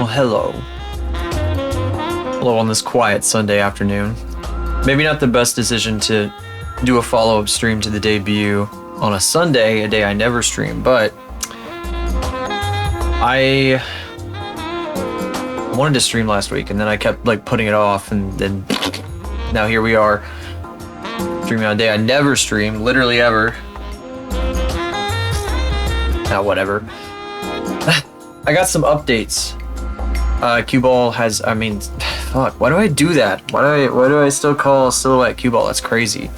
Well, hello. Hello on this quiet Sunday afternoon. Maybe not the best decision to do a follow-up stream to the debut on a Sunday, a day I never stream, but I wanted to stream last week and then I kept like putting it off, and then now here we are streaming on a day I never streamed, literally ever. Now whatever. I got some updates. Cue ball has, I mean, fuck, why do I do that? Why do I still call Silhouette cue ball? That's crazy.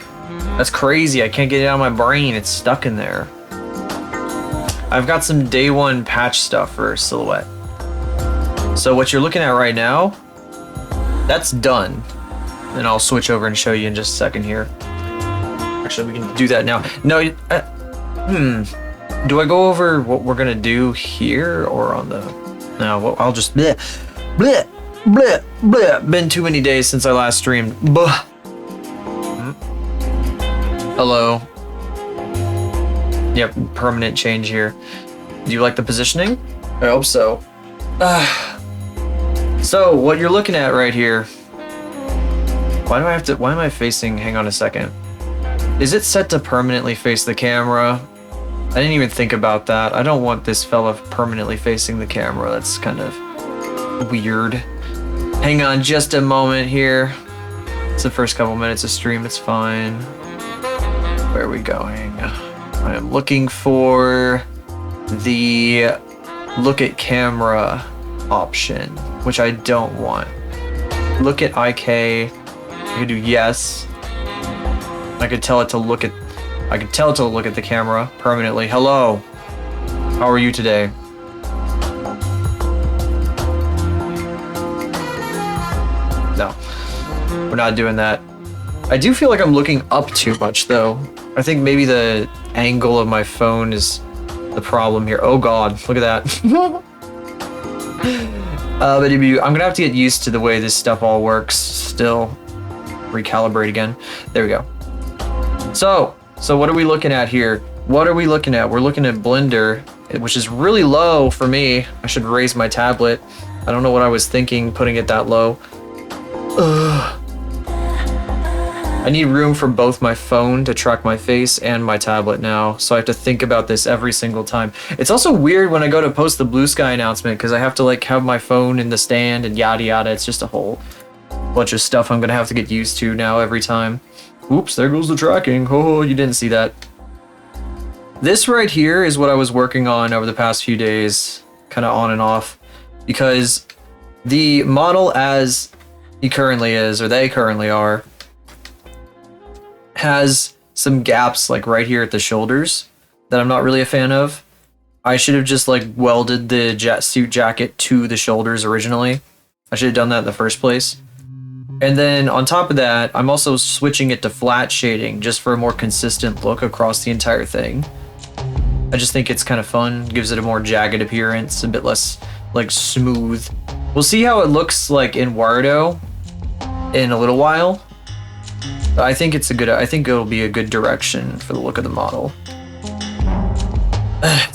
That's crazy. I can't get it out of my brain. It's stuck in there. I've got some day one patch stuff for Silhouette. So what you're looking at right now, that's done. And I'll switch over and show you in just a second here. Actually, we can do that now. No, do I go over what we're gonna do here or on the? No, well, I'll just bleh, bleh, bleh, bleh. Been too many days since I last streamed. Blah. Hello. Yep, permanent change here. Do you like the positioning? I hope so. So what you're looking at right here. Why am I facing? Hang on a second. Is it set to permanently face the camera? I didn't even think about that. I don't want this fella permanently facing the camera. That's kind of weird. Hang on just a moment here. It's the first couple minutes of stream. It's fine. Where are we going? I am looking for the look at camera option, which I don't want. Look at IK. I could do yes. I could tell it to look at the camera permanently. Hello. How are you today? No. We're not doing that. I do feel like I'm looking up too much though. I think maybe the angle of my phone is the problem here. Oh god, look at that. But I'm gonna have to get used to the way this stuff all works still. Recalibrate again. There we go. So what are we looking at here? What are we looking at? We're looking at Blender, which is really low for me. I should raise my tablet. I don't know what I was thinking putting it that low. Ugh. I need room for both my phone to track my face and my tablet now, so I have to think about this every single time. It's also weird when I go to post the Blue Sky announcement because I have to like have my phone in the stand and yada yada. It's just a whole bunch of stuff I'm gonna have to get used to now every time. Oops, there goes the tracking. Oh, you didn't see that. This right here is what I was working on over the past few days, kind of on and off, because the model as he currently is, or they currently are, has some gaps like right here at the shoulders that I'm not really a fan of. I should have just like welded the suit jacket to the shoulders originally. I should have done that in the first place. And then on top of that, I'm also switching it to flat shading just for a more consistent look across the entire thing. I just think it's kind of fun, gives it a more jagged appearance, a bit less like smooth. We'll see how it looks like in Wardo in a little while. I think it'll be a good direction for the look of the model.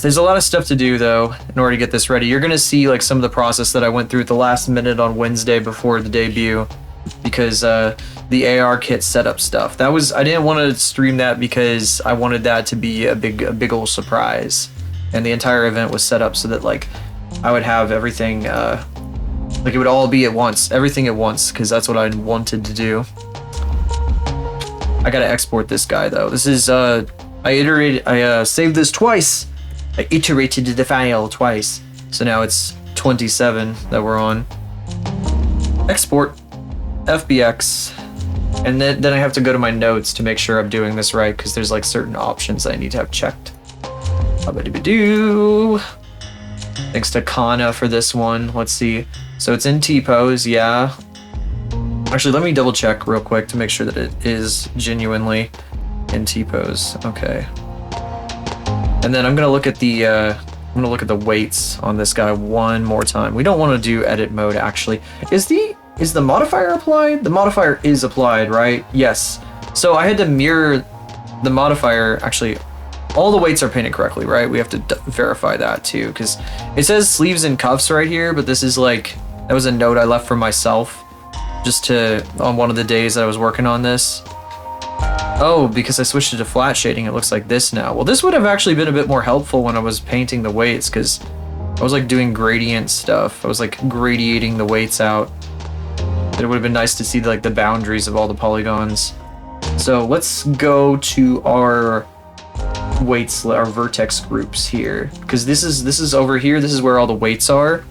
There's a lot of stuff to do though in order to get this ready. You're gonna see like some of the process that I went through at the last minute on Wednesday before the debut, because the AR kit setup stuff. I didn't want to stream that because I wanted that to be a big old surprise, and the entire event was set up so that like I would have everything like it would all be at once, everything at once, because that's what I wanted to do. I gotta export this guy though. This is I saved this twice. I iterated the file twice, so now it's 27 that we're on. Export FBX, and then I have to go to my notes to make sure I'm doing this right, because there's like certain options I need to have checked. Thanks to Kana for this one. Let's see. So it's in T-pose, yeah. Actually, let me double check real quick to make sure that it is genuinely in T-pose. Okay. And then I'm gonna look at the weights on this guy one more time. We don't want to do edit mode actually. Is the modifier applied? The modifier is applied, right? Yes. So I had to mirror the modifier. Actually, all the weights are painted correctly, right? We have to verify that too, because it says sleeves and cuffs right here, but this is like, that was a note I left for myself just to, on one of the days that I was working on this. Oh, because I switched it to flat shading, it looks like this now. Well, this would have actually been a bit more helpful when I was painting the weights, because I was like doing gradient stuff. I was like gradiating the weights out. It would have been nice to see like the boundaries of all the polygons. So let's go to our weights, our vertex groups here, because this is over here. This is where all the weights are.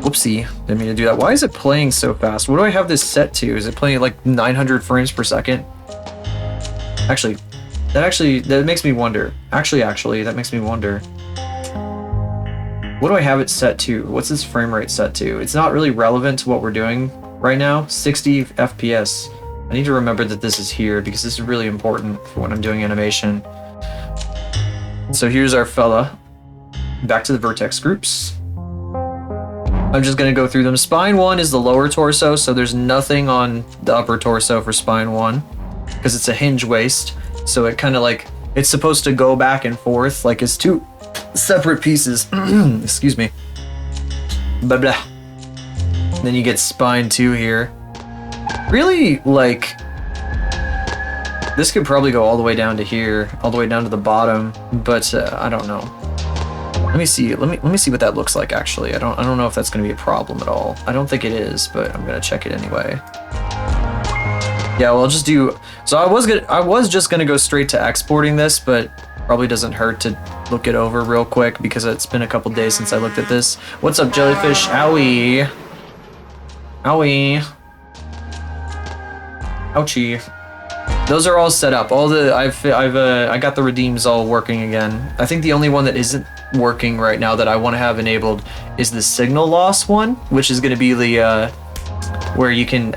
Whoopsie, didn't mean to do that. Why is it playing so fast? What do I have this set to? Is it playing at like 900 frames per second? Actually, that makes me wonder. Actually, that makes me wonder. What do I have it set to? What's this frame rate set to? It's not really relevant to what we're doing right now. 60 FPS. I need to remember that this is here because this is really important for when I'm doing animation. So here's our fella. Back to the vertex groups. I'm just gonna go through them. Spine 1 is the lower torso, so there's nothing on the upper torso for spine 1 because it's a hinge waist. So it kind of like, it's supposed to go back and forth like it's two separate pieces. Excuse me. Blah blah. Then you get spine 2 here. Really, like, this could probably go all the way down to here, all the way down to the bottom, but I don't know. Let me see. Let me see what that looks like. Actually, I don't know if that's going to be a problem at all. I don't think it is, but I'm gonna check it anyway. Yeah, well, I'll just do. So I was just gonna go straight to exporting this, but probably doesn't hurt to look it over real quick because it's been a couple days since I looked at this. What's up, jellyfish? Owie. Owie. Ouchie. Those are all set up. All the I got the redeems all working again. I think the only one that isn't working right now that I want to have enabled is the signal loss one, which is going to be the where you can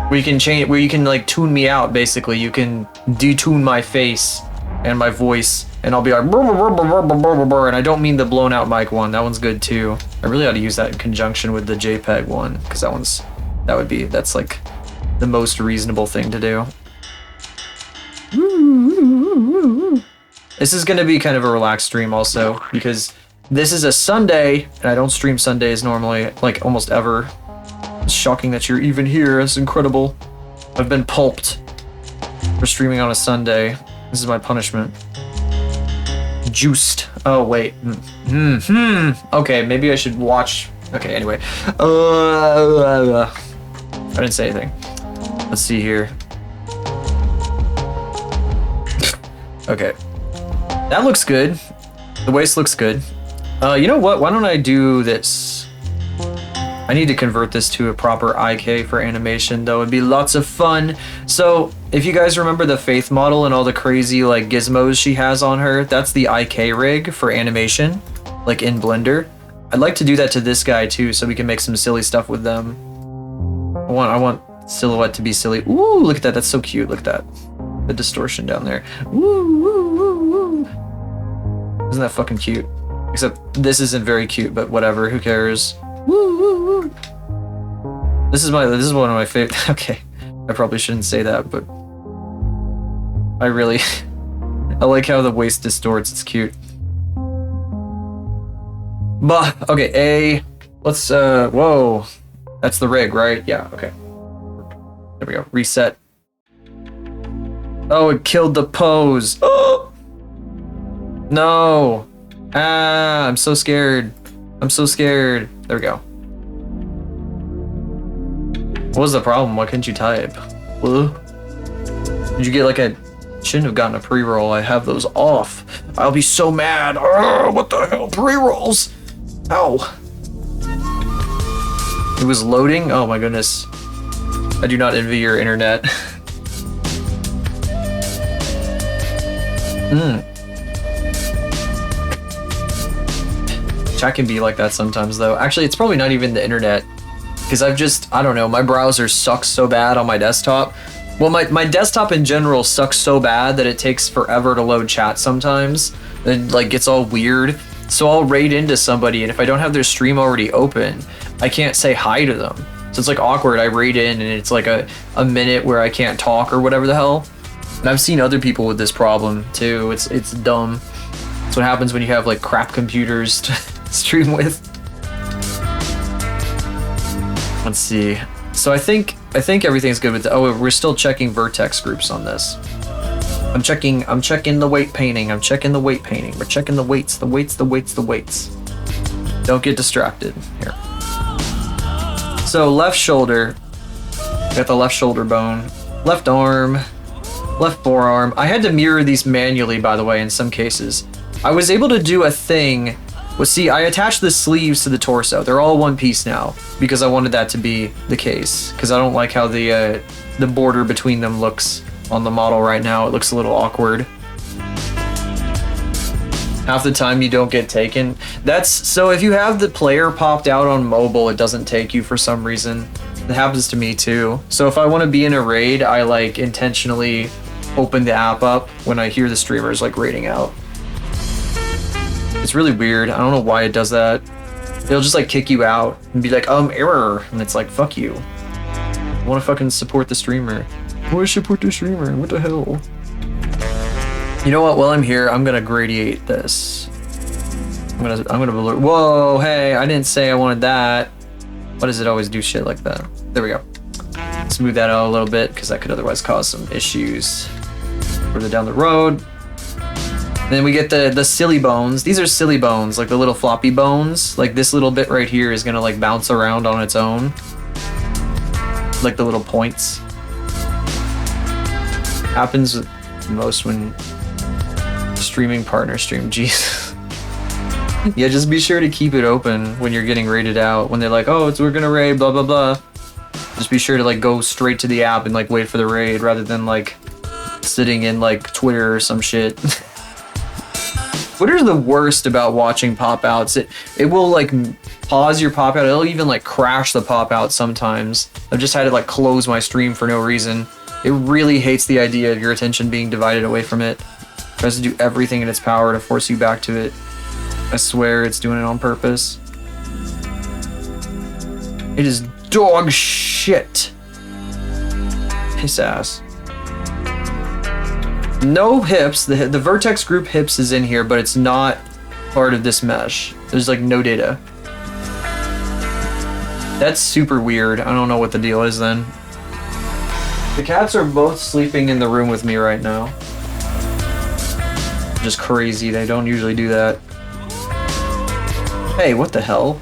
where you can change, where you can like tune me out. Basically, you can detune my face and my voice, and I'll be like, brr, brr, brr, brr, brr, brr, and I don't mean the blown out mic one. That one's good too. I really ought to use that in conjunction with the JPEG one because that's like the most reasonable thing to do. This is going to be kind of a relaxed stream also because this is a Sunday and I don't stream Sundays normally, like almost ever. It's shocking that you're even here. It's incredible. I've been pulped for streaming on a Sunday. This is my punishment. Juiced. Oh, wait. Okay, maybe I should watch. Okay, anyway. I didn't say anything. Let's see here. Okay. That looks good. The waist looks good. You know what? Why don't I do this? I need to convert this to a proper IK for animation, though. It'd be lots of fun. So, if you guys remember the Faith model and all the crazy, like, gizmos she has on her, that's the IK rig for animation, like in Blender. I'd like to do that to this guy, too, so we can make some silly stuff with them. I want silhouette to be silly. Ooh, look at that. That's so cute. Look at that. The distortion down there. Woo, woo, woo, woo. Isn't that fucking cute? Except this isn't very cute, but whatever. Who cares? Woo, woo, woo. This is one of my favorite. Okay, I probably shouldn't say that, but I really I like how the waist distorts. It's cute. But okay, let's whoa. That's the rig, right? Yeah, okay. There we go. Reset. Oh, it killed the pose. Oh! No. Ah, I'm so scared. I'm so scared. There we go. What was the problem? Why couldn't you type? Did you get like a... Shouldn't have gotten a pre-roll. I have those off. I'll be so mad. What the hell? Pre-rolls? Ow. It was loading? Oh my goodness. I do not envy your internet. Chat can be like that sometimes though. Actually, it's probably not even the internet. Because I don't know, my browser sucks so bad on my desktop. Well, my desktop in general sucks so bad that it takes forever to load chat sometimes. It like gets all weird. So I'll raid into somebody, and if I don't have their stream already open, I can't say hi to them. So it's like awkward. I raid in, and it's like a minute where I can't talk or whatever the hell. And I've seen other people with this problem too. It's dumb. That's what happens when you have like crap computers to stream with. Let's see. So I think everything's good with the, oh, we're still checking vertex groups on this. I'm checking the weight painting. I'm checking the weight painting. We're checking the weights. Don't get distracted here. So left shoulder, got the left shoulder bone, left arm, left forearm. I had to mirror these manually, by the way, in some cases. I was able to do a thing. Well, see, I attached the sleeves to the torso. They're all one piece now because I wanted that to be the case. Because I don't like how the border between them looks on the model right now. It looks a little awkward. Half the time you don't get taken. That's so if you have the player popped out on mobile, it doesn't take you for some reason. It happens to me too. So if I want to be in a raid, I like intentionally open the app up when I hear the streamers like raiding out. It's really weird. I don't know why it does that. It'll just like kick you out and be like, error. And it's like, fuck you. I want to fucking support the streamer. I want to support the streamer. What the hell? You know what? While I'm here, I'm gonna gradiate this. I'm gonna blur. Whoa, hey, I didn't say I wanted that. Why does it always do shit like that? There we go. Smooth that out a little bit because that could otherwise cause some issues further down the road. And then we get the silly bones. These are silly bones, like the little floppy bones. Like this little bit right here is gonna like bounce around on its own. Like the little points. Happens with most when streaming partner stream. Jeez. Yeah, just be sure to keep it open when you're getting raided out. When they're like, oh, we're gonna raid, blah, blah, blah. Just be sure to like go straight to the app and like wait for the raid rather than like sitting in like Twitter or some shit. Twitter's the worst about watching pop-outs. It will like pause your pop-out. It'll even like crash the pop-out sometimes. I've just had to like close my stream for no reason. It really hates the idea of your attention being divided away from it. It tries to do everything in its power to force you back to it. I swear it's doing it on purpose. It is dog shit. Piss ass. No hips. The vertex group hips is in here, but it's not part of this mesh. There's like no data. That's super weird. I don't know what the deal is then. The cats are both sleeping in the room with me right now. Just crazy. They don't usually do that. Hey, what the hell?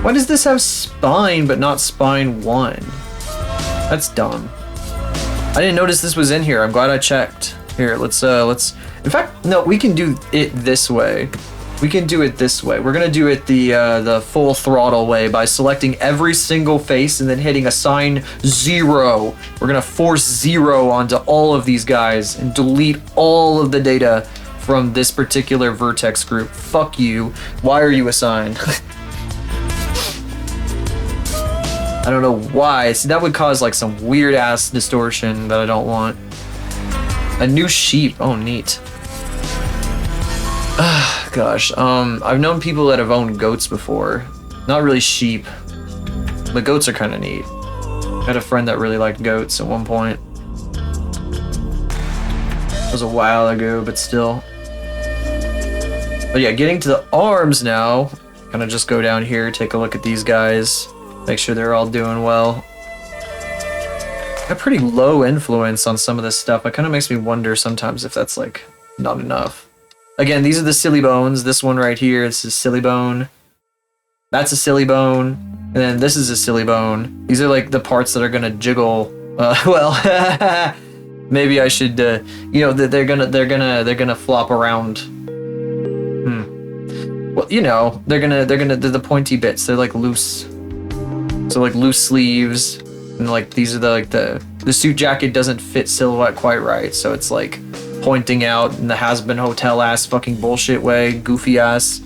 Why does this have spine but not spine 1? That's dumb. I didn't notice this was in here. I'm glad I checked. Here, let's in fact, no, we can do it this way. We can do it this way. We're gonna do it the full throttle way by selecting every single face and then hitting assign 0. We're gonna force 0 onto all of these guys and delete all of the data from this particular vertex group. Fuck you. Why are you assigned? I don't know why. See, that would cause like some weird ass distortion that I don't want. A new sheep. Oh, neat. Gosh. I've known people that have owned goats before. Not really sheep. But goats are kind of neat. I had a friend that really liked goats at one point. It was a while ago, but still. But yeah, getting to the arms now. Kind of just go down here, take a look at these guys. Make sure they're all doing well. Got pretty low influence on some of this stuff. It kind of makes me wonder sometimes if that's like not enough. Again, these are the silly bones. This one right here, it's a silly bone. That's a silly bone. And then this is a silly bone. These are like the parts that are gonna jiggle. Well, maybe I should, you know, they're gonna flop around. Well, you know, they're the pointy bits. They're like loose. So like loose sleeves. And like these are the suit jacket doesn't fit silhouette quite right, so it's like pointing out in the has-been hotel ass fucking bullshit way, goofy ass.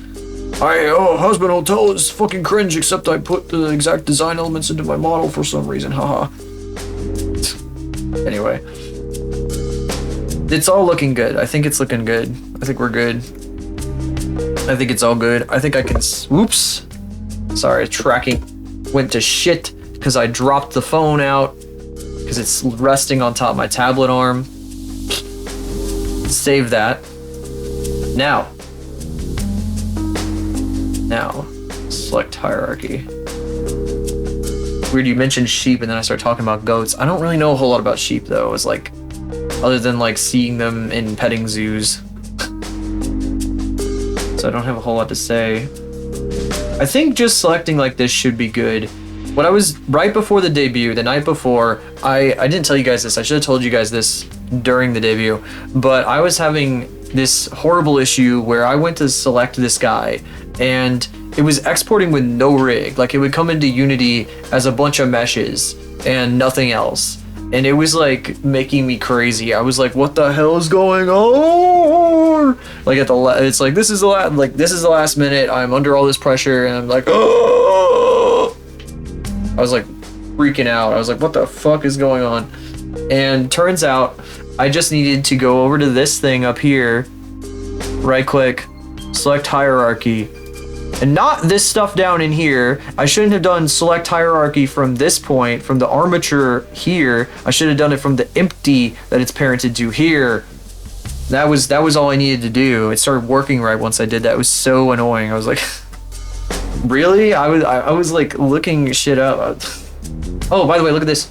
Has-been hotel is fucking cringe, except I put the exact design elements into my model for some reason, haha. Anyway. It's all looking good. I think it's looking good. I think we're good. I think it's all good. I think I can, whoops. Sorry, tracking went to shit. Because I dropped the phone out because it's resting on top of my tablet arm. Save that. Now, select hierarchy. Weird, you mentioned sheep and then I start talking about goats. I don't really know a whole lot about sheep though. It's like, other than like seeing them in petting zoos. So I don't have a whole lot to say. I think just selecting like this should be good. When I was right before the debut, the night before, I didn't tell you guys this. I should have told you guys this during the debut, but I was having this horrible issue where I went to select this guy and it was exporting with no rig. Like it would come into Unity as a bunch of meshes and nothing else. And it was like making me crazy. I was like, what the hell is going on? Like it's like, this is the last minute. I'm under all this pressure and I'm like, oh! I was like freaking out. I was like, what the fuck is going on? And turns out I just needed to go over to this thing up here, right click, select hierarchy, and not this stuff down in here. I shouldn't have done select hierarchy from this point, from the armature here. I should have done it from the empty that it's parented to here. That was all I needed to do. It started working right once I did that. It was so annoying. I was like, really? I was like looking shit up. Oh, by the way, look at this.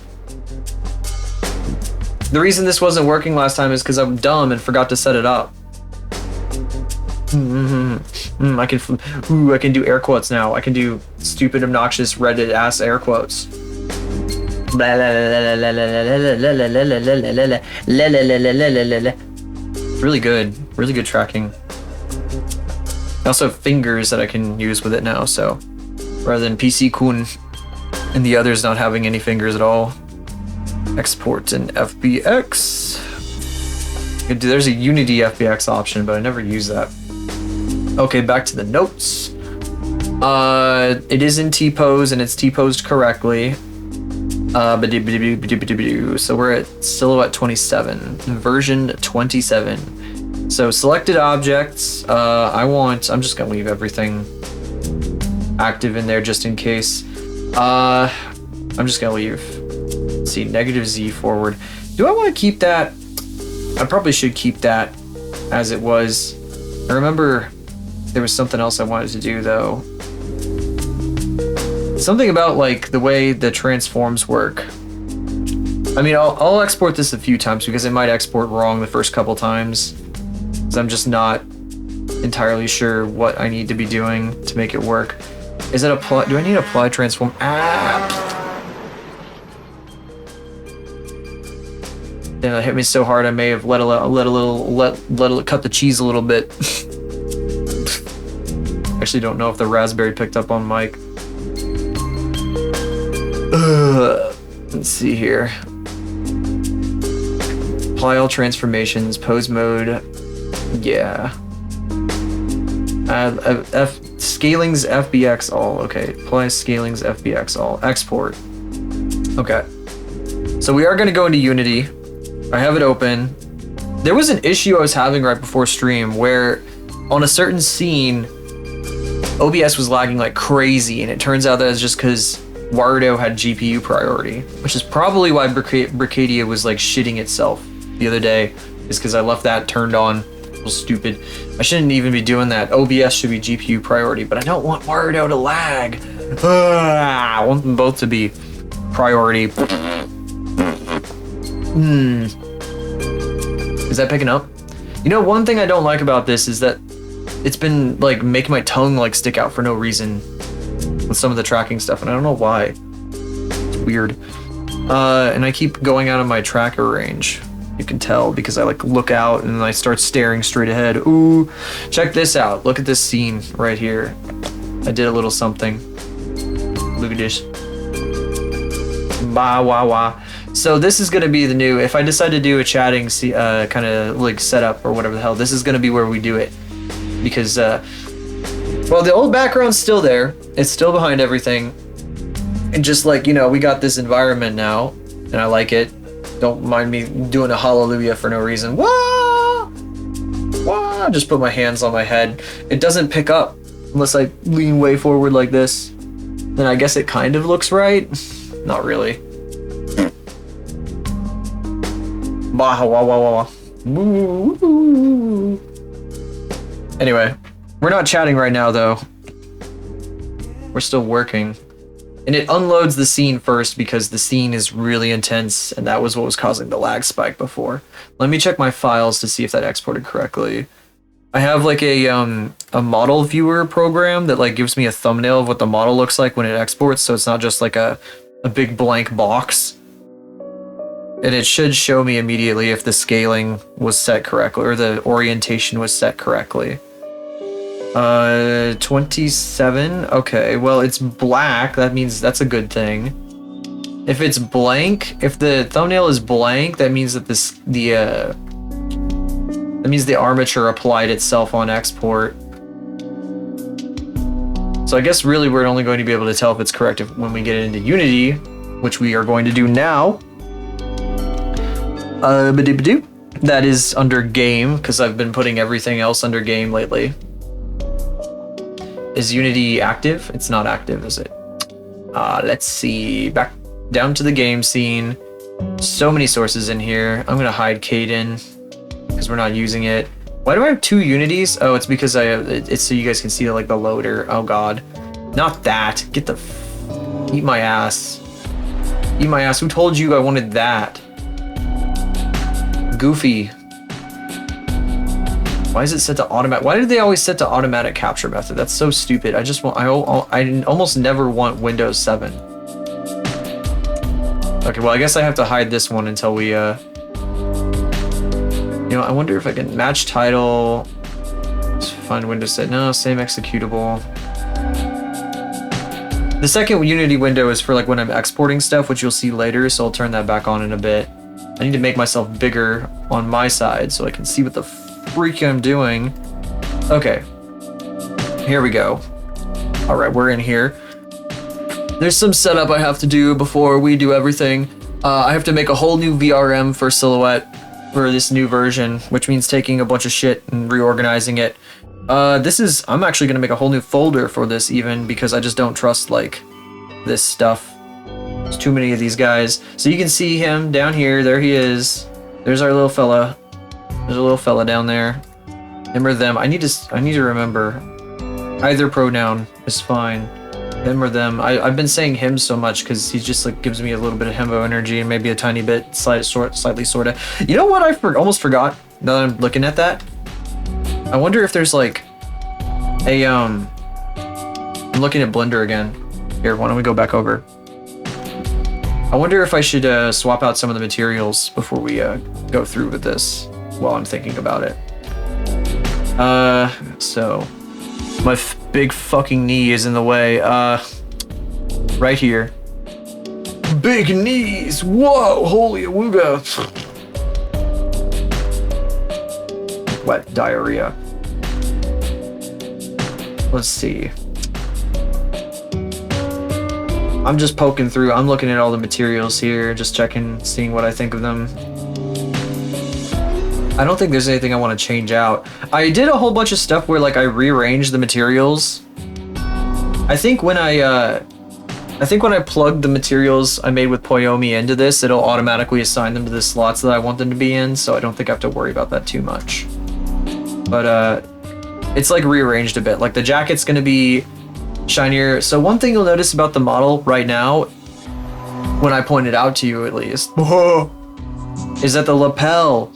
The reason this wasn't working last time is because I'm dumb and forgot to set it up. I can do air quotes now. I can do stupid, obnoxious, Reddit ass air quotes. Really good tracking. I also have fingers that I can use with it now, so rather than PC Kun and the others not having any fingers at all. Export in FBX. There's a Unity FBX option, but I never use that. Okay, back to the notes. It is in T-pose and it's T-posed correctly. So we're at silhouette 27, version 27. So selected objects, I'm just gonna leave everything active in there just in case. I'm just gonna leave, let's see, -Z forward. Do I want to keep that? I probably should keep that as it was. I remember there was something else I wanted to do though. Something about like the way the transforms work. I mean, I'll export this a few times because it might export wrong the first couple times. Because I'm just not entirely sure what I need to be doing to make it work. Is it apply? Do I need apply transform? Then it hit me so hard I may have let it cut the cheese a little bit. Actually, don't know if the raspberry picked up on mic. Let's see here. Apply all transformations, pose mode. Yeah. Scalings FBX all. Okay. Apply scalings FBX all. Export. Okay. So we are going to go into Unity. I have it open. There was an issue I was having right before stream where on a certain scene, OBS was lagging like crazy, and it turns out that it's just because Warudo had GPU priority, which is probably why Bricadia was like shitting itself the other day, is because I left that turned on. It was stupid. I shouldn't even be doing that. OBS should be GPU priority, but I don't want Warudo to lag. I want them both to be priority. Is that picking up? You know, one thing I don't like about this is that it's been like making my tongue like stick out for no reason with some of the tracking stuff, and I don't know why. It's weird. And I keep going out of my tracker range. You can tell because I like look out and I start staring straight ahead. Ooh, check this out. Look at this scene right here. I did a little something. Look at this. Bah wah wah. So this is gonna be the new, if I decide to do a chatting kind of like setup or whatever the hell, this is gonna be where we do it. Because, well, the old background's still there. It's still behind everything. And just like, you know, we got this environment now, and I like it. Don't mind me doing a hallelujah for no reason. Wah! Wah! Just put my hands on my head. It doesn't pick up unless I lean way forward like this. Then I guess it kind of looks right. Not really. Bah, wah, wah, wah, wah. Woo, woo, woo. Anyway, we're not chatting right now though. We're still working. And it unloads the scene first because the scene is really intense, and that was what was causing the lag spike before. Let me check my files to see if that exported correctly. I have like a model viewer program that like gives me a thumbnail of what the model looks like when it exports, so it's not just like a big blank box. And it should show me immediately if the scaling was set correctly or the orientation was set correctly. 27. Okay, well, it's black. That means that's a good thing. If it's blank, if the thumbnail is blank, that means that the armature applied itself on export. So I guess really we're only going to be able to tell if it's correct when we get into Unity, which we are going to do now. That is under game, because I've been putting everything else under game lately. Is Unity active? It's not active, is it? Let's see. Back down to the game scene. So many sources in here. I'm gonna hide Caden because we're not using it. Why do I have two Unities? Oh, it's because I have it's so you guys can see like the loader. Oh god, not that. Get the eat my ass. Eat my ass. Who told you I wanted that? Goofy. Why is it set to automatic? Why did they always set to automatic capture method? That's so stupid. I just want, I almost never want Windows 7. Okay, well, I guess I have to hide this one until we, you know, I wonder if I can match title. Let's find Windows set. No, same executable. The second Unity window is for like when I'm exporting stuff, which you'll see later, so I'll turn that back on in a bit. I need to make myself bigger on my side so I can see what the freak I'm doing. Okay, here we go. All right, we're in here. There's some setup I have to do before we do everything. I have to make a whole new VRM for Silhouette for this new version, which means taking a bunch of shit and reorganizing it. I'm actually gonna make a whole new folder for this even because I just don't trust like this stuff. There's too many of these guys. So you can see him down here. There he is. There's our little fella. There's a little fella down there. Him or them. I need to remember. Either pronoun is fine. Him or them. I've been saying him so much because he just like gives me a little bit of himbo energy and maybe a tiny bit, slightly sorta. You know what I almost forgot now that I'm looking at that? I wonder if there's like a I'm looking at Blender again. Here, why don't we go back over? I wonder if I should swap out some of the materials before we go through with this while I'm thinking about it. So my big fucking knee is in the way. Right here. Big knees. Whoa, holy awooga. Wet diarrhea. Let's see. I'm just poking through. I'm looking at all the materials here, just checking, seeing what I think of them. I don't think there's anything I want to change out. I did a whole bunch of stuff where like I rearranged the materials. I think when I plugged the materials I made with Poyomi into this, it'll automatically assign them to the slots that I want them to be in, so I don't think I have to worry about that too much. But it's like rearranged a bit. Like the jacket's gonna be shinier. So one thing you'll notice about the model right now, when I point it out to you at least, is that the lapel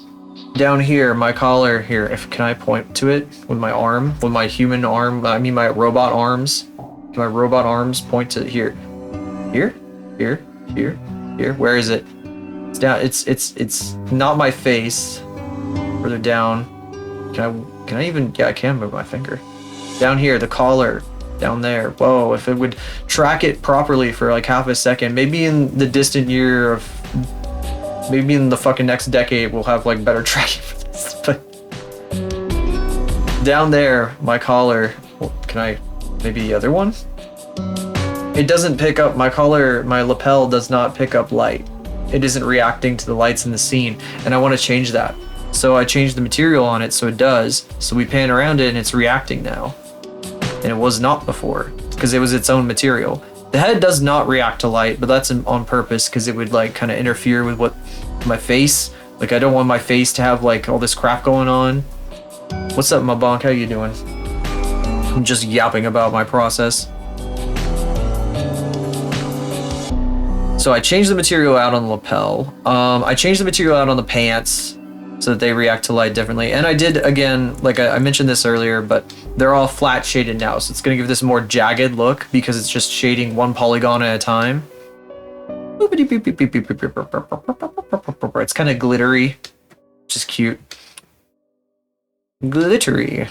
down here, my collar here, can I point to it with my arm, with my human arm, I mean my robot arms? Can my robot arms point to here? Here? Here? Here? Here? Where is it? It's down, it's not my face. Further down. Can I even, yeah, I can move my finger. Down here, the collar. Down there. Whoa, if it would track it properly for like half a second, maybe in the distant year of, maybe in the fucking next decade, we'll have like better tracking for this. But down there, my collar, well, can I, maybe the other one? It doesn't pick up, my collar, my lapel does not pick up light. It isn't reacting to the lights in the scene, and I want to change that. So I changed the material on it so it does. So we pan around it and it's reacting now. And it was not before because it was its own material. The head does not react to light, but that's on purpose because it would like kind of interfere with what my face, like I don't want my face to have like all this crap going on What's up, my bonk? How you doing? I'm just yapping about my process. So I changed the material out on the lapel. I changed the material out on the pants so that they react to light differently. And I did, again, like I mentioned this earlier, but they're all flat shaded now. So it's going to give this a more jagged look because it's just shading one polygon at a time. It's kind of glittery, which is cute. Glittery.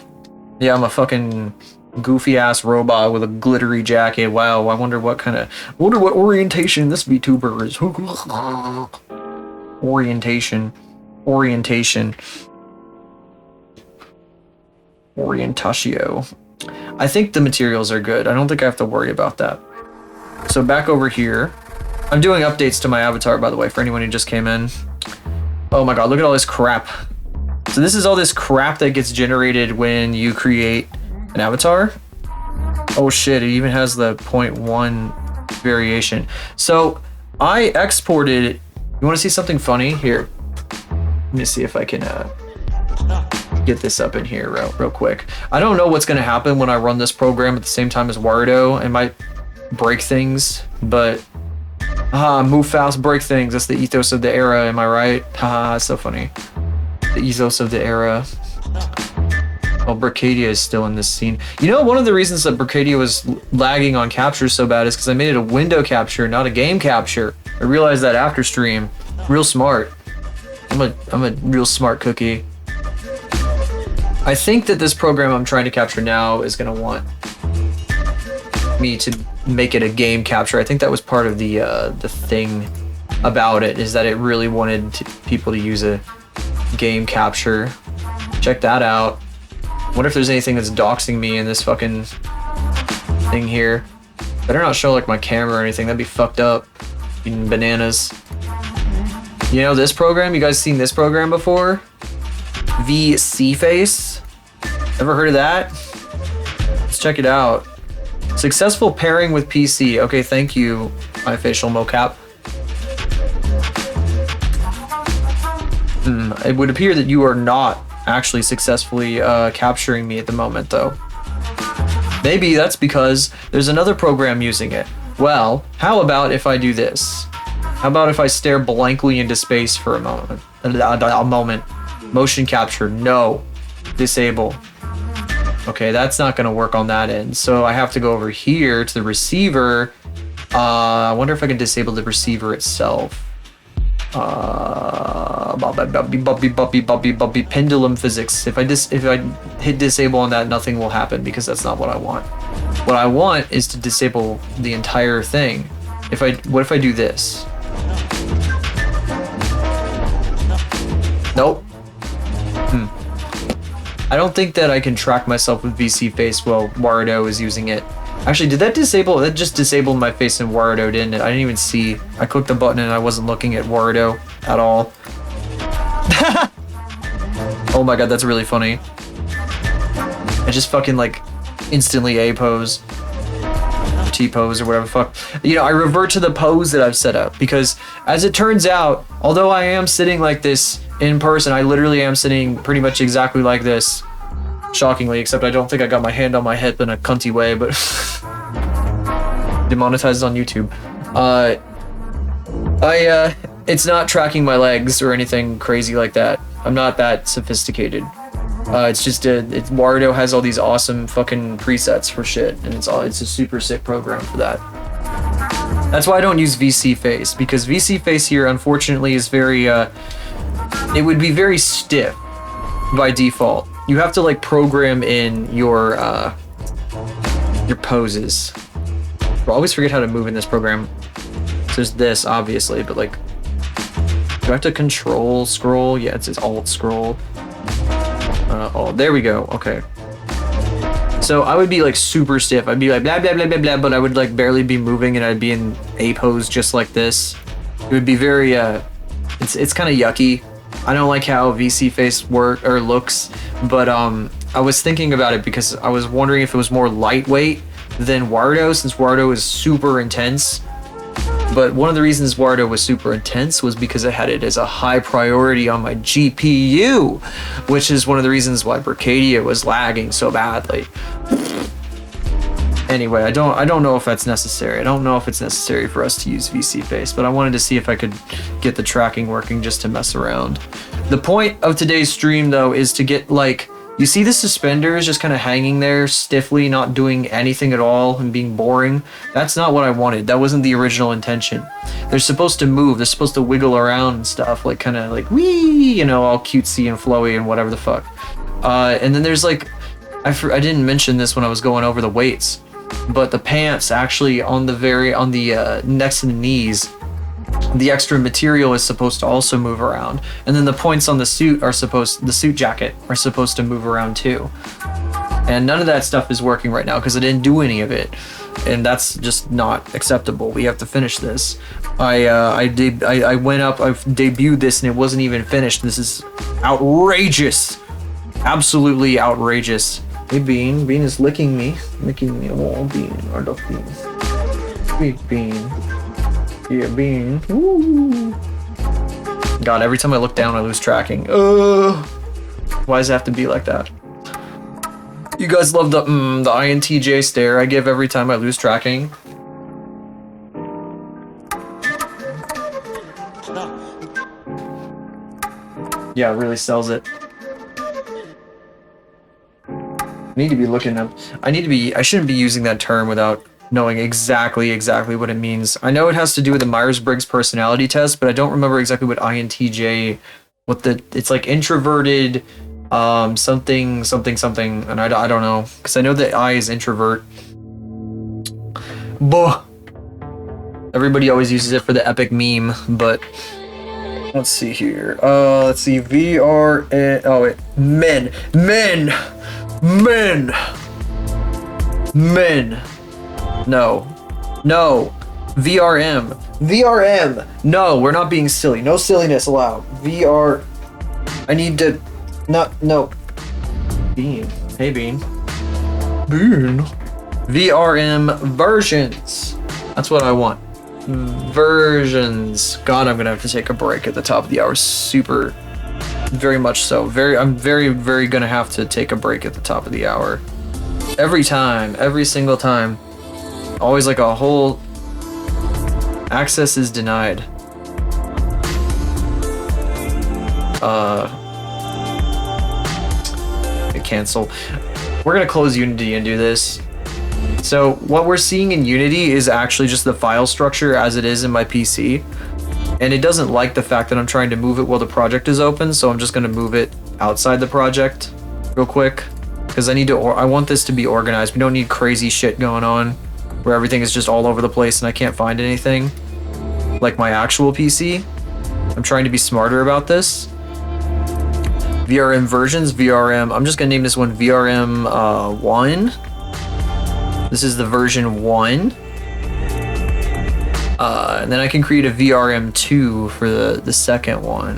Yeah, I'm a fucking goofy ass robot with a glittery jacket. Wow, I wonder what orientation this VTuber is. Orientation. Orientatio. I think the materials are good. I don't think I have to worry about that. So back over here. I'm doing updates to my avatar, by the way, for anyone who just came in. Oh my god, look at all this crap. So this is all this crap that gets generated when you create an avatar. Oh shit, it even has the 0.1 variation. So I exported it. You want to see something funny? Here. Let me see if I can get this up in here real quick. I don't know what's going to happen when I run this program at the same time as Warudo. It might break things, but move fast, break things. That's the ethos of the era, am I right? Haha, so funny. The ethos of the era. Oh, Bricadia is still in this scene. You know, one of the reasons that Bricadia was lagging on capture so bad is because I made it a window capture, not a game capture. I realized that after stream. Real smart. I'm a real smart cookie. I think that this program I'm trying to capture now is gonna want me to make it a game capture. I think that was part of the thing about it, is that it really wanted people to use a game capture. Check that out. Wonder if there's anything that's doxing me in this fucking thing here. Better not show like my camera or anything. That'd be fucked up. Eating bananas. You know this program? You guys seen this program before? VC Face. Ever heard of that? Let's check it out. Successful pairing with PC. Okay, thank you, my facial mocap. It would appear that you are not actually successfully capturing me at the moment, though. Maybe that's because there's another program using it. Well, how about if I do this? How about if I stare blankly into space for a moment? A moment. Motion capture, no. Disable. Okay, that's not gonna work on that end. So I have to go over here to the receiver. I wonder if I can disable the receiver itself. Pendulum physics. If I hit disable on that, nothing will happen because that's not what I want. What I want is to disable the entire thing. What if I do this? Nope. I don't think that I can track myself with VC Face while Warudo is using it. Actually, did that disable? That just disabled my face in Warudo, didn't it? I didn't even see. I clicked the button and I wasn't looking at Warudo at all. Oh my god, that's really funny. I just fucking like instantly A-pose. T-pose or whatever the fuck. You know, I revert to the pose that I've set up because as it turns out, although I am sitting like this in person, I literally am sitting pretty much exactly like this. Shockingly, except I don't think I got my hand on my hip in a cunty way, but demonetized on YouTube. It's not tracking my legs or anything crazy like that. I'm not that sophisticated. It's just Warudo has all these awesome fucking presets for shit, and it's a super sick program for that. That's why I don't use VC Face, because VC Face here, unfortunately, is very it would be very stiff by default. You have to like program in your poses. I always forget how to move in this program. So there's this, obviously, but like, do I have to control scroll? Yeah, it's alt scroll. Oh, there we go. Okay. So I would be like super stiff. I'd be like blah blah blah blah blah, but I would like barely be moving, and I'd be in a pose just like this. It would be very it's kind of yucky. I don't like how VC Face looks, but I was thinking about it because I was wondering if it was more lightweight than Warudo, since Warudo is super intense. but one of the reasons Wardo was super intense was because I had it as a high priority on my GPU, which is one of the reasons why Bricadia was lagging so badly. Anyway, I don't know if that's necessary. I don't know if it's necessary for us to use VC face, but I wanted to see if I could get the tracking working just to mess around. The point of today's stream, though, is to get, like, you see the suspenders just kind of hanging there stiffly, not doing anything at all and being boring? That's not what I wanted. That wasn't the original intention. They're supposed to move. They're supposed to wiggle around and stuff, like kind of like, wee, you know, all cutesy and flowy and whatever the fuck. And then there's like, I didn't mention this when I was going over the weights, but the pants actually on the next to the knees, the extra material is supposed to also move around, and then the points on the suit the suit jacket are supposed to move around too. And none of that stuff is working right now because I didn't do any of it, and that's just not acceptable. We have to finish this. I went up, I've debuted this, and it wasn't even finished. This is outrageous, absolutely outrageous. Hey, Bean is licking me. Oh, Bean, I love Bean. Sweet Bean. Yeah, Bean. Woo. God, every time I look down, I lose tracking. Why does it have to be like that? You guys love the INTJ stare I give every time I lose tracking. Yeah, it really sells it. I need to be looking up. I shouldn't be using that term without knowing exactly what it means. I know it has to do with the Myers-Briggs personality test, but I don't remember exactly what INTJ, it's like introverted, something, and I don't know, because I know that I is introvert. Buh. Everybody always uses it for the epic meme, but let's see here. Let's see, Men. No. VRM. No, we're not being silly. No silliness allowed. I need to... No. Bean. Hey, Bean. VRM versions. That's what I want. Versions. God, I'm gonna have to take a break at the top of the hour. Super... Very much so. I'm very gonna have to take a break at the top of the hour. Every single time. Always like a whole... Access is denied. Cancel. We're gonna close Unity and do this. So what we're seeing in Unity is actually just the file structure as it is in my PC. And it doesn't like the fact that I'm trying to move it while the project is open, so I'm just gonna move it outside the project real quick. Because I want this to be organized. We don't need crazy shit going on where everything is just all over the place and I can't find anything. Like my actual PC. I'm trying to be smarter about this. VRM versions, I'm just gonna name this one VRM 1. This is the version 1. And then I can create a VRM 2 for the second one.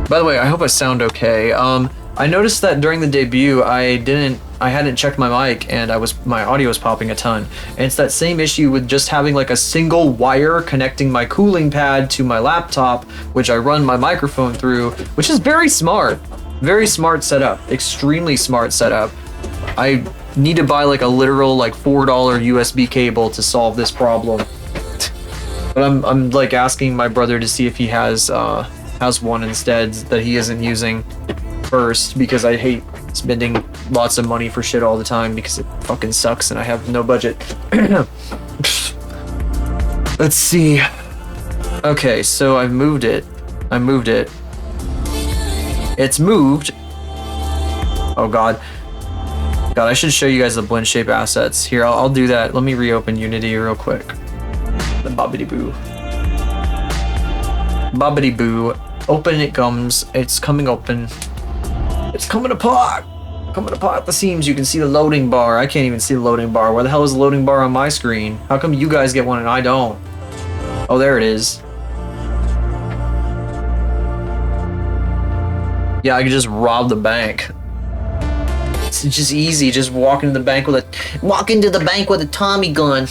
By the way, I hope I sound okay. I noticed that during the debut, I hadn't checked my mic and my audio was popping a ton. And it's that same issue with just having like a single wire connecting my cooling pad to my laptop, which I run my microphone through, which is very smart. Very smart setup. Extremely smart setup. I need to buy like a literal like $4 USB cable to solve this problem. But I'm like asking my brother to see if he has one instead that he isn't using first, because I hate spending lots of money for shit all the time because it fucking sucks and I have no budget. Let's see. Okay, so I moved it. It's moved. Oh god. God, I should show you guys the blend shape assets. Here, I'll do that. Let me reopen Unity real quick. The bobbity boo. Bobbity boo. Open it comes. It's coming open. It's coming apart. Coming apart at the seams. You can see the loading bar. I can't even see the loading bar. Where the hell is the loading bar on my screen? How come you guys get one and I don't? Oh, there it is. Yeah, I could just rob the bank. It's just easy. Just walk into the bank with a Tommy gun.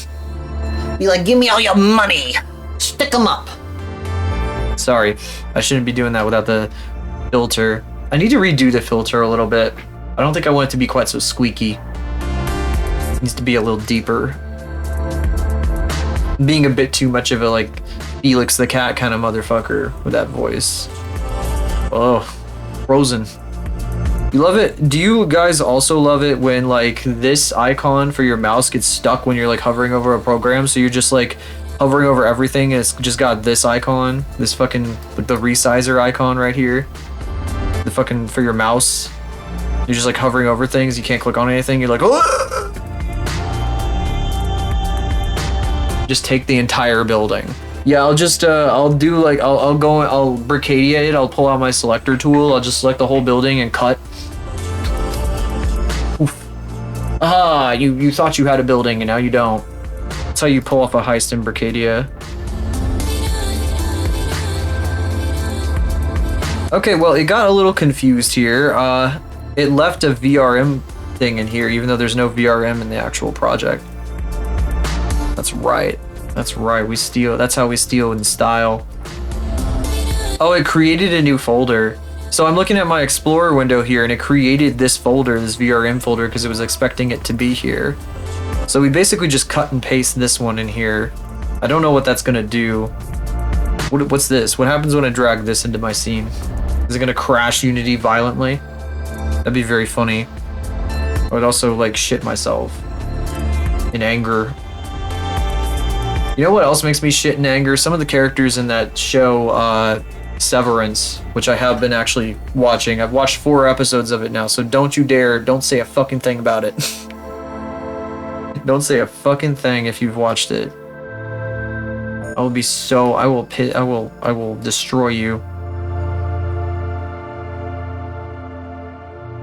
Be like, give me all your money. Stick 'em up. Sorry, I shouldn't be doing that without the filter. I need to redo the filter a little bit. I don't think I want it to be quite so squeaky. It needs to be a little deeper. Being a bit too much of a like Felix the Cat kind of motherfucker with that voice. Oh, Frozen. You love it? Do you guys also love it when like this icon for your mouse gets stuck when you're like hovering over a program? So you're just like hovering over everything and it's just got this icon, this fucking like the resizer icon right here. The fucking for your mouse. You're just like hovering over things, you can't click on anything, you're like, oh! Just take the entire building. Yeah, I'll just I'll do like I'll go, I'll Bricadia it, I'll pull out my selector tool, I'll just select the whole building and cut. Oof. Ah, you thought you had a building and now you don't. That's how you pull off a heist in Bricadia. Okay, well, it got a little confused here. It left a VRM thing in here, even though there's no VRM in the actual project. That's right. That's right. We steal. That's how we steal in style. Oh, it created a new folder. So I'm looking at my Explorer window here, and it created this folder, this VRM folder, because it was expecting it to be here. So we basically just cut and paste this one in here. I don't know what that's gonna do. What's this? What happens when I drag this into my scene? Is it gonna crash Unity violently? That'd be very funny. I would also like shit myself in anger. You know what else makes me shit in anger? Some of the characters in that show, Severance, which I have been actually watching. I've watched 4 episodes of it now, so don't you dare, don't say a fucking thing about it. Don't say a fucking thing if you've watched it. I will be so, I will destroy you.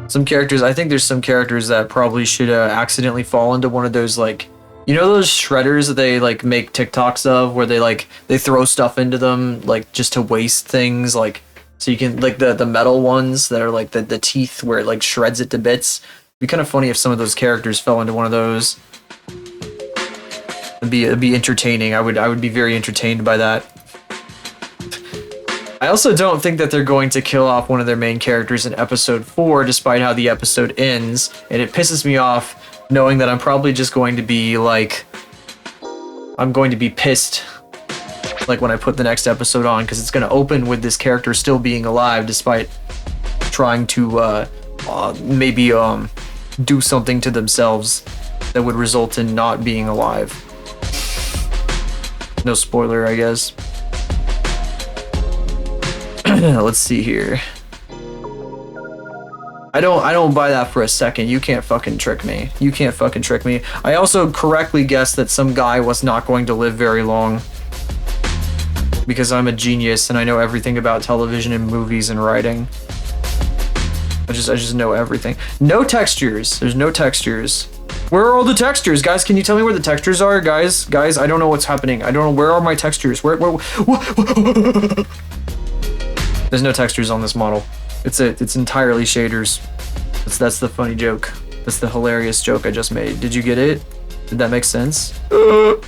Some characters, I think there's some characters that probably should accidentally fall into one of those like, you know those shredders that they like make TikToks of where they throw stuff into them like just to waste things, like so you can like the metal ones that are like the teeth where it like shreds it to bits. It'd be kind of funny if some of those characters fell into one of those. It'd be entertaining. I would be very entertained by that. I also don't think that they're going to kill off one of their main characters in episode 4, despite how the episode ends, and it pisses me off knowing that I'm probably just going to be like, I'm going to be pissed like when I put the next episode on, because it's going to open with this character still being alive despite trying to maybe do something to themselves that would result in not being alive. No spoiler, I guess. Let's see here. I don't buy that for a second. You can't fucking trick me. You can't fucking trick me. I also correctly guessed that some guy was not going to live very long. Because I'm a genius and I know everything about television and movies and writing. I just know everything. No textures. There's no textures. Where are all the textures? Guys, can you tell me where the textures are? Guys, I don't know what's happening. I don't know. Where are my textures? Where There's no textures on this model. It's entirely shaders. That's the funny joke. That's the hilarious joke I just made. Did you get it? Did that make sense? I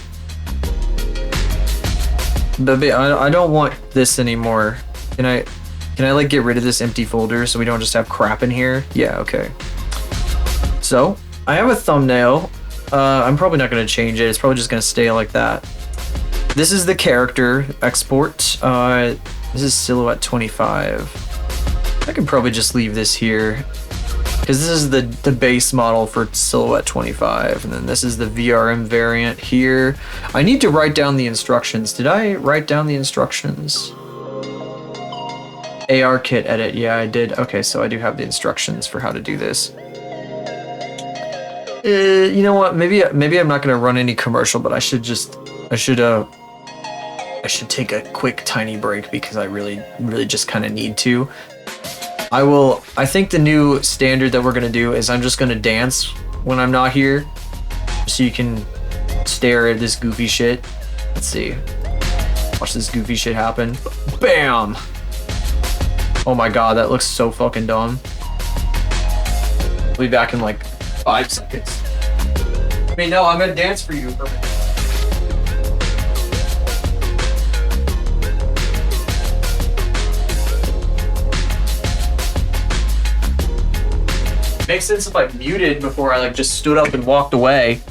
don't want this anymore. Can I like get rid of this empty folder so we don't just have crap in here? Yeah, okay. So, I have a thumbnail. I'm probably not gonna change it. It's probably just gonna stay like that. This is the character export. This is silhouette 25. I could probably just leave this here because this is the base model for silhouette 25, and then this is the VRM variant here. I need to write down the instructions. Did I write down the instructions? AR kit edit. Yeah, I did. Okay, so I do have the instructions for how to do this. You know what? Maybe I'm not gonna run any commercial, but I should take a quick tiny break because I really just kind of need to. I think the new standard that we're gonna do is I'm just gonna dance when I'm not here, so you can stare at this goofy shit. Let's see. Watch this goofy shit happen. Bam! Oh my god, that looks so fucking dumb. I'll be back in like 5 seconds. I mean, no, I'm gonna dance for you. Makes sense if I muted before I like just stood up and walked away.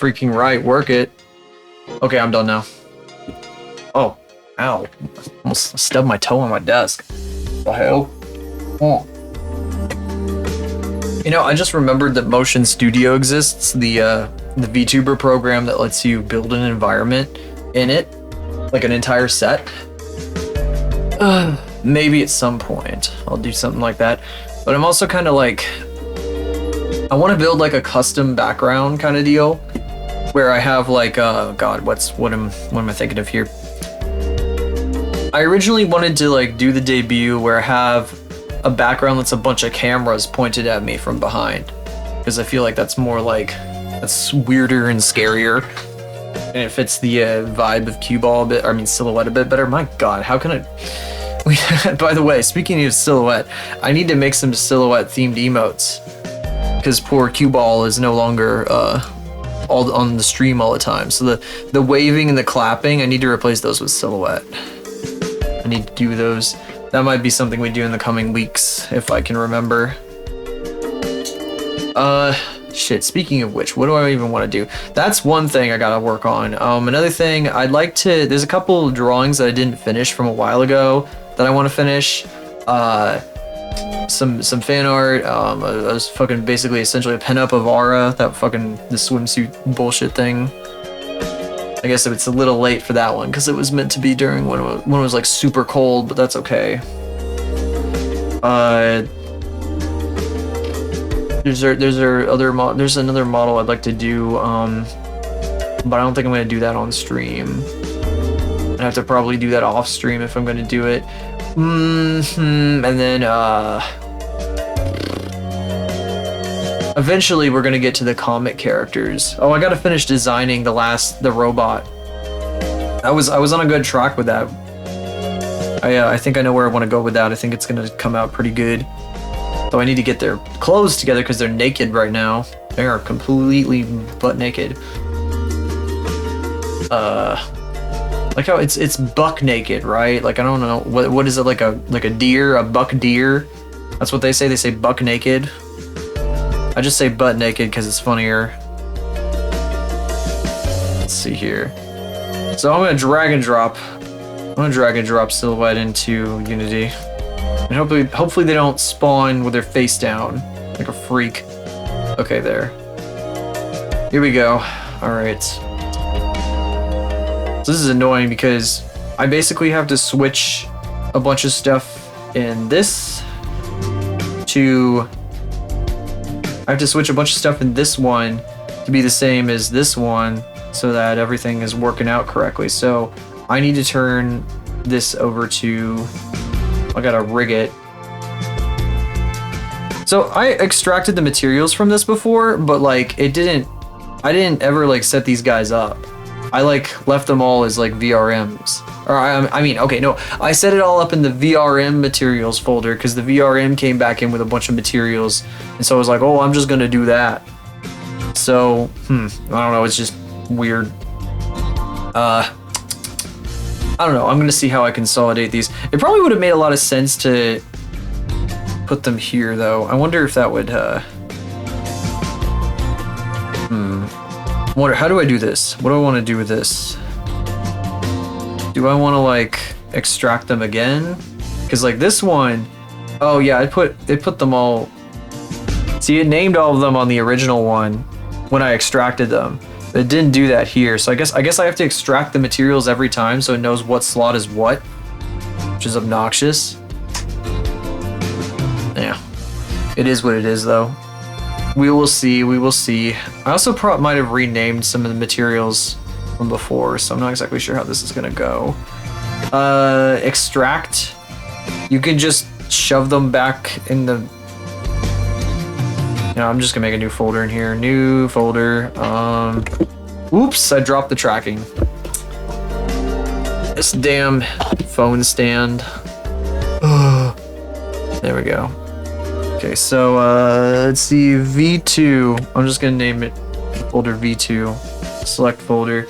Freaking right, work it. Okay, I'm done now. Oh, ow. Almost stubbed my toe on my desk. The hell? Oh. You know, I just remembered that Motion Studio exists, the VTuber program that lets you build an environment in it, like an entire set. Maybe at some point I'll do something like that. But I'm also kind of like, I want to build like a custom background kind of deal, where I have like, God, what am I thinking of here? I originally wanted to like do the debut where I have a background that's a bunch of cameras pointed at me from behind, because I feel like that's more like, that's weirder and scarier, and it fits the vibe of cue ball a bit, silhouette a bit better. My God, how can I? By the way, speaking of silhouette, I need to make some silhouette themed emotes, because poor cue ball is no longer all on the stream all the time. So the waving and the clapping, I need to replace those with silhouette. I need to do those. That might be something we do in the coming weeks if I can remember. Shit, speaking of which, what do I even want to do? That's one thing I gotta work on. Another thing, I'd like to, there's a couple drawings that I didn't finish from a while ago that I want to finish. Some fan art. I was fucking basically essentially a pinup of Aura, the swimsuit bullshit thing. I guess it's a little late for that one because it was meant to be during when it was like super cold, but that's okay. There's another model I'd like to do, but I don't think I'm gonna do that on stream. I have to probably do that off stream if I'm gonna do it. And then eventually we're gonna get to the comic characters. Oh, I gotta finish designing the robot. I was on a good track with that. I think I know where I want to go with that. I think it's gonna come out pretty good. So I need to get their clothes together because they're naked right now. They are completely butt naked. Like how it's buck naked, right? Like I don't know what is it, like a deer, a buck deer? That's what they say. They say buck naked. I just say butt naked because it's funnier. Let's see here. So I'm gonna drag and drop silhouette into Unity, and hopefully they don't spawn with their face down like a freak. Okay, there. Here we go. All right. So this is annoying because I basically have to switch a bunch of stuff in this to... I have to switch a bunch of stuff in this one to be the same as this one so that everything is working out correctly. So I need to turn this over to... I gotta rig it. So I extracted the materials from this before, but like I didn't ever like set these guys up. I like left them all as like VRMs. Or I set it all up in the VRM materials folder because the VRM came back in with a bunch of materials, and so I was like, oh, I'm just gonna do that. So, I don't know, it's just weird. I don't know, I'm gonna see how I consolidate these. It probably would have made a lot of sense to put them here, though. I wonder if that would, wonder, how do I do this? What do I want to do with this? Do I want to, like, extract them again? Because, like, this one, oh yeah, it put them all. See, it named all of them on the original one when I extracted them. It didn't do that here, so I guess I have to extract the materials every time so it knows what slot is what, which is obnoxious. Yeah, it is what it is, though. We will see. We will see. I also might have renamed some of the materials from before, so I'm not exactly sure how this is gonna go. Extract. You can just shove them back in the. No, I'm just gonna make a new folder in here. New folder. Oops! I dropped the tracking. This damn phone stand. There we go. Okay, so let's see, V2. I'm just gonna name it folder V2. Select folder.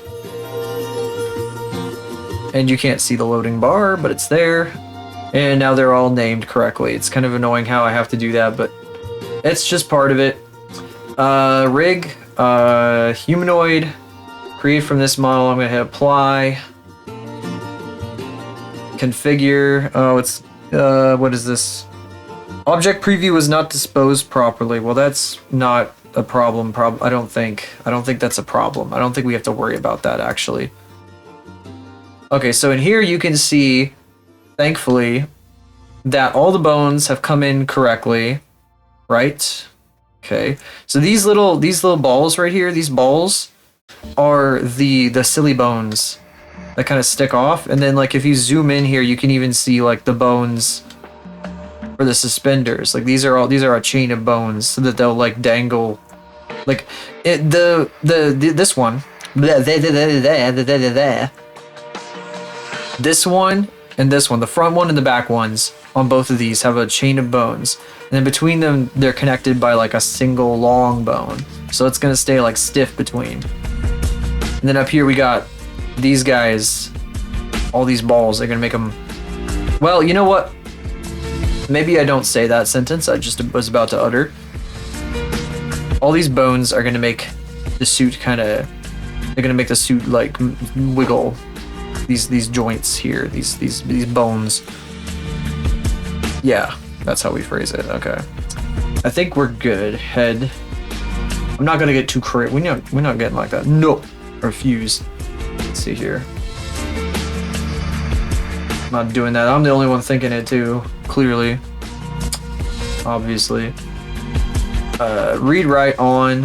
And you can't see the loading bar, but it's there. And now they're all named correctly. It's kind of annoying how I have to do that, but it's just part of it. Rig, humanoid, create from this model. I'm gonna hit apply. Configure. Oh, it's, what is this? Object preview was not disposed properly. Well, that's not a problem. I don't think that's a problem. I don't think we have to worry about that, actually. Okay, so in here you can see, thankfully, that all the bones have come in correctly, right? Okay, so these little balls right here, these balls are the silly bones that kind of stick off, and then like if you zoom in here, you can even see like the bones for the suspenders. Like these are a chain of bones, so that they'll like dangle, like this one, this one and this one, the front one and the back ones on both of these have a chain of bones, and then between them they're connected by like a single long bone, so it's gonna stay like stiff between. And then up here we got these guys, all these balls. They're gonna make them, well, you know what, maybe I don't say that sentence I just was about to utter. All these bones are gonna make the suit they're gonna make the suit like wiggle. These joints here, these bones. Yeah, that's how we phrase it. Okay, I think we're good. Head. I'm not gonna get too crazy. We're not getting like that. No, refuse. Let's see here. I'm not doing that. I'm the only one thinking it too. Clearly, obviously. Read write on.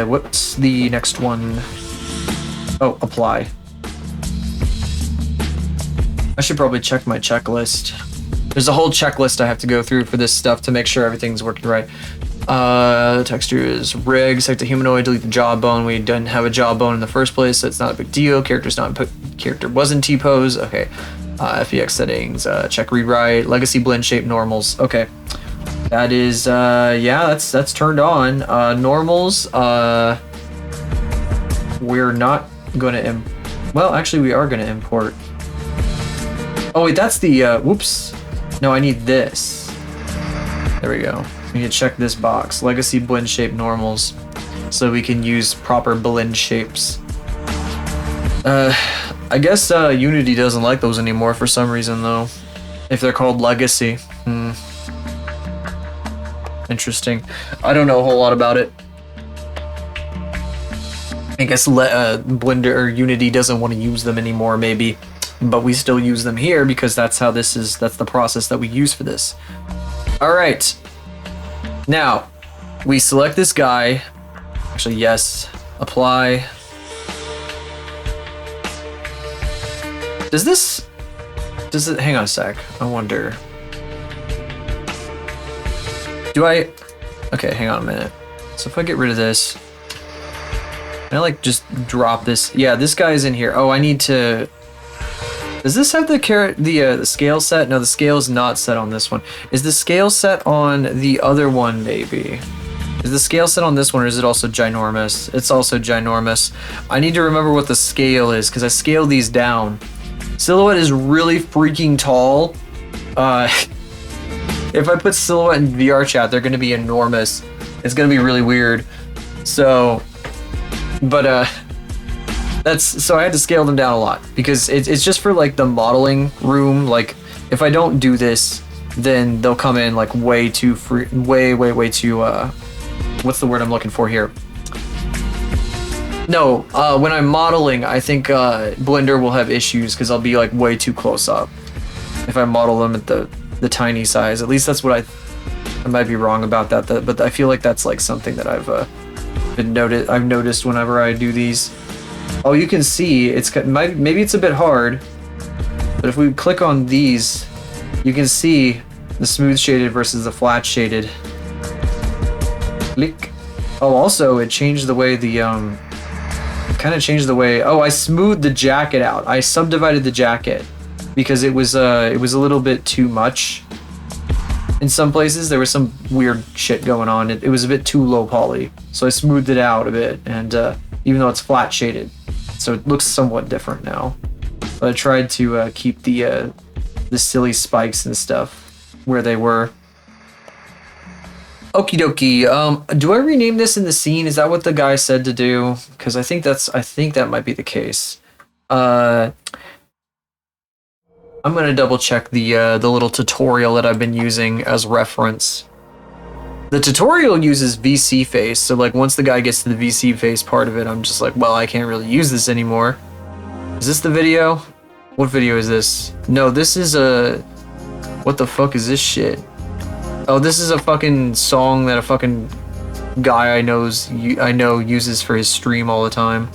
What's the next one? Oh, apply. I should probably check my checklist. There's a whole checklist I have to go through for this stuff to make sure everything's working right. Texture is rig, select the humanoid, delete the jawbone. We didn't have a jawbone in the first place, so it's not a big deal. Character wasn't T-pose. Okay. FEX settings, check rewrite, legacy blend shape normals. Okay. That is, yeah, that's turned on. Normals, we're not gonna, well, actually we are gonna import. Oh wait, that's the, whoops. No, I need this. There we go. We need to check this box. Legacy blend shape normals. So we can use proper blend shapes. I guess Unity doesn't like those anymore for some reason though. If they're called legacy. Interesting. I don't know a whole lot about it. I guess Blender or Unity doesn't want to use them anymore maybe. But we still use them here because that's how that's the process that we use for this. All right. Now, we select this guy. Actually, yes. Apply. Does it, hang on a sec. I wonder. Okay, hang on a minute. So if I get rid of this, can I like just drop this? Yeah, this guy's in here. Oh, I need to. Does this have the scale set? No, the scale is not set on this one. Is the scale set on the other one, maybe? Is the scale set on this one, or is it also ginormous? It's also ginormous. I need to remember what the scale is, because I scaled these down. Silhouette is really freaking tall. If I put Silhouette in VR chat, they're going to be enormous. It's going to be really weird. So, but, so I had to scale them down a lot, because it's just for, like, the modeling room. Like, if I don't do this, then they'll come in, like, way too way too, what's the word I'm looking for here? No, when I'm modeling, I think Blender will have issues because I'll be like way too close up if I model them at the tiny size. At least that's what I might be wrong about that, but I feel like that's like something that I've noticed whenever I do these. Oh, you can see maybe it's a bit hard, but if we click on these, you can see the smooth shaded versus the flat shaded. Click. Oh, also it changed the way I smoothed the jacket out. I subdivided the jacket because it was a little bit too much. In some places there was some weird shit going on. It was a bit too low poly, so I smoothed it out a bit, and even though it's flat shaded, so it looks somewhat different now. But I tried to keep the silly spikes and stuff where they were. Okie dokie. Do I rename this in the scene? Is that what the guy said to do? Because I think that might be the case. I'm gonna double check the little tutorial that I've been using as reference. The tutorial uses VC face, so like once the guy gets to the VC face part of it, I'm just like, well, I can't really use this anymore. Is this the video? What video is this? No, this is what the fuck is this shit? Oh, this is a fucking song that a fucking guy I know uses for his stream all the time.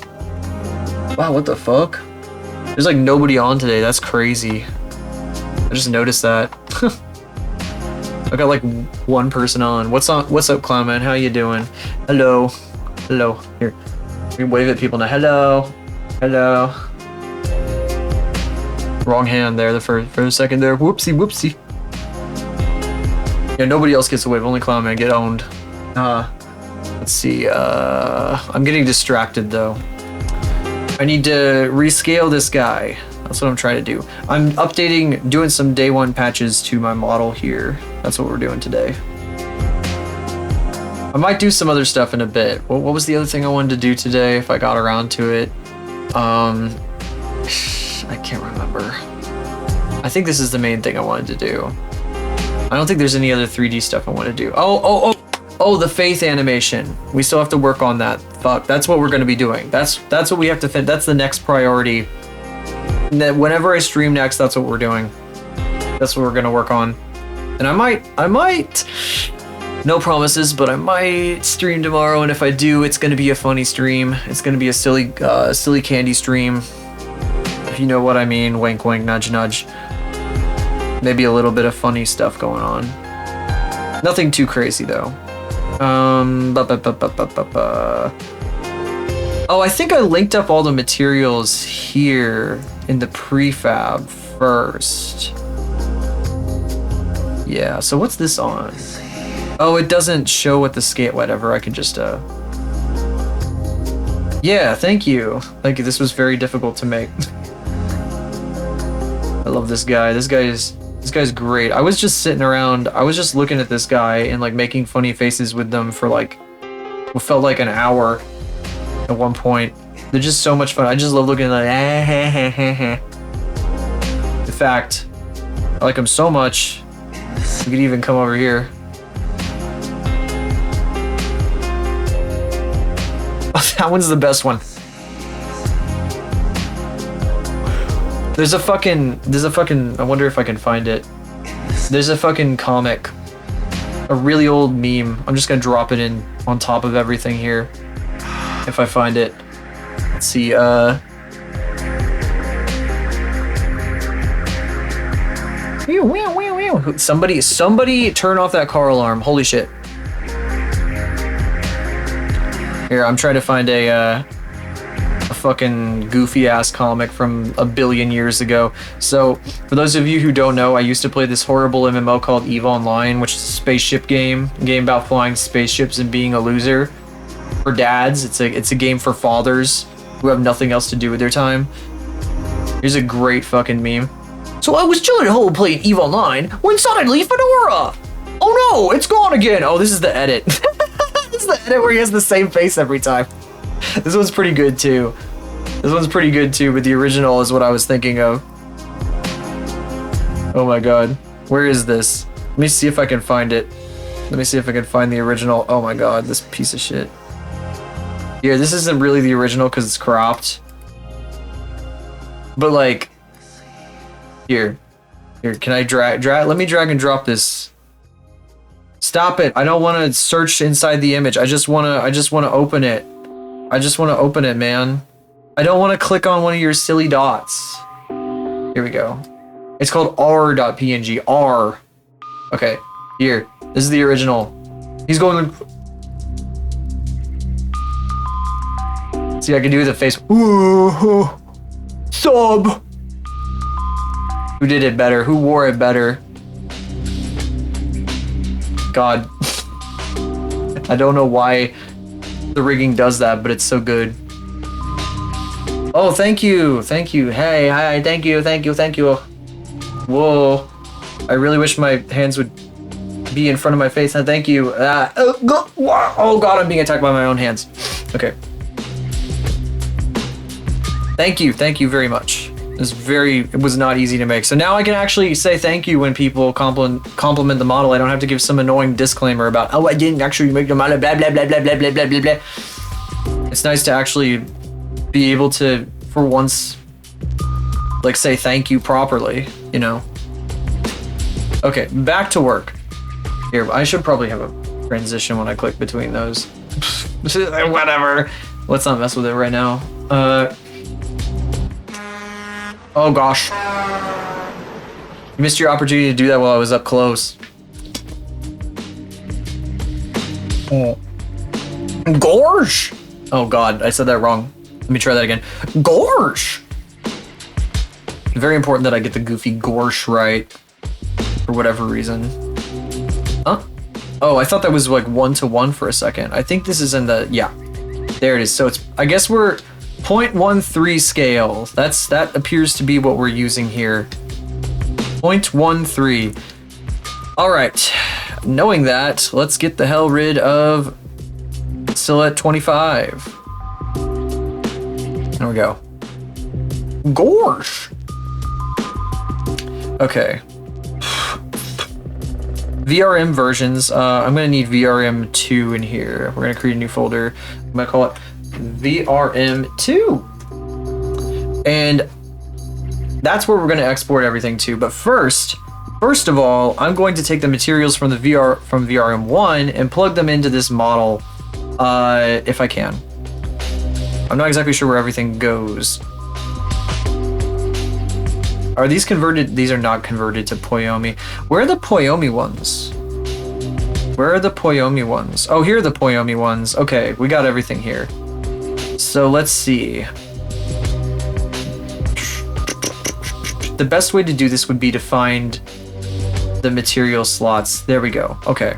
Wow, what the fuck? There's like nobody on today. That's crazy. I just noticed that. I got like one person on. What's up, Clown Man? How you doing? Hello. Hello. Here. We wave at people now. Hello. Hello. Wrong hand there for a second there. Whoopsie, whoopsie. Yeah, nobody else gets a wave, only Clown Man get owned. Let's see, I'm getting distracted though. I need to rescale this guy. That's what I'm trying to do. I'm doing some day one patches to my model here. That's what we're doing today. I might do some other stuff in a bit. What was the other thing I wanted to do today if I got around to it? I can't remember. I think this is the main thing I wanted to do. I don't think there's any other 3D stuff I want to do. Oh, the Faith animation. We still have to work on that. Fuck, that's what we're going to be doing. That's what we have to fit. That's the next priority. And that whenever I stream next, that's what we're doing. That's what we're going to work on. And I might, no promises, but I might stream tomorrow. And if I do, it's going to be a funny stream. It's going to be a silly candy stream. If you know what I mean. Wink, wink, nudge, nudge. Maybe a little bit of funny stuff going on. Nothing too crazy though. Oh, I think I linked up all the materials here in the prefab first. Yeah, so what's this on? Oh, it doesn't show what the scale, whatever, I can just, Yeah, thank you. Thank you, this was very difficult to make. I love this guy. This guy's great. I was just sitting around, I was just looking at this guy and like making funny faces with them for like, what felt like an hour at one point. They're just so much fun. I just love looking at like, In fact, I like them so much, we could even come over here. Oh, that one's the best one. There's a fucking, I wonder if I can find it. There's a fucking comic, a really old meme. I'm just gonna drop it in on top of everything here, if I find it. Let's see, Somebody turn off that car alarm, holy shit. Here, I'm trying to find a fucking goofy ass comic from a billion years ago. So for those of you who don't know, I used to play this horrible MMO called EVE Online, which is a spaceship game about flying spaceships and being a loser. For dads, it's a game for fathers who have nothing else to do with their time. Here's a great fucking meme. So I was chilling at home playing EVE Online when suddenly Fedora! Oh no, it's gone again! Oh, this is the edit. This is the edit where he has the same face every time. This one's pretty good too. This one's pretty good too, but the original is what I was thinking of. Oh my god. Where is this? Let me see if I can find it. Let me see if I can find the original. Oh my god, this piece of shit. Here, this isn't really the original because it's cropped. But like, here, can I drag, let me drag and drop this. Stop it. I don't want to search inside the image. I just want to open it. I just want to open it, man. I don't want to click on one of your silly dots. Here we go. It's called r.png. R. Okay, here. This is the original. He's going. See, I can do the face. Ooh, sub. Who did it better? Who wore it better? God. I don't know why the rigging does that, but it's so good. Oh, thank you. Thank you. Hey, hi, thank you. Whoa. I really wish my hands would be in front of my face. Thank you. Oh god, I'm being attacked by my own hands. Okay. Thank you very much. It was not easy to make. So now I can actually say thank you when people compliment the model. I don't have to give some annoying disclaimer about, oh, I didn't actually make the model, blah, blah, blah, blah, blah, blah, blah, blah, blah. It's nice to actually be able to, for once, like, say thank you properly, you know? Okay, back to work. Here, I should probably have a transition when I click between those. Whatever. Let's not mess with it right now. Oh gosh. You missed your opportunity to do that while I was up close. Oh. Gorge! Oh god, I said that wrong. Let me try that again. Gorge! Very important that I get the goofy gorge right. For whatever reason. Huh? Oh, I thought that was like 1-to-1 for a second. I think this is in the, yeah. There it is. So it's, I guess we're 0.13 scale. That appears to be what we're using here. 0.13. All right. Knowing that, let's get the hell rid of Silhouette 25. There we go. Gorge. Okay. VRM versions. I'm gonna need VRM 2 in here. We're gonna create a new folder. I'm gonna call it VRM2. And that's where we're gonna export everything to. But first of all, I'm going to take the materials from VRM1 and plug them into this model, if I can. I'm not exactly sure where everything goes. Are these converted? These are not converted to Poyomi. Where are the Poyomi ones? Where are the Poyomi ones? Oh, here are the Poyomi ones. Okay, we got everything here. So let's see. The best way to do this would be to find the material slots. There we go. Okay.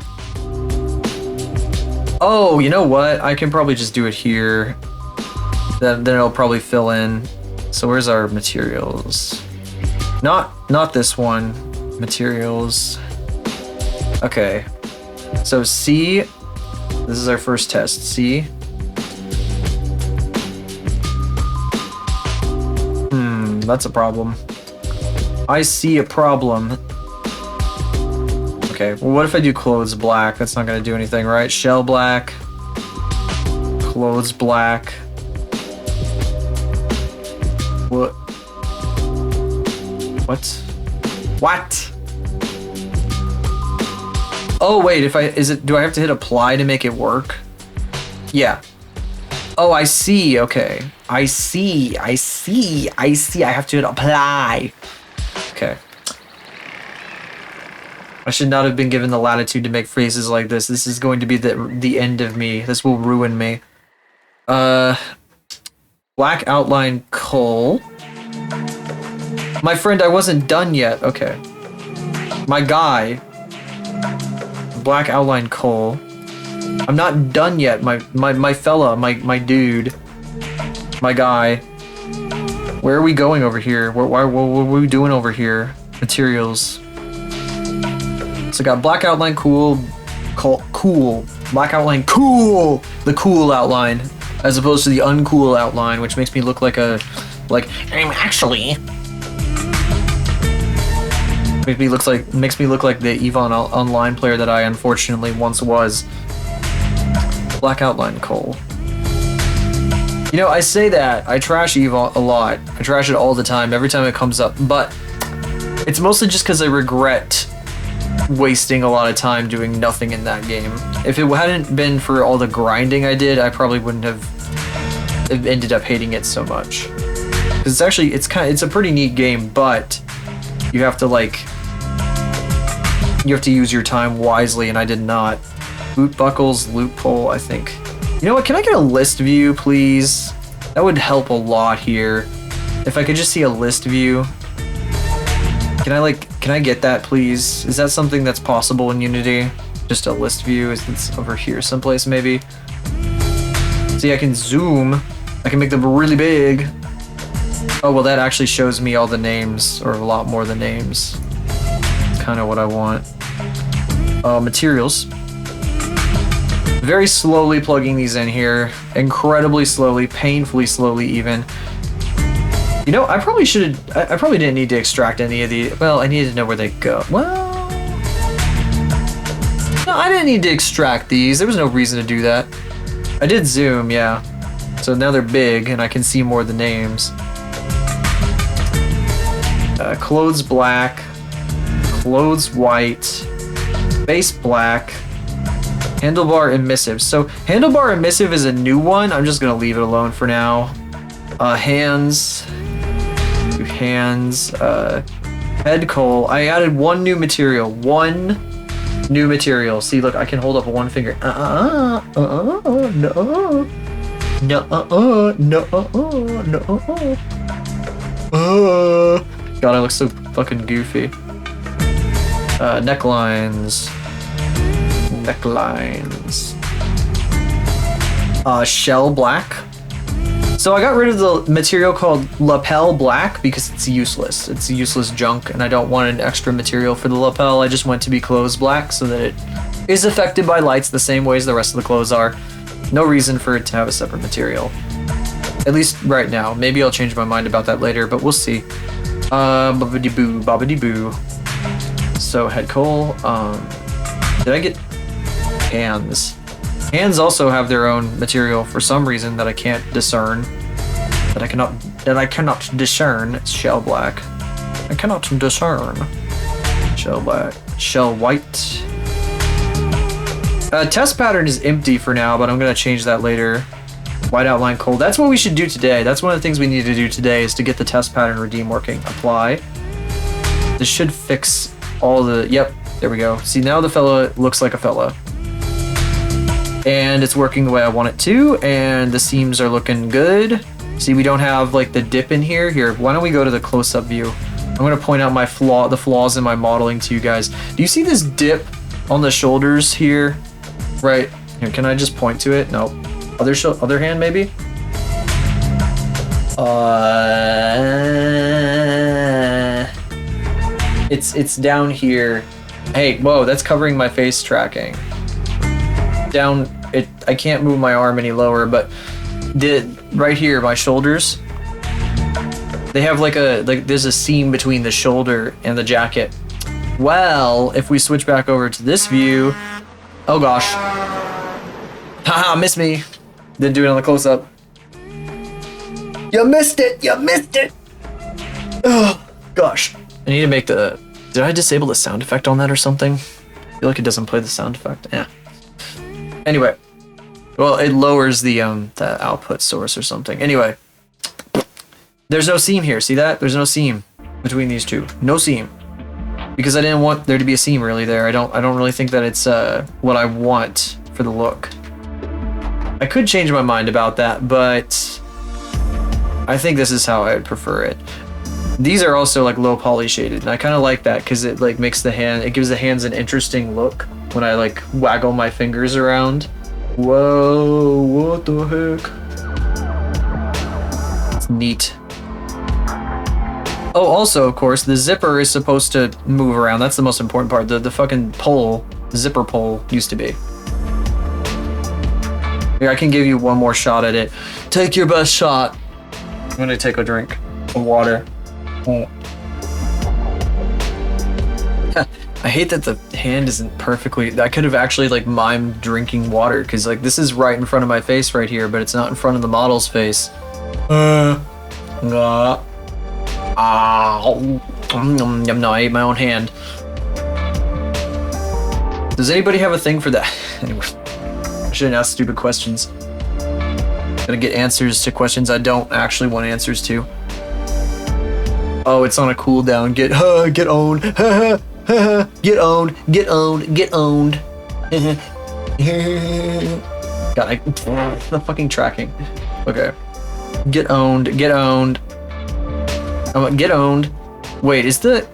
Oh, you know what? I can probably just do it here. Then it'll probably fill in. So where's our materials? Not this one. Materials. Okay. So C. This is our first test. C. That's a problem. I see a problem. Okay, well, what if I do clothes black? That's not gonna do anything, right? Shell black. Clothes black. What? What? Oh wait, do I have to hit apply to make it work? Yeah. Oh, I see. Okay. I see. I have to hit apply. Okay. I should not have been given the latitude to make phrases like this. This is going to be the end of me. This will ruin me. What Black outline coal. My friend, I wasn't done yet. Okay. My guy. Black outline coal. I'm not done yet. My fella, my dude. My guy. Where are we going over here? What are we doing over here? Materials. So I got black outline cool. Black outline cool. The cool outline. As opposed to the uncool outline, which makes me look like I'm actually. Makes me look like the EVE Online player that I unfortunately once was. Black outline coal. You know, I say that I trash EVE a lot. I trash it all the time, every time it comes up, but it's mostly just because I regret wasting a lot of time doing nothing in that game. If it hadn't been for all the grinding I did, I probably wouldn't have ended up hating it so much. Because it's a pretty neat game, but you have to use your time wisely, and I did not. Boot buckles, loophole, I think. You know what, can I get a list view, please? That would help a lot here. If I could just see a list view. Can I get that, please? Is that something that's possible in Unity? Just a list view, it's over here someplace, maybe. See, I can zoom. I can make them really big. Oh, well, that actually shows me all the names, or a lot more than names. It's kind of what I want. Materials. Very slowly plugging these in here. Incredibly slowly, painfully slowly even. You know, I probably didn't need to extract any of the. Well, I needed to know where they go. Well, no, I didn't need to extract these. There was no reason to do that. I did zoom, yeah. So now they're big, and I can see more of the names. Clothes black, clothes white, base black, handlebar emissive. So handlebar emissive is a new one. I'm just gonna leave it alone for now. Hands. Head coal. I added one new material. See, look, I can hold up one finger. No. God, I look so fucking goofy. Necklines. Shell black. So I got rid of the material called lapel black because it's useless. It's useless junk, and I don't want an extra material for the lapel. I just want to be clothes black so that it is affected by lights the same way as the rest of the clothes are. No reason for it to have a separate material. At least right now. Maybe I'll change my mind about that later, but we'll see. Bobbity boo. So head coal. Did I get hands? Hands also have their own material for some reason that I can't discern. That I cannot discern. It's shell black. I cannot discern. Shell black. Shell white. Test pattern is empty for now, but I'm gonna change that later. White outline coal. That's what we should do today. That's one of the things we need to do today is to get the test pattern redeem working. Apply. This should fix all the. Yep, there we go. See, now the fella looks like a fella. And it's working the way I want it to, and the seams are looking good. See, we don't have like the dip in here. Here, why don't we go to the close-up view? I'm gonna point out the flaws in my modeling to you guys. Do you see this dip on the shoulders here? Right here, can I just point to it? Nope. Other hand maybe? It's down here. Hey, whoa, that's covering my face tracking. I can't move my arm any lower, but right here, my shoulders, they have there's a seam between the shoulder and the jacket. Well, if we switch back over to this view, oh gosh. Haha, missed me. Didn't do it on the close-up. You missed it! Oh, gosh. I need to make did I disable the sound effect on that or something? I feel like it doesn't play the sound effect. Yeah. Anyway. Well, it lowers the output source or something. Anyway. There's no seam here. See that? There's no seam between these two. No seam. Because I didn't want there to be a seam really there. I don't really think that it's what I want for the look. I could change my mind about that, but I think this is how I would prefer it. These are also like low poly shaded, and I kind of like that because it like makes the hand, it gives the hands an interesting look when I like waggle my fingers around. Whoa, what the heck? It's neat. Oh, also, of course, the zipper is supposed to move around. That's the most important part. The fucking pole, zipper pole, used to be. Here, I can give you one more shot at it. Take your best shot. I'm gonna take a drink of water. Oh. I hate that the hand isn't perfectly. I could have actually like mimed drinking water because like this is right in front of my face right here, but it's not in front of the model's face. No, I ate my own hand. Does anybody have a thing for that? Anyway, I shouldn't ask stupid questions. Gotta get answers to questions I don't actually want answers to. Oh, it's on a cooldown. Get owned. Get owned. Get owned. Get owned. God, the fucking tracking. Okay. Get owned. Get owned. Get owned. Wait, is the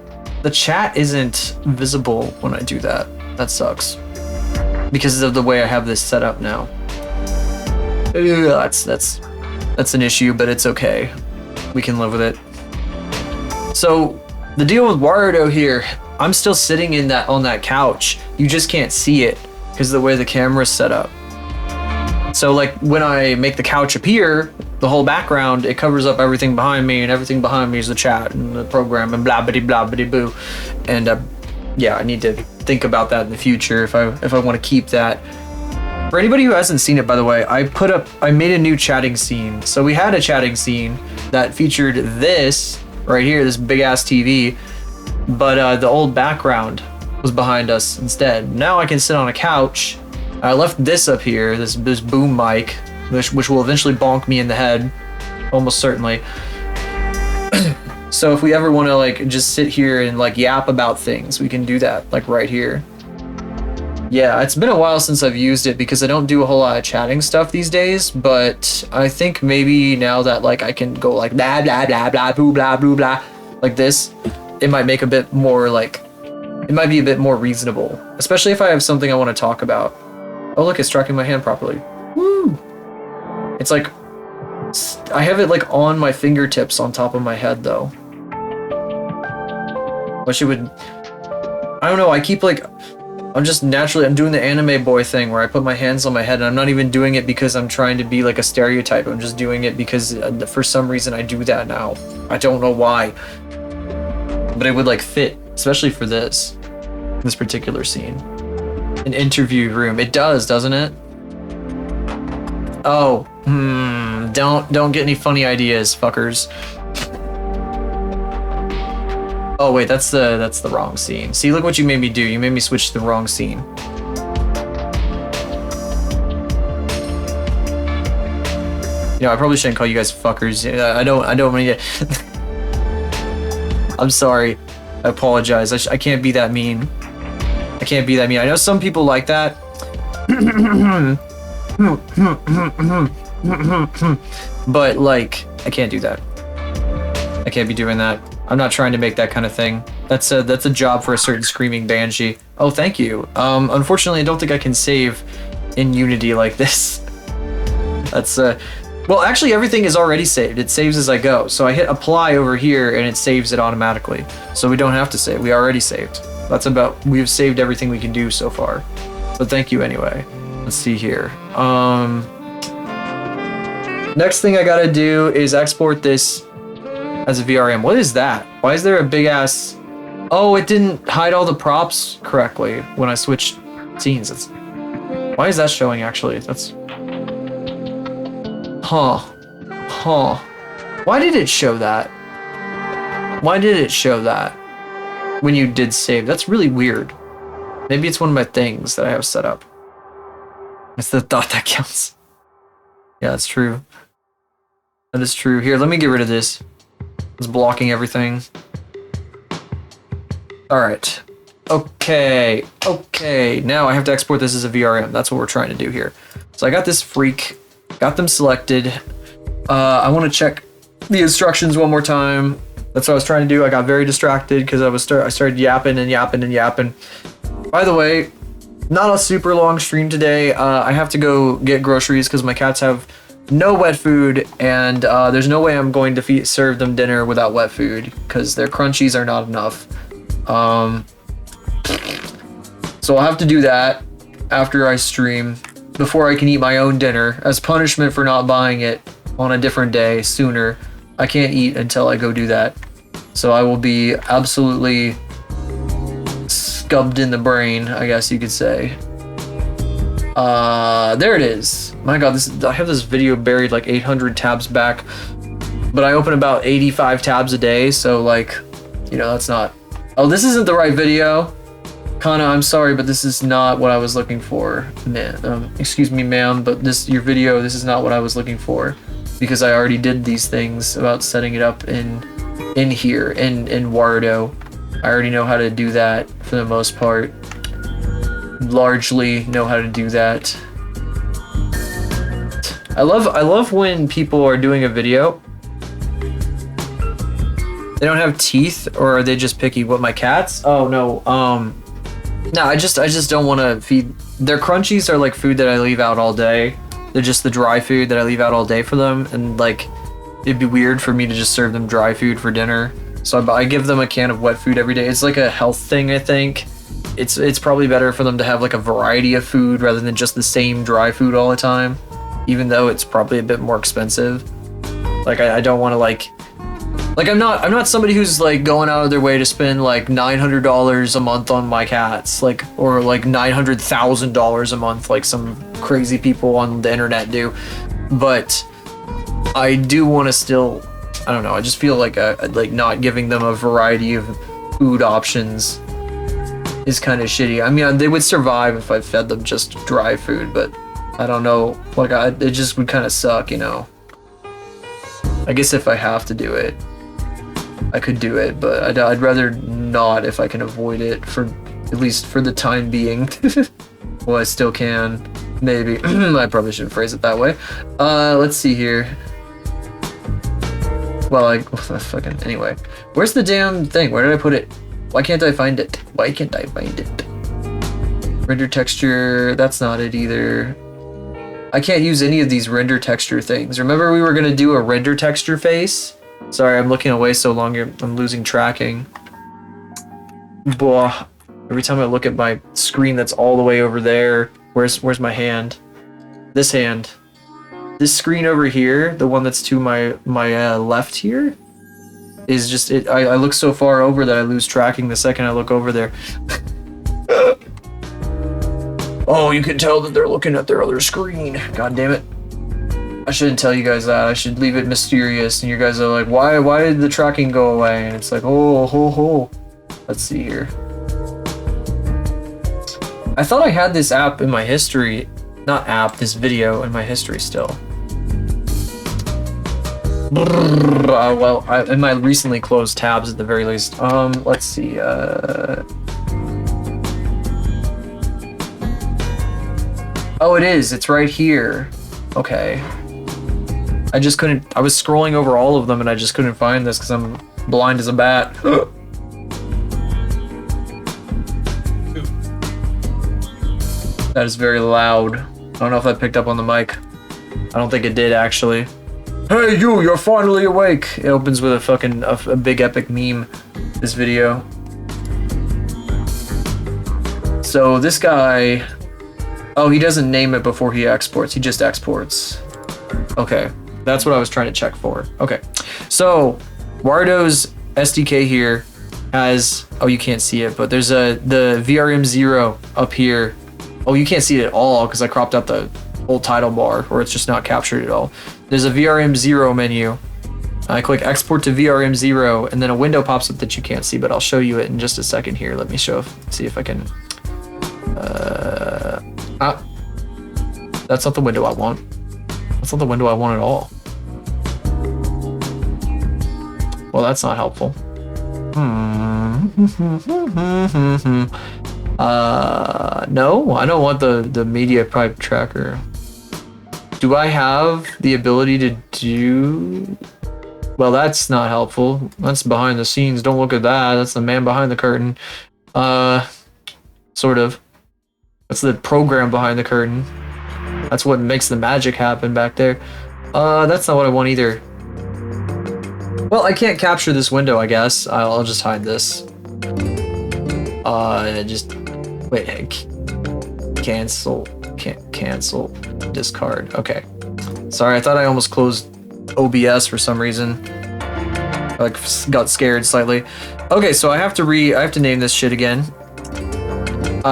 chat isn't visible when I do that? That sucks. Because of the way I have this set up now. That's an issue, but it's okay. We can live with it. So the deal with Warudo here, I'm still sitting on that couch. You just can't see it because of the way the camera's set up. So like when I make the couch appear, the whole background, it covers up everything behind me, and everything behind me is the chat and the program and blah bitty blah bitty boo. And yeah, I need to think about that in the future if I want to keep that. For anybody who hasn't seen it, by the way, I made a new chatting scene. So we had a chatting scene that featured this right here, this big ass TV, but the old background was behind us instead. Now I can sit on a couch. I left this up here, this boom mic, which will eventually bonk me in the head, almost certainly. So if we ever want to like just sit here and like yap about things, we can do that like right here. Yeah, it's been a while since I've used it because I don't do a whole lot of chatting stuff these days, but I think maybe now that like I can go like blah blah blah blah boo blah boo blah like this, it might make a bit more like, it might be a bit more reasonable, especially if I have something I want to talk about. Oh look, it's tracking my hand properly. Woo! It's like, I have it like on my fingertips on top of my head though. Wish it would, I don't know, I keep like, I'm doing the anime boy thing where I put my hands on my head, and I'm not even doing it because I'm trying to be like a stereotype. I'm just doing it because for some reason I do that now. I don't know why. But it would like fit, especially for this particular scene. An interview room. It does, doesn't it? Oh, don't get any funny ideas, fuckers. Oh wait, that's the wrong scene. See, look what you made me do. You made me switch to the wrong scene. You know, I probably shouldn't call you guys fuckers. I don't mean to. I'm sorry. I apologize. I can't be that mean. I can't be that mean. I know some people like that. But like, I can't do that. I can't be doing that. I'm not trying to make that kind of thing. That's a job for a certain screaming banshee. Oh, thank you. Unfortunately, I don't think I can save in Unity like this. That's well, actually, everything is already saved. It saves as I go. So I hit apply over here, and it saves it automatically. So we don't have to save. We already saved. We've saved everything we can do so far. But thank you anyway. Let's see here. Next thing I gotta do is export this as a VRM. What is that? Why is there a big ass... Oh, it didn't hide all the props correctly when I switched scenes. Why is that showing actually? That's... Huh. Why did it show that? Why did it show that when you did save? That's really weird. Maybe it's one of my things that I have set up. It's the thought that counts. Yeah, that's true. That is true. Here, let me get rid of this. It's blocking everything. Alright. Okay. Now I have to export this as a VRM. That's what we're trying to do here. So I got this freak. Got them selected. I want to check the instructions one more time. That's what I was trying to do. I got very distracted because I started yapping and yapping and yapping. By the way, not a super long stream today. I have to go get groceries because my cats have no wet food, and there's no way I'm going to serve them dinner without wet food because their crunchies are not enough. So I'll have to do that after I stream before I can eat my own dinner as punishment for not buying it on a different day sooner. I can't eat until I go do that. So I will be absolutely scubbed in the brain, I guess you could say. There it is. My god, I have this video buried like 800 tabs back, but I open about 85 tabs a day, so like, you know, that's not... Oh, this isn't the right video. Kana, I'm sorry, but this is not what I was looking for. Man, excuse me, ma'am, but your video, this is not what I was looking for, because I already did these things about setting it up in here, in Wardo. I already know how to do that for the most part. Largely know how to do that. I love when people are doing a video. They don't have teeth, or are they just picky? What, my cats? Oh no, no, I just don't want to feed. Their crunchies are like food that I leave out all day. They're just the dry food that I leave out all day for them, and like, it'd be weird for me to just serve them dry food for dinner. So I give them a can of wet food every day. It's like a health thing, I think. It's probably better for them to have like a variety of food rather than just the same dry food all the time, even though it's probably a bit more expensive. Like I don't want to like I'm not somebody who's like going out of their way to spend like $900 a month on my cats, like, or like $900,000 a month like some crazy people on the internet do. But I do want to still, I don't know, I just feel like like not giving them a variety of food options is kind of shitty. I mean, they would survive if I fed them just dry food, but I don't know, like it just would kind of suck, you know. I guess if I have to do it, I could do it, but I'd rather not if I can avoid it, for at least for the time being. Well, I still can, maybe. I probably shouldn't phrase it that way. Let's see here. Well, fucking, anyway. Where's the damn thing? Where did I put it? Why can't I find it? Why can't I find it? Render texture, that's not it either. I can't use any of these render texture things. Remember we were gonna do a render texture face? Sorry, I'm looking away so long here, I'm losing tracking. Blah. Every time I look at my screen that's all the way over there, where's my hand? This hand. This screen over here, the one that's to my left here, is just it. I look so far over that I lose tracking the second I look over there. Oh, you can tell that they're looking at their other screen. God damn it. I shouldn't tell you guys that. I should leave it mysterious, and you guys are like, why did the tracking go away? And it's like, oh, ho, ho. Let's see here. I thought I had this app in my history. Not app, this video in my history still. Well, in my recently closed tabs at the very least. Let's see. Oh, it is. It's right here. Okay. I just couldn't. I was scrolling over all of them and I just couldn't find this because I'm blind as a bat. That is very loud. I don't know if that picked up on the mic. I don't think it did, actually. Hey, you're finally awake. It opens with a fucking a big epic meme, this video. So this guy, oh, he doesn't name it before he exports. He just exports. Okay, that's what I was trying to check for. Okay, so Wardo's SDK here has, oh, you can't see it, but there's the VRM0 up here. Oh, you can't see it at all because I cropped out the whole title bar, or it's just not captured at all. There's a VRM0 menu. I click export to VRM0 and then a window pops up that you can't see, but I'll show you it in just a second here. Let me see if I can, that's not the window I want. That's not the window I want at all. Well, that's not helpful. No, I don't want the media pipe tracker. Do I have the ability to do Well, that's not helpful. That's behind the scenes. Don't look at that. That's the man behind the curtain. Sort of. That's the program behind the curtain. That's what makes the magic happen back there. That's not what I want either. Well, I can't capture this window, I guess. I'll just hide this. Just wait. Cancel. Can't cancel. Discard. Okay. Sorry, I thought I almost closed OBS for some reason. I like got scared slightly. Okay, so I have to name this shit again.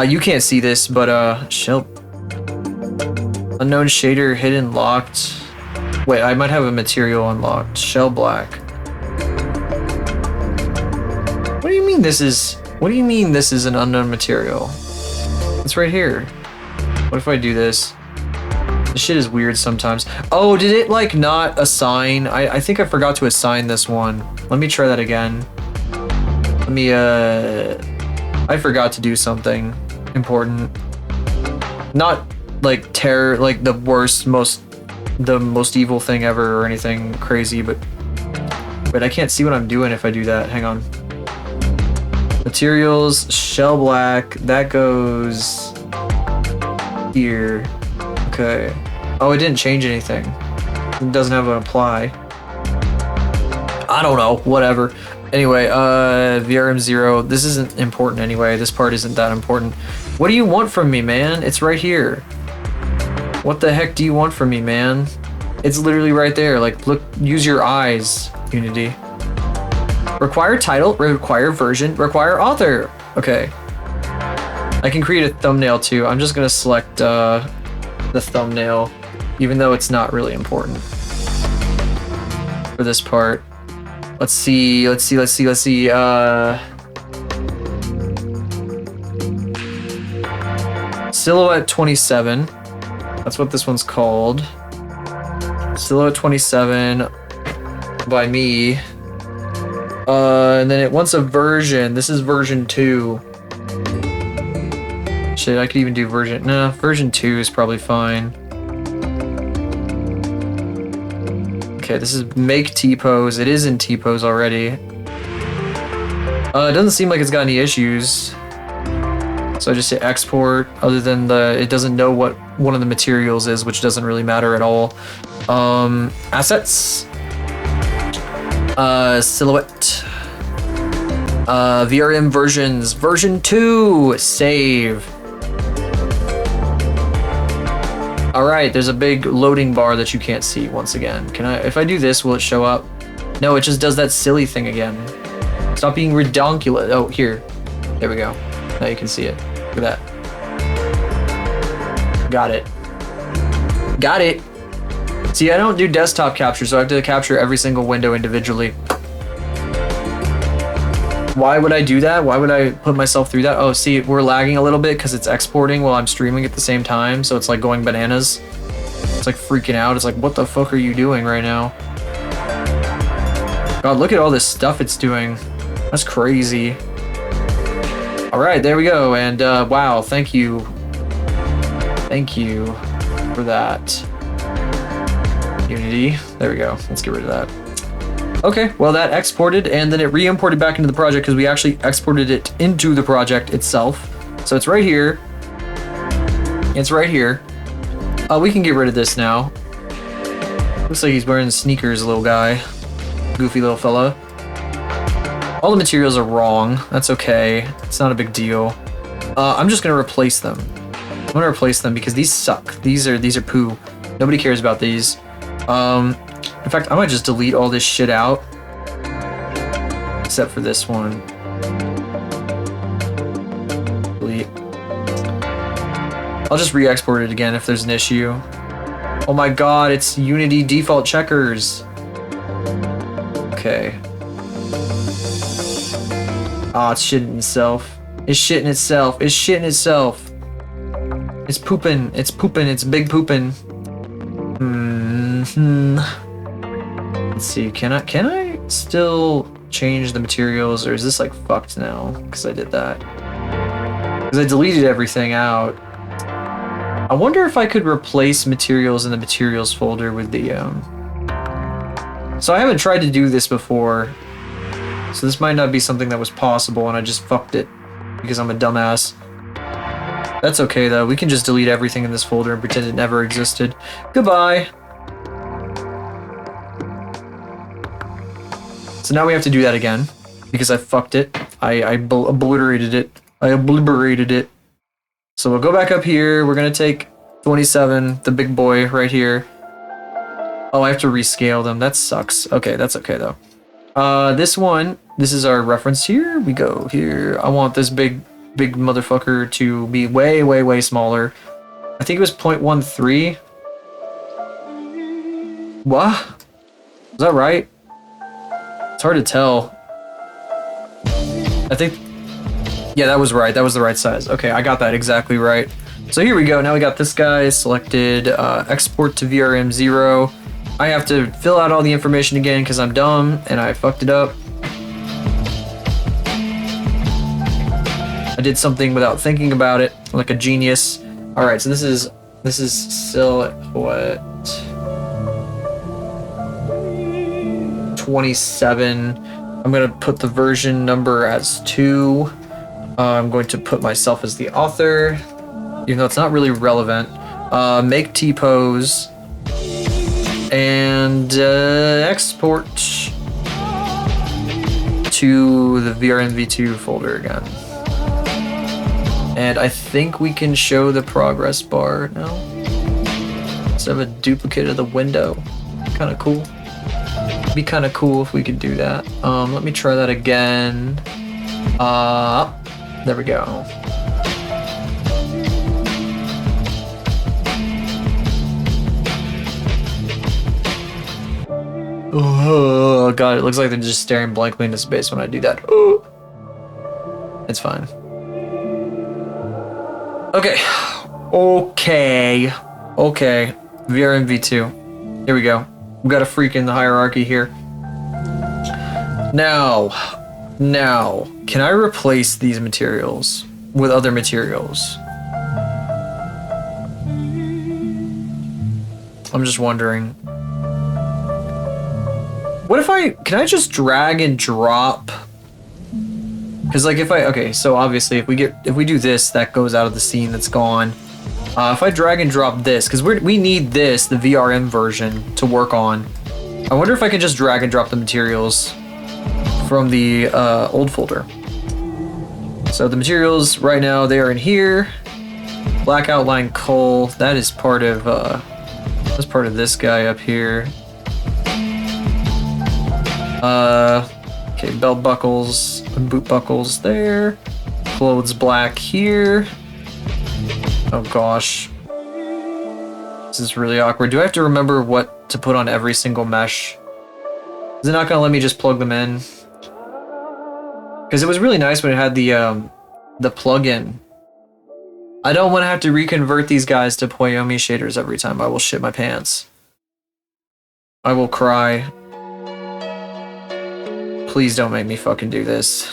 You can't see this, but shell unknown shader hidden locked. Wait, I might have a material unlocked. Shell black. What do you mean this is an unknown material? It's right here. What if I do this? This shit is weird sometimes. Oh, did it like not assign? I think I forgot to assign this one. Let me try that again. Let me I forgot to do something important. Not like terror, like the most evil thing ever or anything crazy, but wait, I can't see what I'm doing if I do that. Hang on. Materials, shell black, that goes here. Okay. Oh, it didn't change anything. It doesn't have an apply. I don't know. Whatever. Anyway, VRM0. This isn't important anyway. This part isn't that important. What do you want from me, man? It's right here. What the heck do you want from me, man? It's literally right there. Like, look, use your eyes, Unity. Require title, require version, require author. Okay. I can create a thumbnail too. I'm just gonna select the thumbnail, even though it's not really important for this part. Let's see. Silhouette 27. That's what this one's called. Silhouette 27 by me. And then it wants a version. This is version 2. Shit, I could even do version 2 is probably fine. Okay, this is make T-pose. It is in T-pose already. It doesn't seem like it's got any issues. So I just hit export, other than it doesn't know what one of the materials is, which doesn't really matter at all. Assets. Silhouette. VRM versions. Version 2. Save. Alright, there's a big loading bar that you can't see once again. If I do this, will it show up? No, it just does that silly thing again. Stop being redonkulous. Oh, here. There we go. Now you can see it. Look at that. Got it. Got it. See, I don't do desktop capture, so I have to capture every single window individually. Why would I do that? Why would I put myself through that? Oh, see, we're lagging a little bit because it's exporting while I'm streaming at the same time, so it's like going bananas. It's like freaking out. It's like, what the fuck are you doing right now? God, look at all this stuff it's doing. That's crazy. All right, there we go. And wow, thank you. Thank you for that. Unity. There we go. Let's get rid of that. Okay, well that exported and then it re-imported back into the project because we actually exported it into the project itself. So it's right here. It's right here. We can get rid of this now. Looks like he's wearing sneakers, little guy. Goofy little fella. All the materials are wrong. That's okay. It's not a big deal. I'm just gonna replace them. I'm gonna replace them because these suck. These are poo. Nobody cares about these. In fact, I might just delete all this shit out. Except for this one. Delete. I'll just re-export it again if there's an issue. Oh my god, it's Unity default checkers. Okay. Ah, it's shitting itself. It's shitting itself. It's shitting itself. It's pooping. It's pooping. It's big pooping. Let's see, can I still change the materials, or is this like fucked now? Because I did that. Because I deleted everything out. I wonder if I could replace materials in the materials folder with the So I haven't tried to do this before. So this might not be something that was possible and I just fucked it because I'm a dumbass. That's okay though, we can just delete everything in this folder and pretend it never existed. Goodbye! So now we have to do that again because I fucked it. I obliterated it. I obliterated it. So we'll go back up here, we're gonna take 27, the big boy right here. Oh, I have to rescale them, that sucks. Okay, that's okay though. This one, this is our reference here. We go here. I want this big motherfucker to be way smaller. I think it was 0.13. What? Is that right? It's hard to tell. I think, yeah, that was right. That was the right size. Okay, I got that exactly right. So here we go. Now we got this guy selected. Export to VRM0. I have to fill out all the information again because I'm dumb and I fucked it up. I did something without thinking about it, like a genius. All right, so this is still what? 27. I'm gonna put the version number as 2. I'm going to put myself as the author, even though it's not really relevant. Make T-pose. And export to the VRMV2 folder again. And I think we can show the progress bar now. Instead of a duplicate of the window. Kind of cool. Be kind of cool if we could do that. Let me try that again. There we go. Oh god, it looks like they're just staring blankly into space when I do that. Oh. It's fine. Okay. Okay. VRMV2. Here we go. We've got a freak in the hierarchy here. Now, can I replace these materials with other materials? I'm just wondering. What if can I just drag and drop? Because like okay, so obviously if we do this, that goes out of the scene, that's gone. If I drag and drop this, because we need this, the VRM version, to work on. I wonder if I can just drag and drop the materials from the old folder. So the materials right now, they are in here. Black outline coal, that is part of that's part of this guy up here. Okay, belt buckles and boot buckles there. Clothes black here. Oh gosh. This is really awkward. Do I have to remember what to put on every single mesh? Is it not gonna let me just plug them in? Because it was really nice when it had the plugin. I don't want to have to reconvert these guys to Poyomi shaders every time. I will shit my pants. I will cry. Please don't make me fucking do this.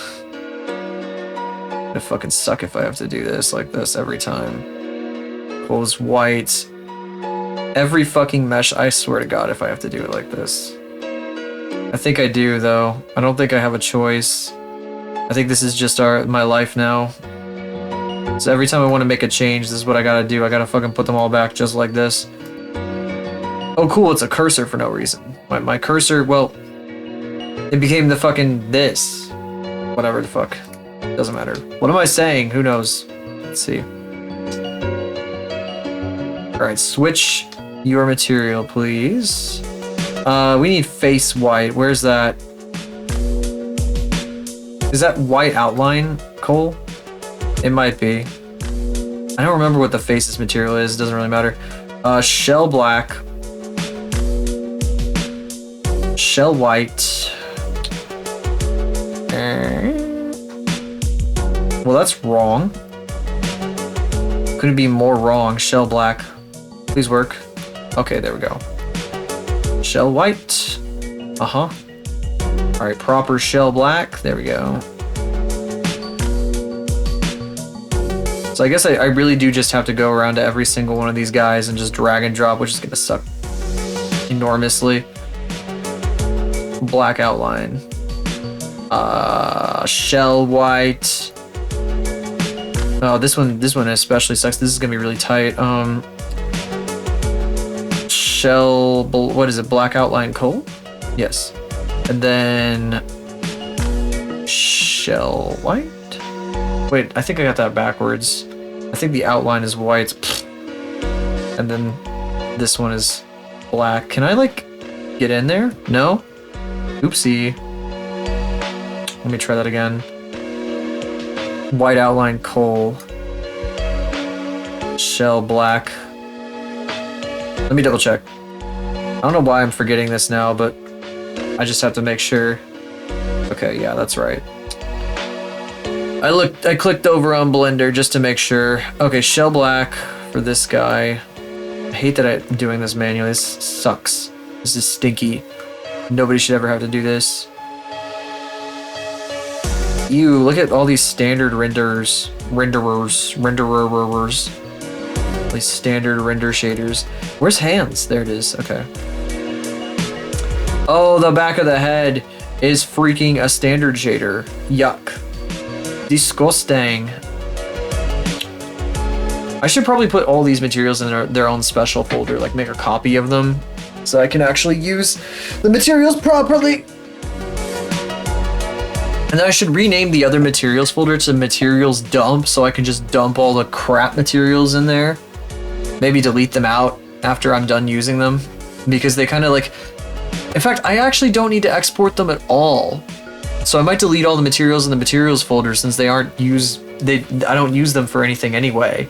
It'd fucking suck if I have to do this like this every time. Close white. Every fucking mesh, I swear to God, if I have to do it like this. I think I do, though. I don't think I have a choice. I think this is just my life now. So every time I want to make a change, this is what I gotta do. I gotta fucking put them all back just like this. Oh cool, it's a cursor for no reason. My cursor, well, it became the fucking this. Whatever the fuck. Doesn't matter. What am I saying? Who knows? Let's see. Alright, switch your material, please. We need face white. Where's that? Is that white outline, Cole? It might be. I don't remember what the faces material is. Doesn't really matter. Shell black. Shell white. Well, that's wrong. Couldn't be more wrong. Shell black. Please work. Okay, there we go. Shell white. Uh-huh. Alright, proper shell black. There we go. So I guess I really do just have to go around to every single one of these guys and just drag and drop, which is gonna suck enormously. black outline. Shell white. Oh, this one especially sucks. This is gonna be really tight. What is it? Black outline coal? Yes. And then shell white? Wait, I think I got that backwards. I think the outline is white. And then this one is black. Can I like get in there? No? Oopsie. Let me try that again. White outline coal. Shell black. Let me double check. I don't know why I'm forgetting this now, but I just have to make sure. Okay, yeah, that's right. I clicked over on Blender just to make sure. Okay, shell black for this guy. I hate that I'm doing this manually. This sucks. This is stinky. Nobody should ever have to do this. Ew, look at all these standard renderers. These standard render shaders. Where's hands? There it is. Okay. Oh, the back of the head is freaking a standard shader. Yuck. Disgusting. I should probably put all these materials in their own special folder, like make a copy of them so I can actually use the materials properly. And then I should rename the other materials folder to materials dump so I can just dump all the crap materials in there. Maybe delete them out after I'm done using them because they kind of like, in fact, I actually don't need to export them at all. So I might delete all the materials in the materials folder since they aren't used, I don't use them for anything anyway.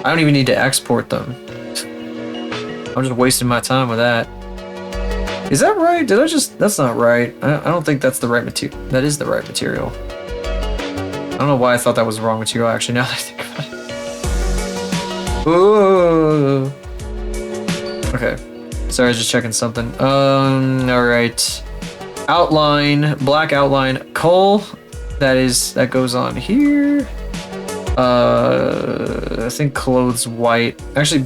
I don't even need to export them. I'm just wasting my time with that. Is that right? That's not right. I don't think that's the right material. That is the right material. I don't know why I thought that was the wrong material actually, now that I think about it. Ooh. Okay. Sorry, I was just checking something. Alright. Outline, black outline, coal. That goes on here. I think clothes white. Actually,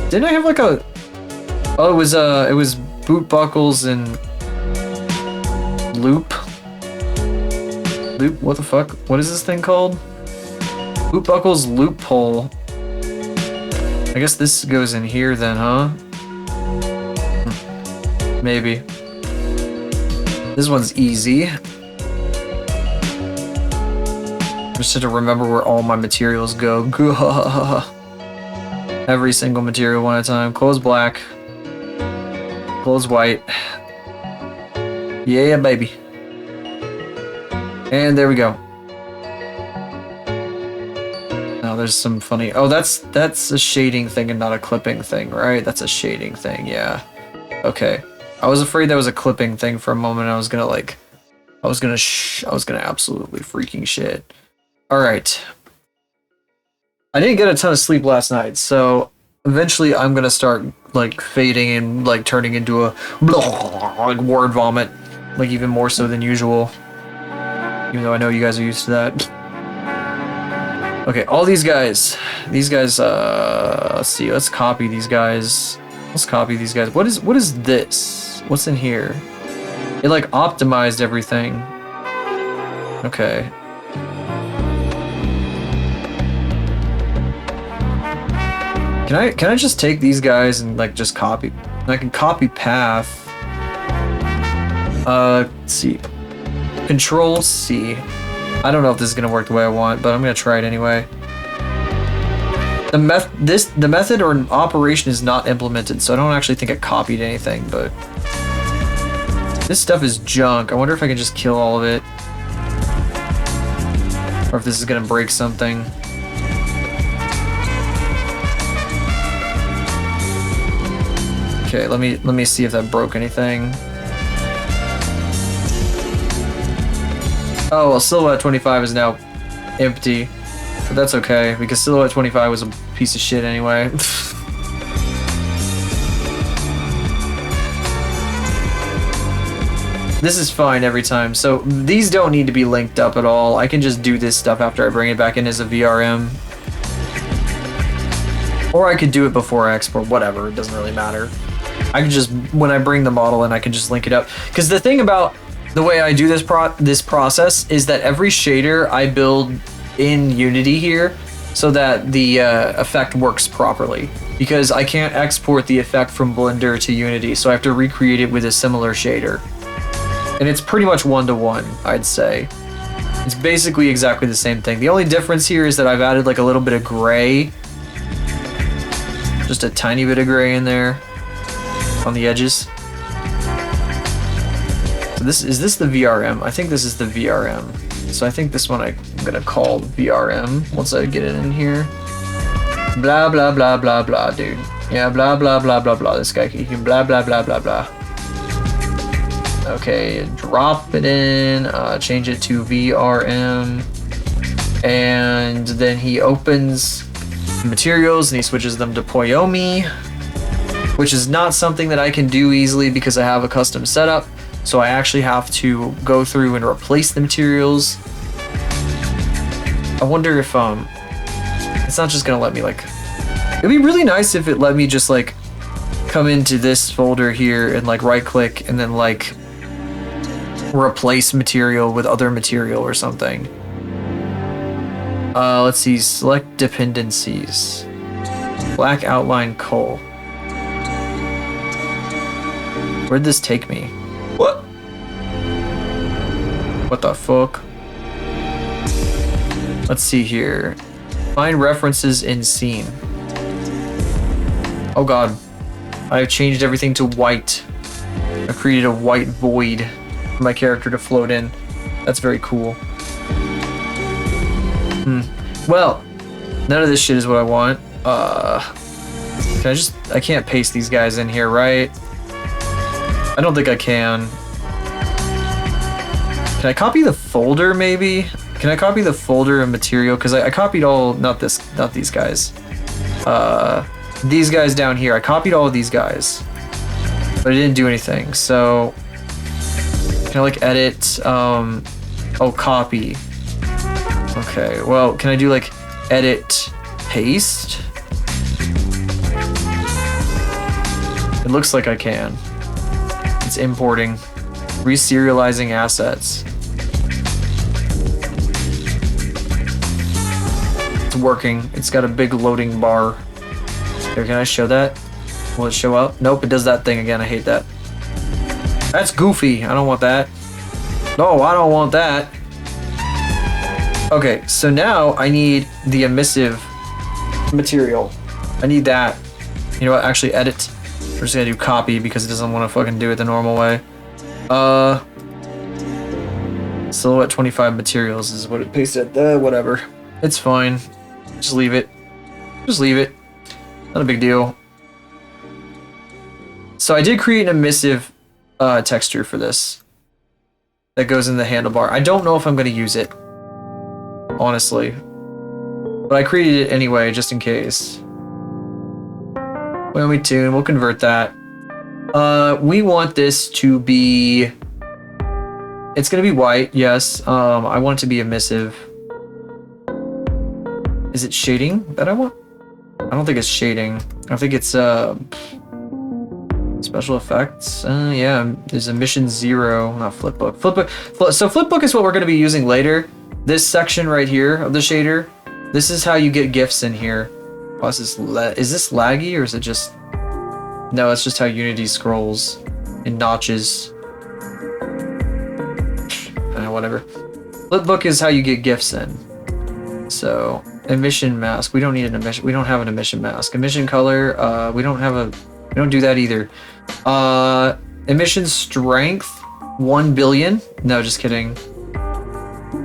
didn't I have like a... Oh, it was boot buckles and loop. What the fuck? What is this thing called? Boot buckles loophole. I guess this goes in here then, huh? Maybe. This one's easy. Just have to remember where all my materials go. Every single material one at a time. Clothes black. Clothes white. Yeah, baby. And there we go. Now there's some funny... Oh, that's a shading thing and not a clipping thing, right? That's a shading thing, yeah. Okay. I was afraid that was a clipping thing for a moment. I was gonna absolutely freaking shit. Alright. I didn't get a ton of sleep last night, so eventually I'm gonna start like fading and like turning into a like word vomit, like even more so than usual. Even though I know you guys are used to that. Okay, all these guys, let's see, let's copy these guys. What is this? What's in here? It like optimized everything. Okay. Can I just take these guys and like just copy? I can copy path. Let's see. Control C. I don't know if this is gonna work the way I want, but I'm gonna try it anyway. The method or operation is not implemented, so I don't actually think it copied anything, but this stuff is junk. I wonder if I can just kill all of it. Or if this is gonna break something. Okay, let me see if that broke anything. Oh, well, Silhouette 25 is now empty. But that's okay, because Silhouette 25 was a piece of shit anyway. This is fine every time. So these don't need to be linked up at all. I can just do this stuff after I bring it back in as a VRM. Or I could do it before I export, whatever, it doesn't really matter. I can just, when I bring the model in, I can just link it up. Because the thing about the way I do this process is that every shader I build in Unity here so that the effect works properly. Because I can't export the effect from Blender to Unity, so I have to recreate it with a similar shader. And it's pretty much one-to-one, I'd say. It's basically exactly the same thing. The only difference here is that I've added like a little bit of gray. Just a tiny bit of gray in there on the edges. So is this the VRM? I think this is the VRM. So I think this one I'm gonna call VRM once I get it in here. Blah blah blah blah blah, dude. Yeah, blah blah blah blah blah. This guy can blah blah blah blah blah. Okay, drop it in, change it to VRM, and then he opens materials and he switches them to Poyomi, which is not something that I can do easily because I have a custom setup, so I actually have to go through and replace the materials. I wonder if it's not just gonna let me like, it'd be really nice if it let me just like come into this folder here and like right click and then like replace material with other material or something. Let's see, select dependencies. Black outline coal. Where'd this take me? What? What the fuck? Let's see here. Find references in scene. Oh god. I've changed everything to white. I created a white void for my character to float in. That's very cool. Well, none of this shit is what I want. I can't paste these guys in here, right? I don't think I can. Can I copy the folder maybe? Can I copy the folder and material? Because I copied all, not these guys. These guys down here. I copied all of these guys. But I didn't do anything, so... Can I like edit, oh, copy. Okay, well, can I do like edit, paste? It looks like I can. It's importing, reserializing assets. It's working. It's got a big loading bar. Here, can I show that? Will it show up? Nope, it does that thing again. I hate that. That's goofy. I don't want that. No, I don't want that. Okay, so now I need the emissive material. I need that. You know what? Actually, edit. We're just gonna do copy because it doesn't want to fucking do it the normal way. Silhouette 25 materials is what it pasted. Whatever. It's fine. Just leave it. Just leave it. Not a big deal. So I did create an emissive texture for this that goes in the handlebar. I don't know if I'm going to use it, honestly, but I created it anyway just in case. When we tune, we'll convert that. We want this to be, it's going to be white, yes. I want it to be emissive. Is it shading that I want? I don't think it's shading. I think it's special effects. Yeah, there's emission 0, not flipbook. So flipbook is what we're going to be using later. This section right here of the shader. This is how you get GIFs in here. Oh, is this laggy or is it just? No, it's just how Unity scrolls in notches. Whatever. Flipbook is how you get GIFs in. So emission mask. We don't need an emission. We don't have an emission mask. Emission color. We don't do that either. Emission strength 1 billion. No, just kidding.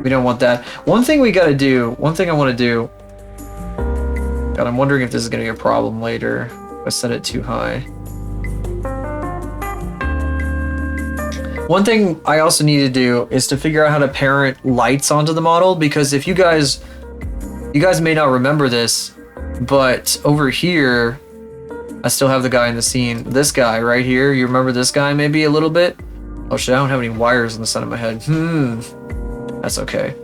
We don't want that. One thing I want to do. God, I'm wondering if this is going to be a problem later if I set it too high. One thing I also need to do is to figure out how to parent lights onto the model, because if you guys may not remember this, but over here, I still have the guy in the scene. This guy right here, you remember this guy maybe a little bit? Oh shit, I don't have any wires on the side of my head. That's okay.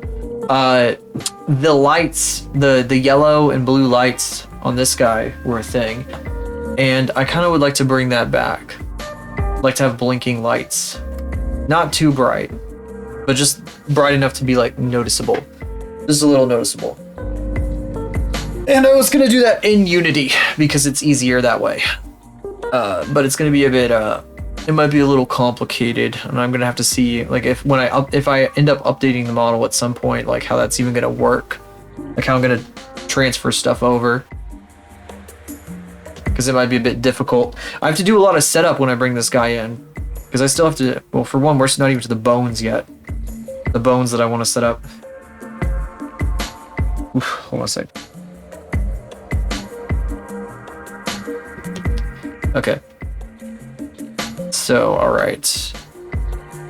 The lights, the yellow and blue lights on this guy were a thing. And I kind of would like to bring that back. I'd like to have blinking lights. Not too bright, but just bright enough to be like noticeable. Just a little noticeable. And I was gonna do that in Unity because it's easier that way. But it's gonna be a bit, it might be a little complicated, and I'm gonna have to see like if I end up updating the model at some point, like how that's even gonna work, like how I'm gonna transfer stuff over. Because it might be a bit difficult. I have to do a lot of setup when I bring this guy in. Because I still have to, well, for one, we're not even to the bones yet. The bones that I want to set up. Oof, hold on a sec. Okay. So, alright.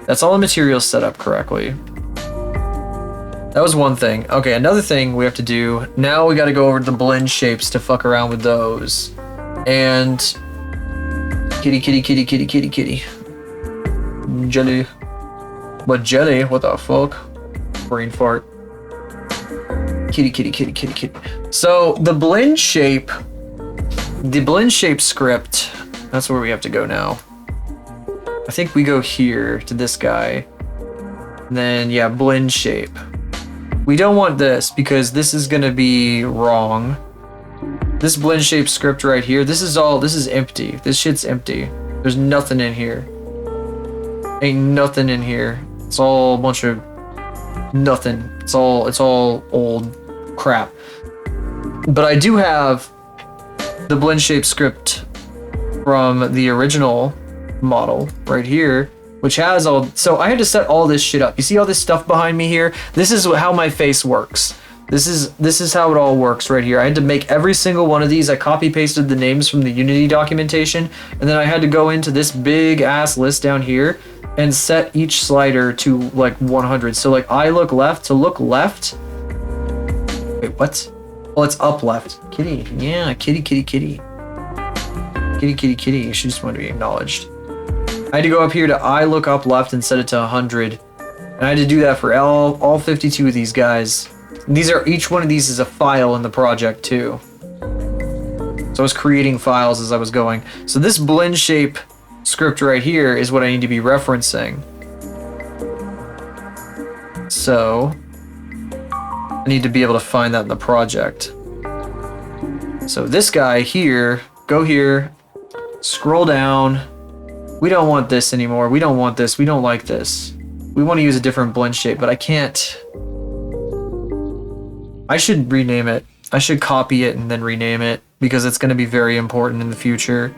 That's all the materials set up correctly. That was one thing. Okay, another thing we have to do. Now we got to go over to the blend shapes to fuck around with those. And... kitty, kitty, kitty, kitty, kitty, kitty. Jelly. What jelly? What the fuck? Brain fart. Kitty, kitty, kitty, kitty, kitty. So the blend shape script, that's where we have to go now. I think we go here to this guy. And then, yeah, blend shape. We don't want this because this is gonna be wrong. This blend shape script right here, this is empty. This shit's empty. There's nothing in here. Ain't nothing in here. It's all a bunch of nothing. It's all old crap. But I do have the blend shape script from the original model right here, which has all, so I had to set all this shit up. You see all this stuff behind me here? This is how my face works. This is how it all works right here. I had to make every single one of these. I copy pasted the names from the Unity documentation, and then I had to go into this big ass list down here and set each slider to like 100. So like I look left, to look left. Wait, what? Well, it's up left. Kitty, yeah, kitty, kitty, kitty. Kitty, kitty, kitty. She just wanted to be acknowledged. I had to go up here to I look up left and set it to 100. And I had to do that for all 52 of these guys. And each one of these is a file in the project too. So I was creating files as I was going. So this blend shape script right here is what I need to be referencing. So I need to be able to find that in the project. So this guy here, go here, scroll down. We don't want this anymore. We don't want this. We don't like this. We want to use a different blend shape, but I can't. I should rename it. I should copy it and then rename it because it's going to be very important in the future.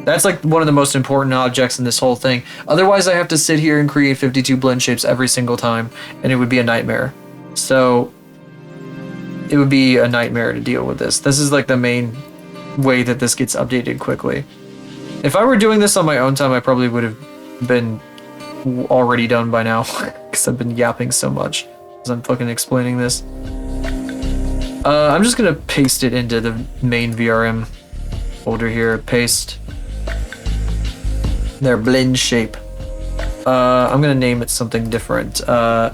That's like one of the most important objects in this whole thing. Otherwise, I have to sit here and create 52 blend shapes every single time, and it would be a nightmare. So it would be a nightmare to deal with this. This is like the main way that this gets updated quickly. If I were doing this on my own time, I probably would have been already done by now because I've been yapping so much as I'm fucking explaining this. I'm just gonna paste it into the main VRM folder here. Paste. Their blend shape. I'm gonna name it something different. AR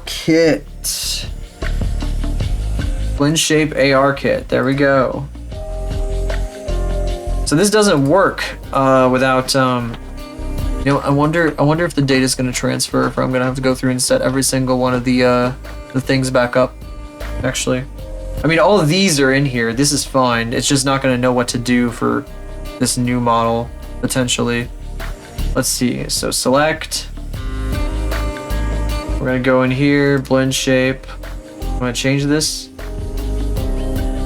kit. Blend shape AR kit. There we go. So this doesn't work without you know, I wonder if the data is going to transfer, if I'm going to have to go through and set every single one of the things back up. Actually, I mean, all of these are in here. This is fine. It's just not going to know what to do for this new model potentially. Let's see. So select. We're going to go in here, blend shape. I'm going to change this.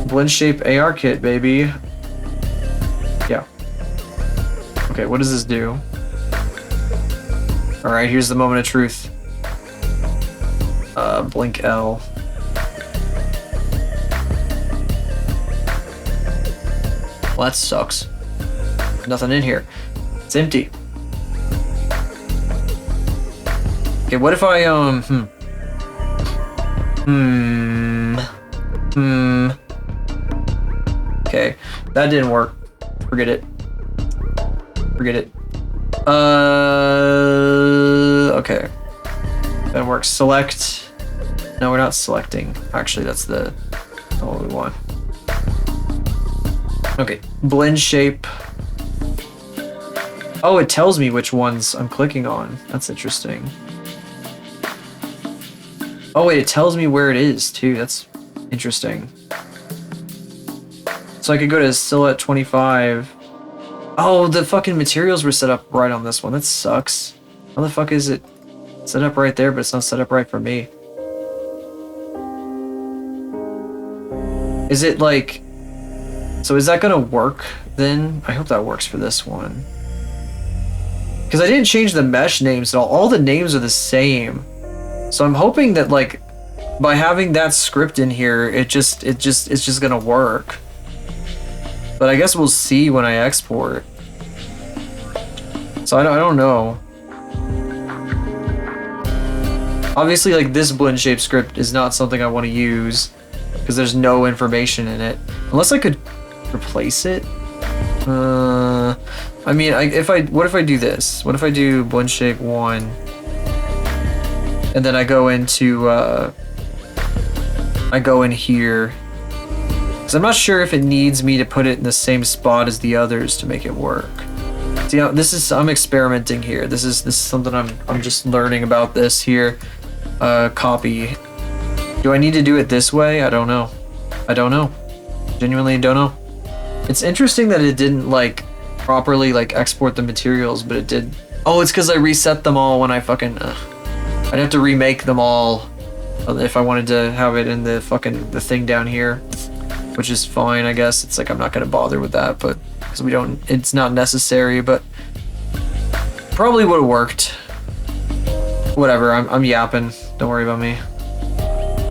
Blend shape AR kit, baby. Yeah. Okay, what does this do? Alright, here's the moment of truth. Blink L. Well, that sucks. Nothing in here. It's empty. Okay, what if I, Okay, that didn't work. Forget it. Forget it. Okay. That works. Select. No, we're not selecting. Actually, that's not what we want. Okay, blend shape. Oh, it tells me which ones I'm clicking on. That's interesting. Oh wait, it tells me where it is too. That's interesting. So I could go to silhouette 25. Oh, the fucking materials were set up right on this one. That sucks. How the fuck is it set up right there, but it's not set up right for me? Is it like... So is that gonna work then? I hope that works for this one. Because I didn't change the mesh names at all. All the names are the same. So I'm hoping that like by having that script in here, it's just gonna work. But I guess we'll see when I export. So I don't know. Obviously, like this blend shape script is not something I want to use because there's no information in it. Unless I could replace it. I mean, what if I do this? What if I do blend shape 1 and then I go into I go in here because I'm not sure if it needs me to put it in the same spot as the others to make it work. See, I'm experimenting here. This is something I'm just learning about this here. Copy. Do I need to do it this way? I don't know. I don't know. Genuinely don't know. It's interesting that it didn't like properly like export the materials, but it did. Oh, it's because I reset them all when I fucking. I'd have to remake them all if I wanted to have it in the thing down here, which is fine, I guess. It's like I'm not gonna bother with that, but because it's not necessary, but probably would have worked. Whatever. I'm yapping. Don't worry about me.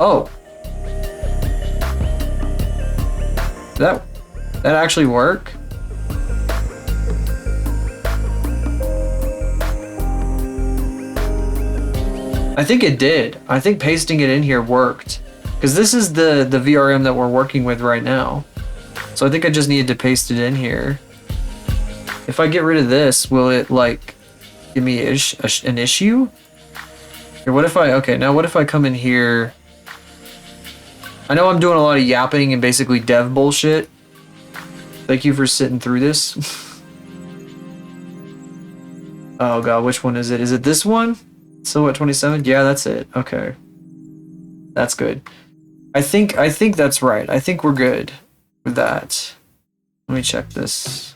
Oh. Did that actually work? I think it did. I think pasting it in here worked. Because this is the VRM that we're working with right now. So I think I just needed to paste it in here. If I get rid of this, will it like give me an issue? Or what if now what if I come in here? I know I'm doing a lot of yapping and basically dev bullshit. Thank you for sitting through this. Oh god, which one is it? Is it this one? Silhouette 27? Yeah, that's it. Okay. That's good. I think that's right. I think we're good with that. Let me check this.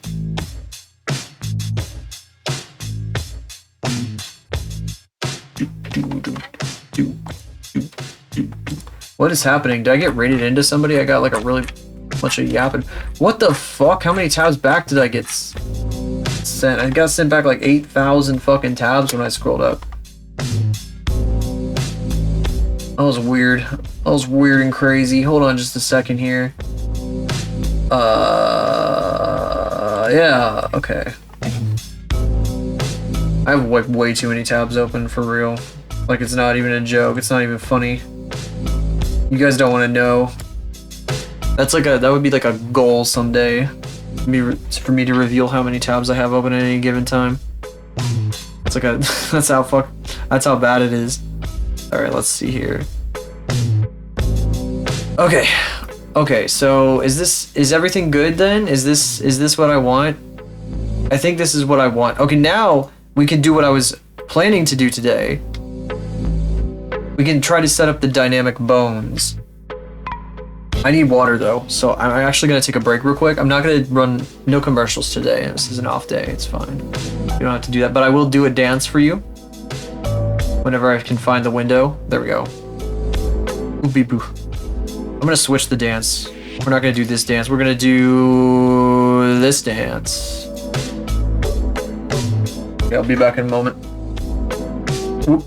What is happening? Did I get rated into somebody? I got like a really bunch of yapping. What the fuck? How many tabs back did I get sent? I got sent back like 8,000 fucking tabs when I scrolled up. That was weird. That was weird and crazy. Hold on just a second here. Yeah, okay. I have like way too many tabs open for real. Like it's not even a joke. It's not even funny. You guys don't want to know. That would be like a goal someday. For me to reveal how many tabs I have open at any given time. It's like that's how bad it is. All right, let's see here. Okay, so is everything good then? Is this what I want? I think this is what I want. Okay, now we can do what I was planning to do today. We can try to set up the dynamic bones. I need water though, so I'm actually gonna take a break real quick. I'm not gonna run no commercials today. This is an off day, it's fine. You don't have to do that, but I will do a dance for you. Whenever I can find the window. There we go. Oopie boo. I'm gonna switch the dance. We're not gonna do this dance. We're gonna do this dance. Okay, I'll be back in a moment. Whoop.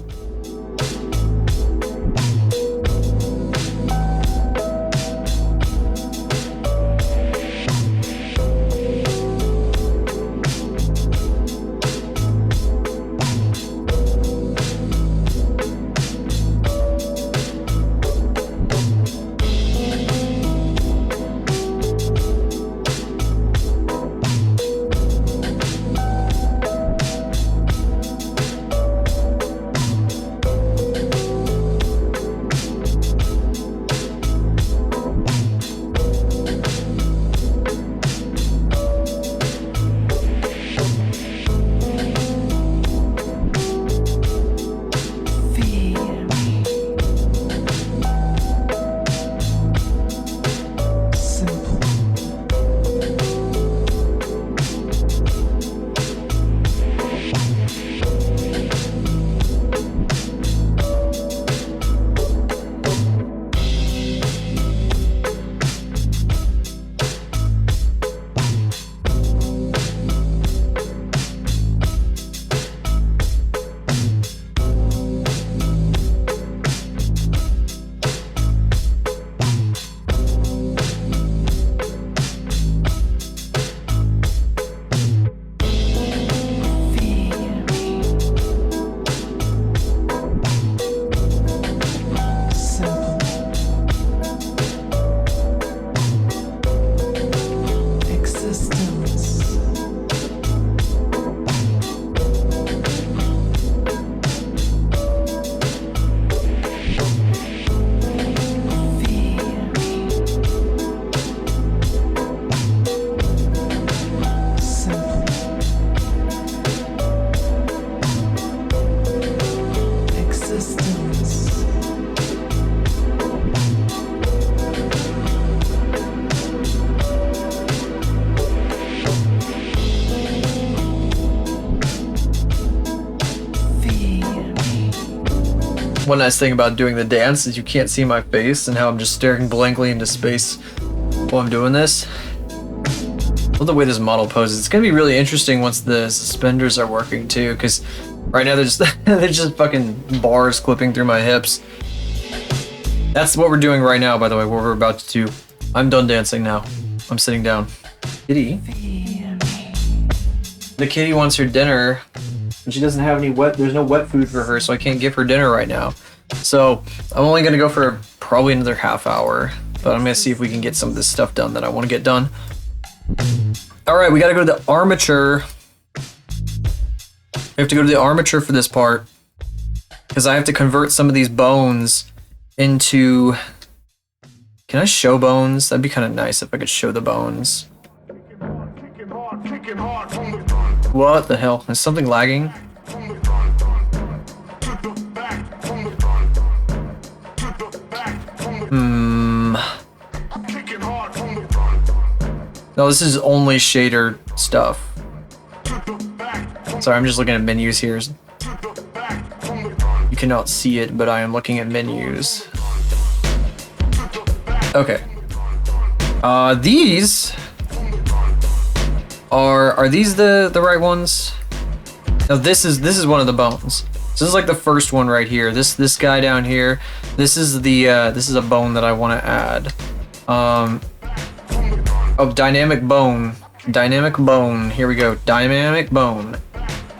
One nice thing about doing the dance is you can't see my face and how I'm just staring blankly into space while I'm doing this. I love the way this model poses. It's gonna be really interesting once the suspenders are working too, because right now they're just they're just fucking bars clipping through my hips. That's what we're doing right now, by the way, what we're about to do. I'm done dancing now. I'm sitting down. Kitty. The kitty wants her dinner, and she doesn't have any there's no wet food for her, so I can't give her dinner right now. So I'm only gonna go for probably another half hour, but I'm gonna see if we can get some of this stuff done that I want to get done. All right, we gotta go to the armature. We have to go to the armature for this part, because I have to convert some of these bones into... Can I show bones? That'd be kind of nice if I could show the bones. What the hell? Is something lagging? No, this is only shader stuff. Sorry, I'm just looking at menus here. You cannot see it, but I am looking at menus. Okay. These are these the right ones? No, this is one of the bones. So this is like the first one right here. This guy down here. This is the this is a bone that I want to add. Oh, dynamic bone. Dynamic bone. Here we go. Dynamic bone.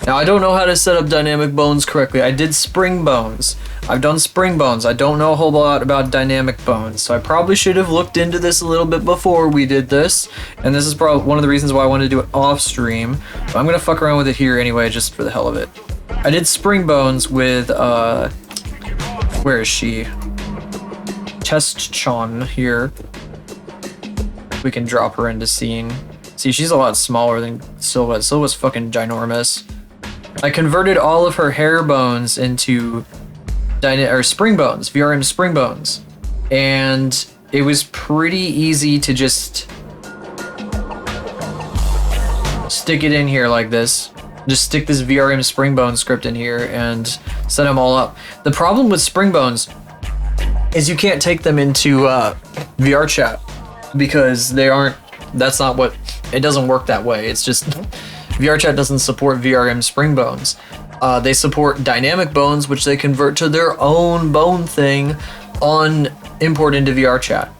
Now I don't know how to set up dynamic bones correctly. I did spring bones. I've done spring bones. I don't know a whole lot about dynamic bones, so I probably should have looked into this a little bit before we did this. And this is probably one of the reasons why I wanted to do it off stream. But I'm gonna fuck around with it here anyway, just for the hell of it. I did spring bones with where is she? Chest-chon here. We can drop her into scene. See, she's a lot smaller than Silhouette. Silhouette's fucking ginormous. I converted all of her hair bones into spring bones, VRM spring bones. And it was pretty easy to just stick it in here like this. Just stick this VRM spring bone script in here and set them all up. The problem with spring bones is you can't take them into VR chat because they aren't, that's not what, it doesn't work that way. It's just, VRChat doesn't support VRM spring bones. They support dynamic bones, which they convert to their own bone thing on import into VRChat.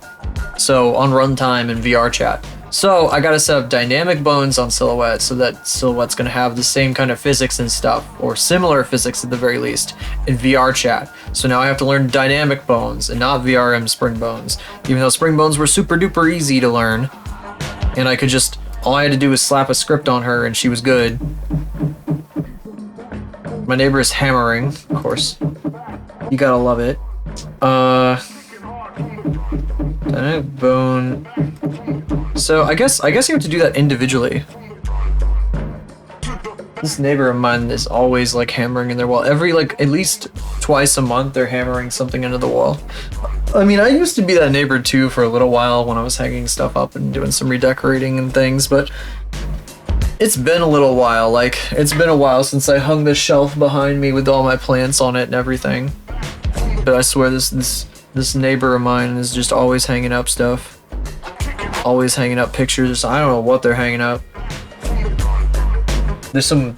So on runtime in VRChat. So I gotta set up dynamic bones on Silhouette so that Silhouette's gonna have the same kind of physics and stuff, or similar physics at the very least, in VRChat. So now I have to learn dynamic bones and not VRM spring bones. Even though spring bones were super duper easy to learn. And I could just, all I had to do was slap a script on her and she was good. My neighbor is hammering, of course. You gotta love it. Dynamic bone. So I guess you have to do that individually. This neighbor of mine is always like hammering in their wall. Every like at least twice a month they're hammering something into the wall. I mean, I used to be that neighbor too for a little while when I was hanging stuff up and doing some redecorating and things, but it's been a little while. Like, it's been a while since I hung this shelf behind me with all my plants on it and everything. But I swear this neighbor of mine is just always hanging up stuff. Always hanging up pictures. I don't know what they're hanging up. There's some...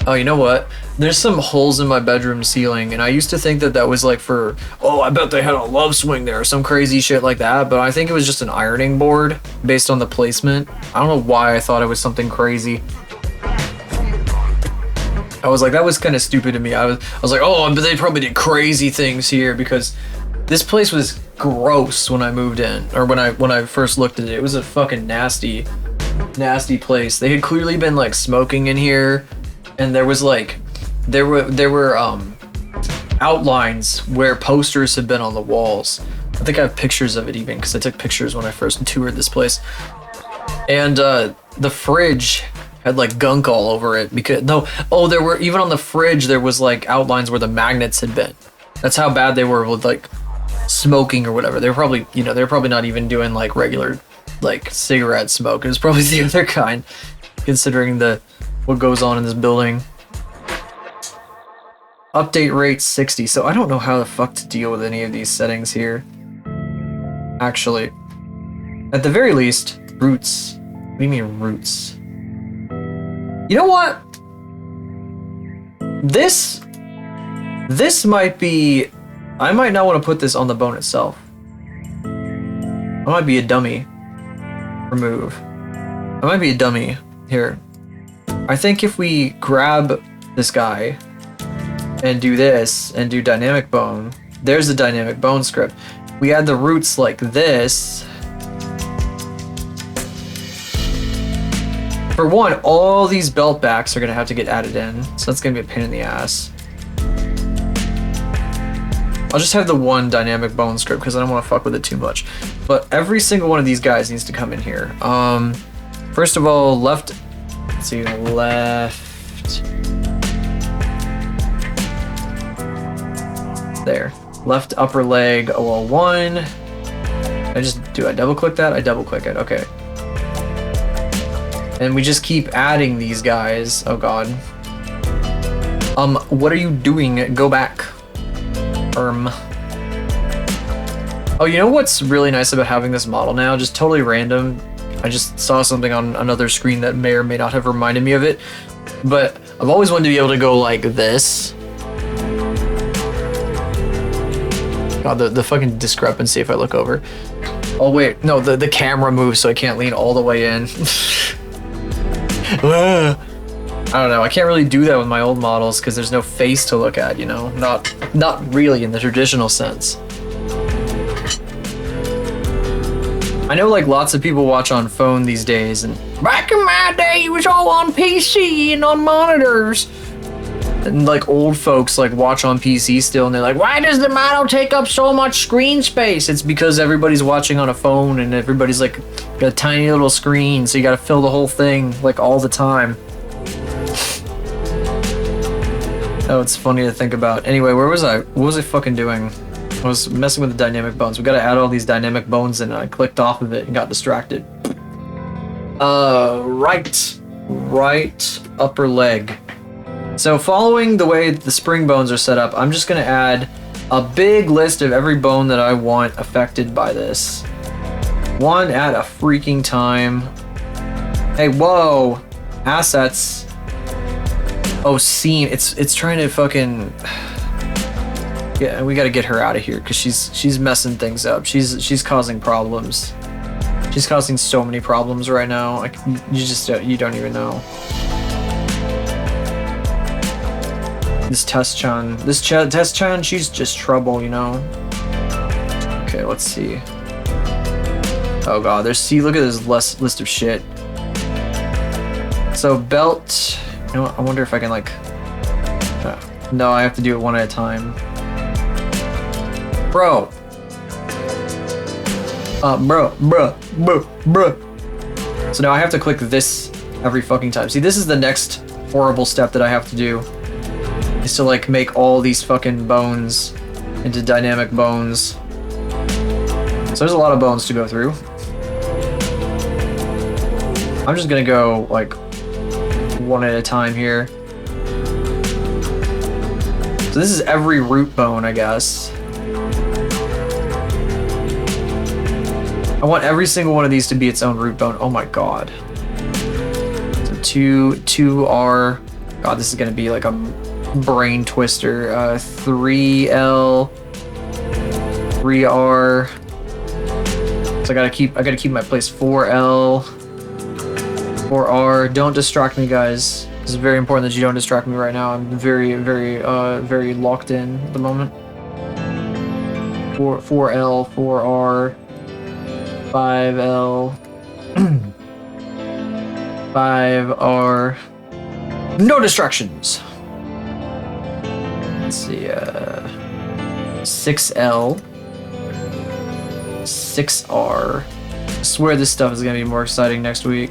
Oh, you know what? There's some holes in my bedroom ceiling, and I used to think that that was like for, oh, I bet they had a love swing there or some crazy shit like that, but I think it was just an ironing board based on the placement. I don't know why I thought it was something crazy. I was like, that was kind of stupid to me. I was like, oh, but they probably did crazy things here, because this place was gross when I moved in, or when I first looked at it. It was a fucking nasty place. They had clearly been like smoking in here, and there was like there were outlines where posters had been on the walls. I think I have pictures of it even, because I took pictures when I first toured this place. And the fridge had like gunk all over it, because there were, even on the fridge there was like outlines where the magnets had been. That's how bad they were with like smoking or whatever. They were probably, they were probably not even doing like regular like cigarette smoke. It was probably the other kind, considering what goes on in this building. Update rate 60. So I don't know how the fuck to deal with any of these settings here. Actually, at the very least, roots. What do you mean roots? You know what? This might be. I might not want to put this on the bone itself. I might be a dummy. Remove. I might be a dummy here. I think if we grab this guy and do this and do dynamic bone, there's the dynamic bone script. We add the roots like this. For one, all these belt backs are gonna have to get added in, so that's gonna be a pain in the ass. I'll just have the one dynamic bone script because I don't want to fuck with it too much. But every single one of these guys needs to come in here. First of all, left. Let's see, left. There. Left upper leg OL1. I double click that? I double click it. Okay. And we just keep adding these guys. Oh god. What are you doing? Go back. Oh, you know what's really nice about having this model now? Just totally random. I just saw something on another screen that may or may not have reminded me of it. But I've always wanted to be able to go like this. God, the fucking discrepancy if I look over. Oh wait, no, the camera moves so I can't lean all the way in. I don't know, I can't really do that with my old models because there's no face to look at, you know? Not really in the traditional sense. I know like lots of people watch on phone these days, and back in my day it was all on PC and on monitors. And like old folks like watch on PC still, and they're like, why does the model take up so much screen space? It's because everybody's watching on a phone and everybody's like got a tiny little screen, so you gotta fill the whole thing like all the time. Oh, it's funny to think about. Anyway, where was I? What was I fucking doing? I was messing with the dynamic bones. We gotta add all these dynamic bones in, and I clicked off of it and got distracted. Right upper leg. So following the way the spring bones are set up, I'm just gonna add a big list of every bone that I want affected by this. One at a freaking time. Hey, whoa! Assets. Oh, seam. It's trying to fucking. Yeah, we gotta get her out of here because she's messing things up. She's causing problems. She's causing so many problems right now. Like you don't even know. This Test-chan, she's just trouble, you know. Okay, let's see. Oh god, look at this list of shit. So belt. You know what? I wonder if I can like. No, I have to do it one at a time. Bro. Bro. So now I have to click this every fucking time. See, this is the next horrible step that I have to do. Is to like make all these fucking bones into dynamic bones. So there's a lot of bones to go through. I'm just gonna go like one at a time here. So this is every root bone, I guess. I want every single one of these to be its own root bone. Oh my god. So 2R. God, this is gonna be like a brain twister. 3L, 3R. So I gotta keep my place. 4L, 4R. Don't distract me, guys. This is very important that you don't distract me right now. I'm very locked in at the moment. 4L, 4R, 5L, 5R. No distractions. Let's see. 6L, 6R. I swear this stuff is gonna be more exciting next week.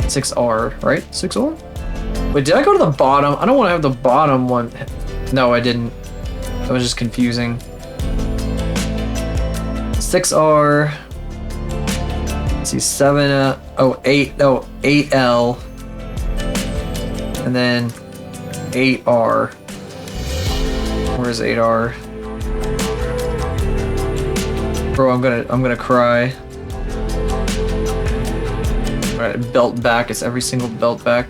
6R, right? 6R? Wait, did I go to the bottom? I don't want to have the bottom one. No, I didn't. That was just confusing. 6R. Let's see, 7, 8L. And then 8R. Where's 8R? Bro, I'm gonna cry. Alright, belt back. It's every single belt back.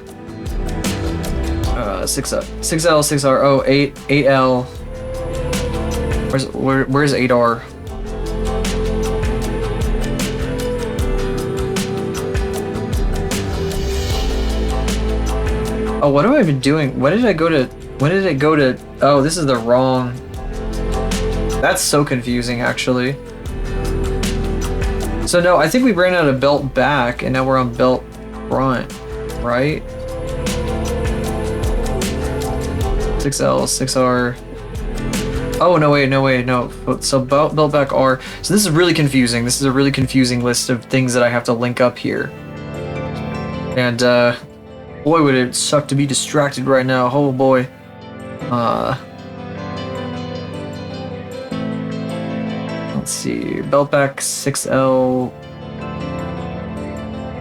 6L, 6R. Oh, 8L. Where's 8R? Oh, what have I been doing? When did I go to? Oh, this is the wrong. That's so confusing, actually. So no, I think we ran out of belt back, and now we're on belt front, right? 6L, 6R. Oh, no, wait, no. So belt back R. So this is really confusing. This is a really confusing list of things that I have to link up here. And, boy, would it suck to be distracted right now. Oh, boy. Let's see. Belt back 6L.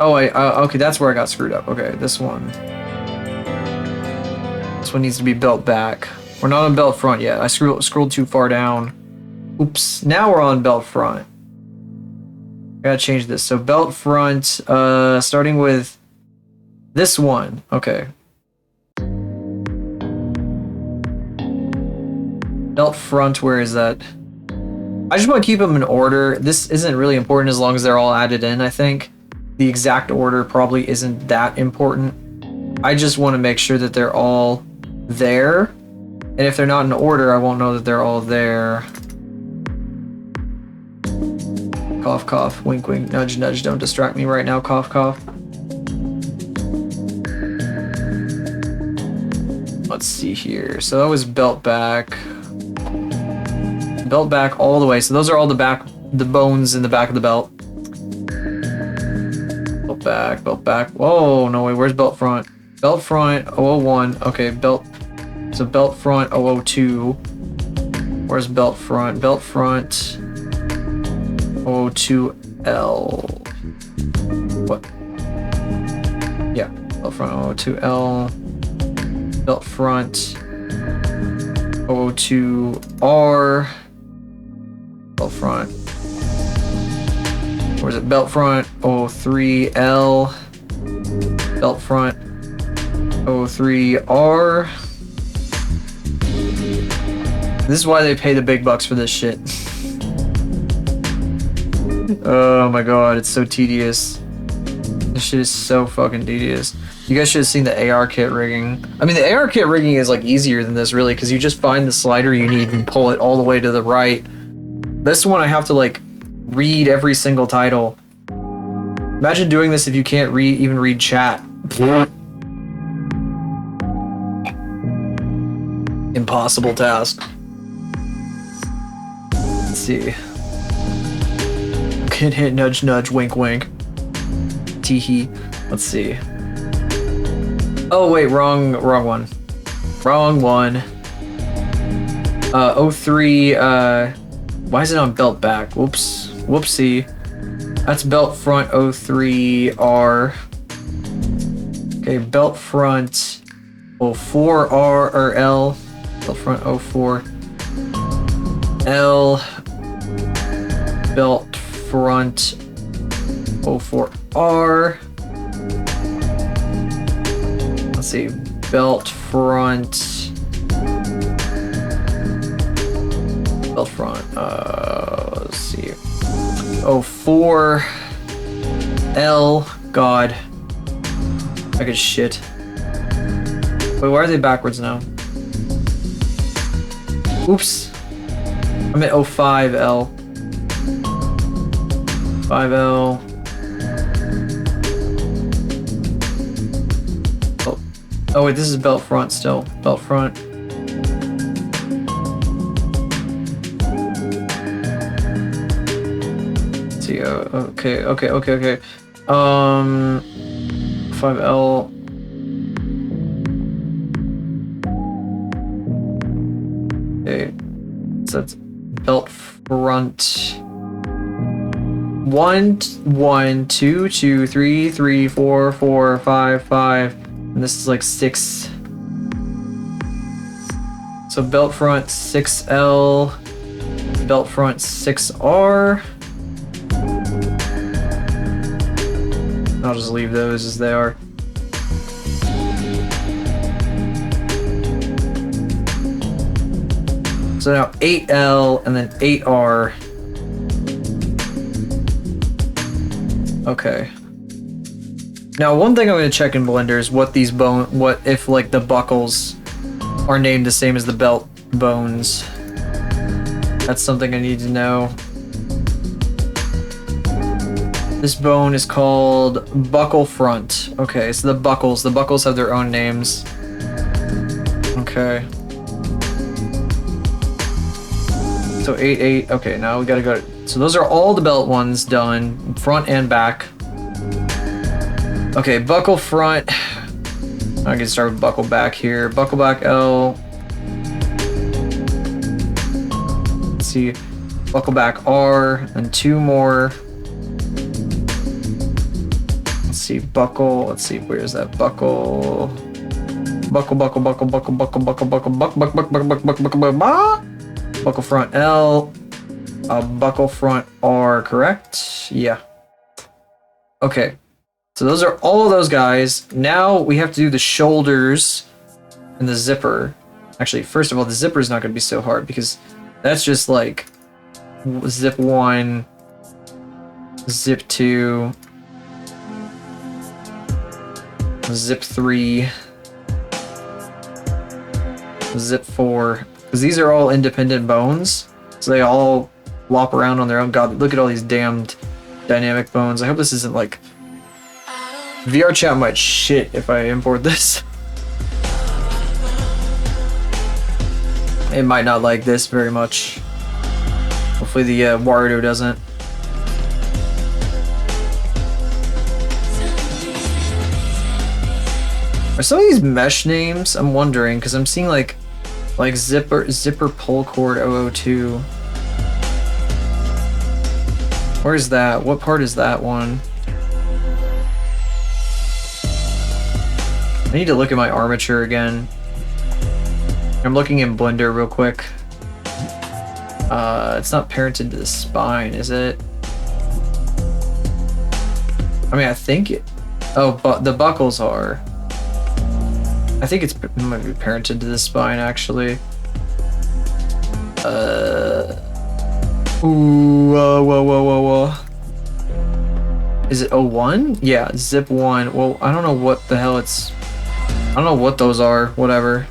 Oh, okay, that's where I got screwed up. Okay, this one. This one needs to be belt back. We're not on belt front yet. I scrolled too far down. Oops. Now we're on belt front. I gotta change this. So belt front, starting with this one. Okay. Belt front, where is that? I just want to keep them in order. This isn't really important as long as they're all added in, I think. The exact order probably isn't that important. I just want to make sure that they're all there. And if they're not in order, I won't know that they're all there. Cough, cough, wink, wink, nudge, nudge. Don't distract me right now, cough, cough. Let's see here. So that was belt back. Belt back all the way. So those are all the bones in the back of the belt. Belt back. Whoa, no way. Where's belt front? Belt front 001. Okay, so belt front 002. Where's belt front? Belt front 002L. What? Yeah, belt front 002L. Belt front 002R. Belt front. Where's it? Belt front 03L. Belt front 03R. This is why they pay the big bucks for this shit. Oh my god, it's so tedious. This shit is so fucking tedious. You guys should have seen the AR kit rigging. I mean, the AR kit rigging is like easier than this, really, because you just find the slider you need and pull it all the way to the right. This one I have to like read every single title. Imagine doing this if you can't even read chat. Impossible task. Let's see. Hit, nudge, nudge, wink, wink. Teehee. Let's see. Oh wait, wrong one. Wrong one. 03, why is it on belt back? Whoops. Whoopsie. That's belt front 03R. Okay, belt front 04R or L. Belt front 04. L. Belt front 04R. Let's see. Belt front. Belt front. Let's see. 04 L. God. I could shit. Wait, why are they backwards now? Oops. I'm at 05 L. 5L. Oh wait, this is belt front still. Belt front. Let's see, okay. 5L. Okay, so that's belt front. 1 1 2 2 3 3 4 4 5 5, and this is like 6 So belt front 6L, belt front 6R. I'll just leave those as they are. So now 8L and then 8R. Okay. Now one thing I'm gonna check in Blender is what if like the buckles are named the same as the belt bones. That's something I need to know. This bone is called buckle front. Okay, so the buckles have their own names. Okay. So 8, 8. Okay, now we gotta go. So those are all the belt ones done, front and back. Okay, buckle front. I can start with buckle back here. Buckle back L. Let's see. Buckle back R, and 2 more. Let's see, buckle. Let's see, where's that buckle? Buckle front L. Buckle front R, correct? Yeah. Okay. So those are all of those guys. Now we have to do the shoulders and the zipper. Actually, first of all, the zipper is not going to be so hard because that's just like zip 1, zip 2, zip 3, zip 4. Because these are all independent bones. So they all flop around on their own. God, look at all these damned dynamic bones. I hope this isn't like... VR chat might shit if I import this. It might not like this very much. Hopefully the Warudo doesn't. Are some of these mesh names? I'm wondering because I'm seeing like zipper pull cord 002. Where's that? What part is that one? I need to look at my armature again. I'm looking in Blender real quick. It's not parented to the spine, is it? I mean, I think it... Oh, but the buckles are. I think it might be parented to the spine, actually. Whoa. Is it 01? Yeah, zip 1. Well, I don't know what the hell it's... I don't know what those are. Whatever.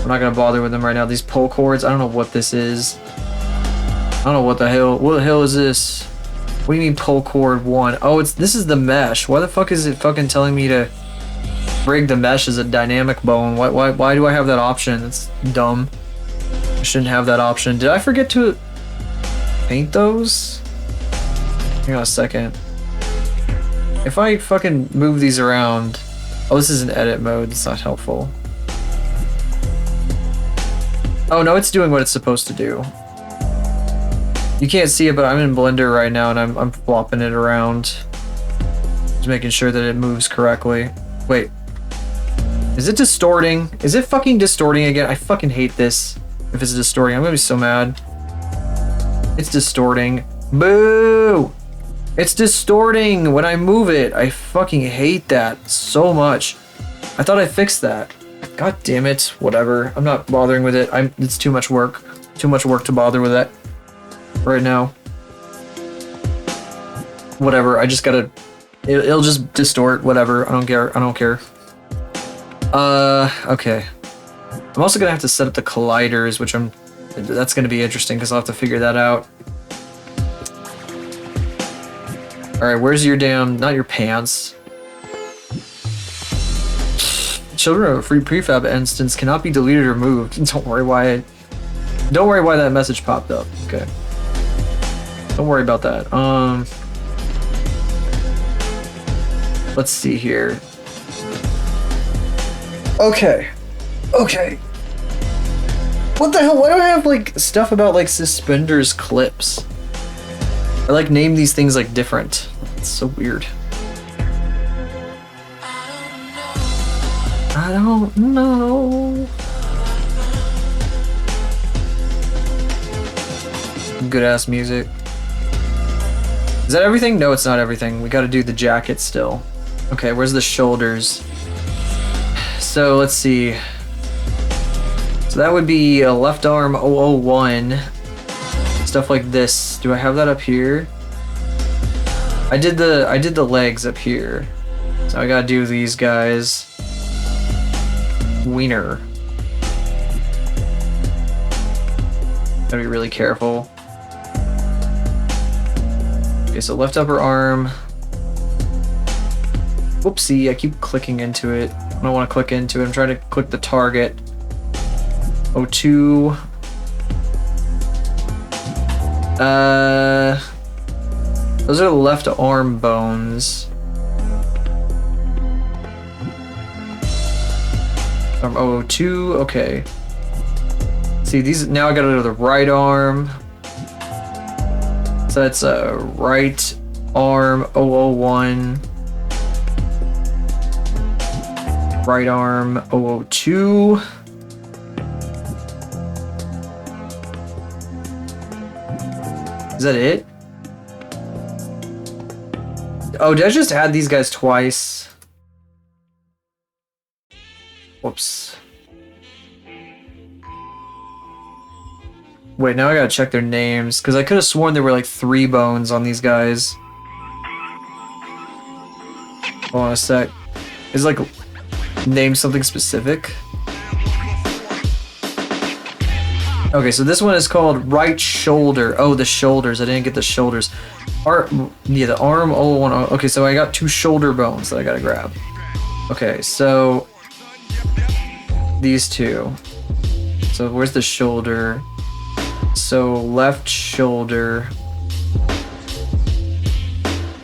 I'm not gonna bother with them right now. These pull cords, I don't know what this is. I don't know what the hell. What the hell is this? What do you mean pull cord 1? Oh, this is the mesh. Why the fuck is it fucking telling me to rig the mesh as a dynamic bone? Why do I have that option? It's dumb. I shouldn't have that option. Did I forget to paint those? Hang on a second. If I fucking move these around... Oh, this is an edit mode. It's not helpful. Oh, no, it's doing what it's supposed to do. You can't see it, but I'm in Blender right now, and I'm flopping it around. Just making sure that it moves correctly. Wait. Is it distorting? Is it fucking distorting again? I fucking hate this. If it's distorting, I'm gonna be so mad. It's distorting. Boo! It's distorting when I move it. I fucking hate that so much. I thought I fixed that. God damn it. Whatever. I'm not bothering with it. It's too much work. Too much work to bother with that right now. Whatever. I just gotta... It'll just distort. Whatever. I don't care. I don't care. Okay. I'm also gonna have to set up the colliders, which that's gonna be interesting because I'll have to figure that out. Alright, where's your damn... Not your pants. Children of a free prefab instance cannot be deleted or removed. Don't worry why that message popped up. Okay. Don't worry about that. Let's see here. Okay. What the hell? Why do I have like stuff about like suspenders clips? I like name these things like different. It's so weird. I don't know. some good ass music. Is that everything? No, it's not everything. We gotta do the jacket still. Okay, where's the shoulders? So let's see. So that would be a left arm 001. Stuff like this. Do I have that up here? I did the legs up here. So I gotta do these guys. Wiener. Gotta be really careful. Okay, so left upper arm. Whoopsie, I keep clicking into it. I don't want to click into it. I'm trying to click the target. 02. Those are the left arm bones. Arm 002, okay. See, these, now I gotta go to the right arm. So that's right arm 001. Right arm 002. Is that it? Oh, did I just add these guys twice? Whoops. Wait, now I gotta check their names, because I could have sworn there were like 3 bones on these guys. Hold on a sec. Is like name something specific? Okay, so this one is called right shoulder. Oh, the shoulders. I didn't get the shoulders. Yeah, the arm 001. Okay, so I got 2 shoulder bones that I gotta grab. Okay, so these 2. So where's the shoulder? So left shoulder.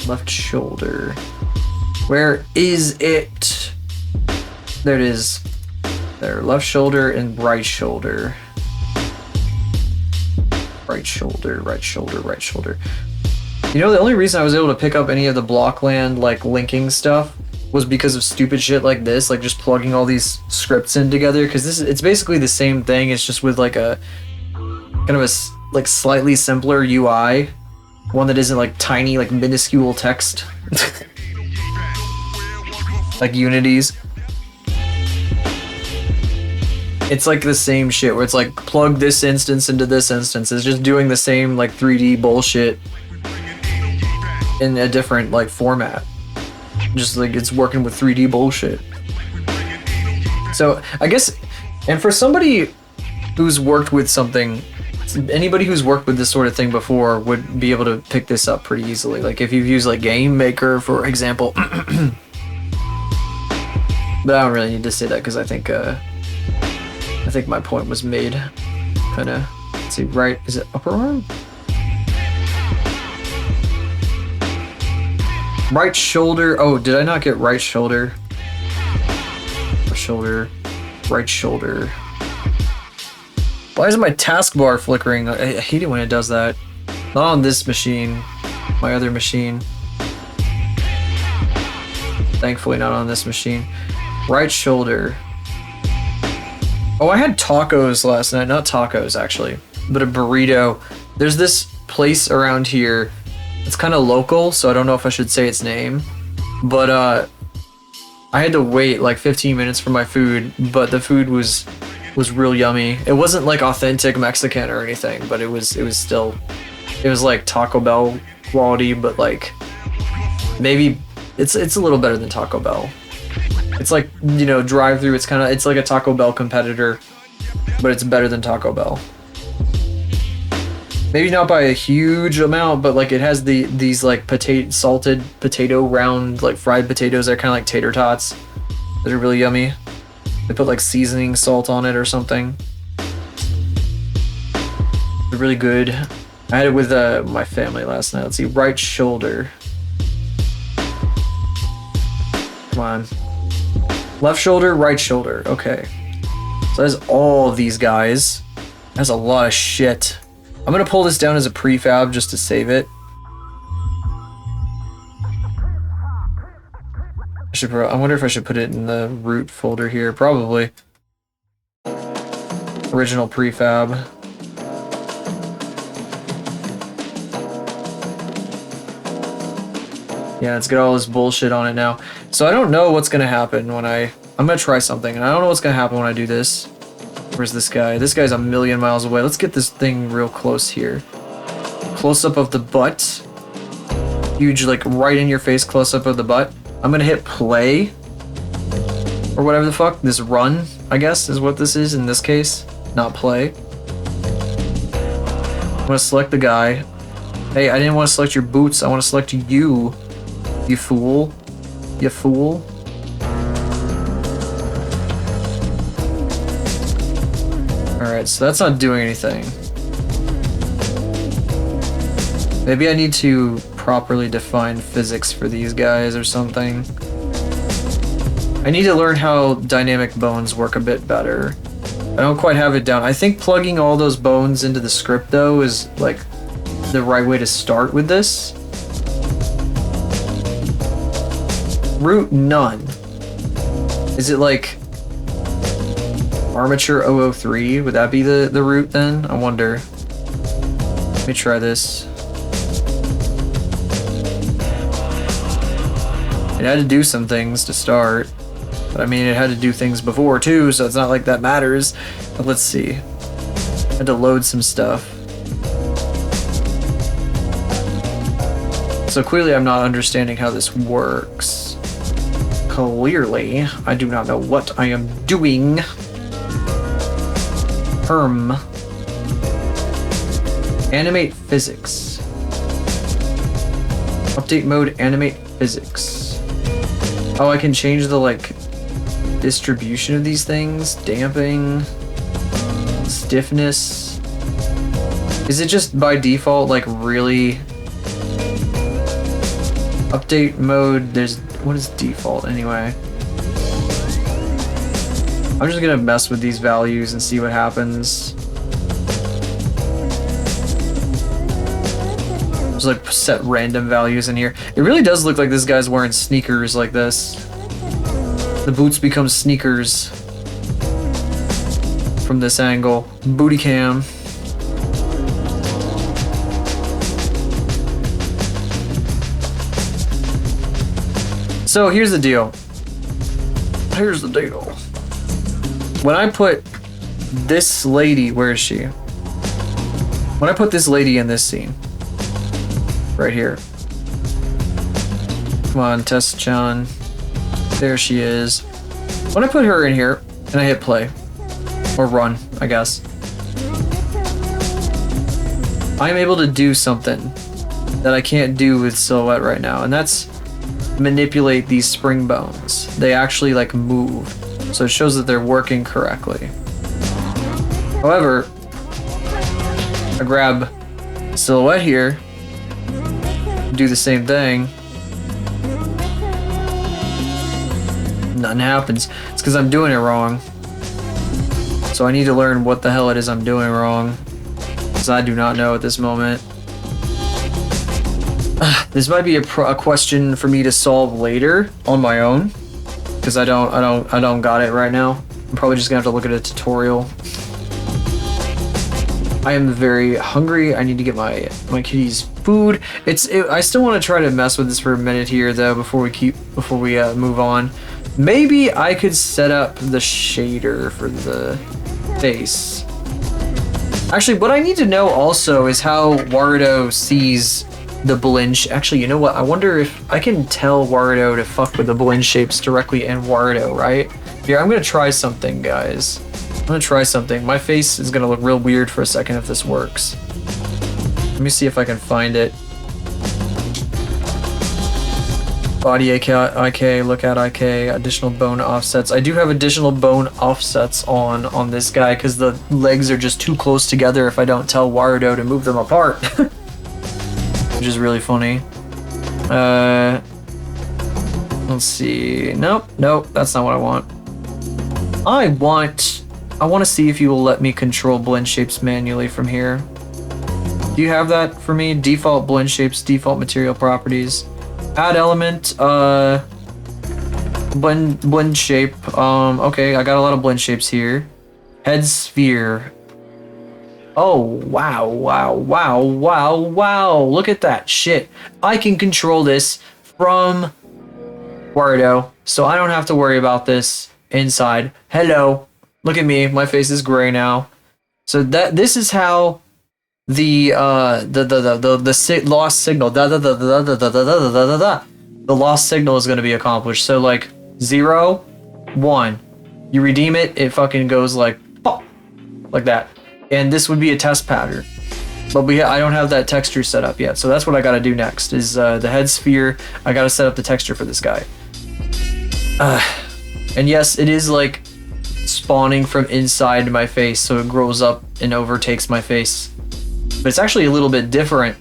Left shoulder. Where is it? There it is. There, left shoulder and right shoulder. Right shoulder, right shoulder, right shoulder. You know, the only reason I was able to pick up any of the Blockland, like, linking stuff was because of stupid shit like this, like just plugging all these scripts in together, because it's basically the same thing, it's just with like a kind of a like slightly simpler UI, one that isn't like tiny, like minuscule text. Like Unity's. It's like the same shit where it's like plug this instance into this instance. It's just doing the same like 3D bullshit in a different like format. Just like it's working with 3D bullshit. So I guess, and for somebody who's worked with something, anybody who's worked with this sort of thing before would be able to pick this up pretty easily. Like if you've used like Game Maker, for example. But I don't really need to say that because I think my point was made. Kinda, let's see, right, is it upper arm? Right shoulder, oh, did I not get right shoulder? Shoulder, right shoulder. Why isn't my taskbar flickering? I hate it when it does that. Not on this machine, my other machine. Thankfully not on this machine. Right shoulder. Oh, I had tacos last night. Not tacos, actually, but a burrito. There's this place around here. It's kind of local, so I don't know if I should say its name. But I had to wait like 15 minutes for my food, but the food was real yummy. It wasn't like authentic Mexican or anything, but it was still, it was like Taco Bell quality, but like maybe it's a little better than Taco Bell. It's like, you know, drive-through, it's like a Taco Bell competitor, but it's better than Taco Bell. Maybe not by a huge amount, but like it has these like salted potato round, like fried potatoes that are kind of like tater tots that are really yummy. They put like seasoning salt on it or something. They're really good. I had it with my family last night. Let's see, right shoulder. Come on. Left shoulder, right shoulder. Okay. So that's all of these guys. That's a lot of shit. I'm gonna pull this down as a prefab just to save it. I wonder if I should put it in the root folder here. Probably. Original prefab. Yeah, it's got all this bullshit on it now. So I don't know what's gonna happen when I'm gonna try something, and I don't know what's gonna happen when I do this. Where's this guy? This guy's a million miles away. Let's get this thing real close here. Close up of the butt. Huge, like, right in your face close up of the butt. I'm gonna hit play. Or whatever the fuck. This run, I guess, is what this is in this case. Not play. I'm gonna select the guy. Hey, I didn't want to select your boots. I want to select you. You fool. You fool. Alright, so that's not doing anything. Maybe I need to properly define physics for these guys or something. I need to learn how dynamic bones work a bit better. I don't quite have it down. I think plugging all those bones into the script, though, is, like, the right way to start with this. Root none. Is it like armature 003? Would that be the root then? I wonder. Let me try this. It had to do some things to start. But I mean, it had to do things before too, so it's not like that matters. But let's see. I had to load some stuff. So clearly I'm not understanding how this works. Clearly, I do not know what I am doing. Animate physics. Update mode, animate physics. Oh, I can change the, like, distribution of these things. Damping. Stiffness. Is it just by default, like, really... Update mode, what is default anyway? I'm just gonna mess with these values and see what happens. Just like set random values in here. It really does look like this guy's wearing sneakers like this. The boots become sneakers from this angle. Booty cam. So here's the deal. Here's the deal. When I put this lady, where is she? When I put this lady in this scene, right here. Come on, Tess-chan. There she is. When I put her in here, and I hit play, or run, I guess, I'm able to do something that I can't do with Silhouette right now, and that's manipulate these spring bones. They actually like move, so it shows that they're working correctly. However, I grab Silhouette here, do the same thing, nothing happens. It's because I'm doing it wrong. So I need to learn what the hell it is I'm doing wrong, because I do not know at this moment. This might be a question for me to solve later on my own, because I don't got it right now. I'm probably just gonna have to look at a tutorial. I am very hungry. I need to get my kitties food. I still want to try to mess with this for a minute here though before we move on. Maybe I could set up the shader for the face. Actually, what I need to know also is how Warudo sees the blend. Actually, you know what? I wonder if I can tell Warudo to fuck with the blend shapes directly in Warudo, right? Here, I'm gonna try something, guys. I'm gonna try something. My face is gonna look real weird for a second if this works. Let me see if I can find it. Body IK, look at IK, additional bone offsets. I do have additional bone offsets on this guy because the legs are just too close together if I don't tell Warudo to move them apart. Which is really funny. Let's see. Nope, that's not what I want. I want to see if you will let me control blend shapes manually from here. Do you have that for me? Default blend shapes, default material properties. Add element, blend shape. Okay, I got a lot of blend shapes here. Head sphere. Oh, wow. Look at that shit. I can control this from Wario, so I don't have to worry about this inside. Hello, look at me. My face is gray now. So this is how the lost signal the lost signal is going to be accomplished. So like 0, 1, you redeem it, it fucking goes like pop, like that, and this would be a test pattern. But I don't have that texture set up yet, so that's what I gotta do next. Is the head sphere? I gotta set up the texture for this guy. And yes, it is like spawning from inside my face, so it grows up and overtakes my face. But it's actually a little bit different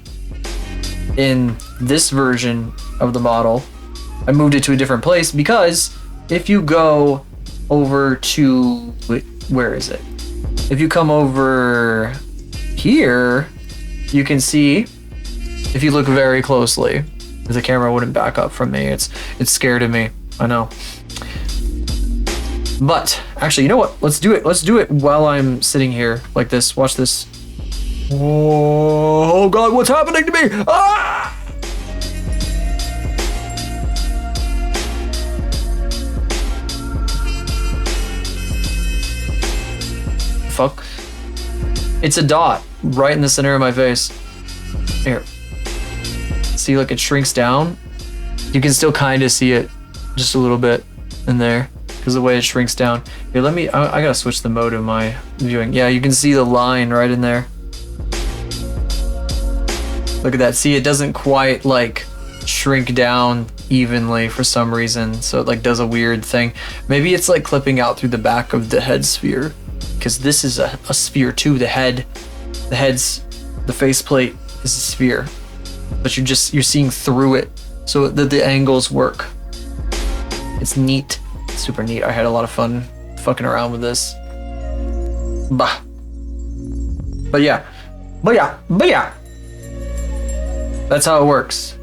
in this version of the model. I moved it to a different place because if you go over to, where is it? If you come over here, you can see, if you look very closely, the camera wouldn't back up from me. It's scared of me. I know. But actually, you know what? Let's do it. Let's do it while I'm sitting here like this. Watch this. Oh God, what's happening to me? Ah! Fuck. It's a dot right in the center of my face. Here. See, look, it shrinks down. You can still kind of see it just a little bit in there because the way it shrinks down. Here, let me, I gotta switch the mode of my viewing. Yeah, you can see the line right in there. Look at that. See, it doesn't quite like shrink down evenly for some reason. So it like does a weird thing. Maybe it's like clipping out through the back of the head sphere. Because this is a sphere too. The faceplate is a sphere, but you're seeing through it, so that the angles work. It's neat, it's super neat. I had a lot of fun fucking around with this. But yeah, that's how it works.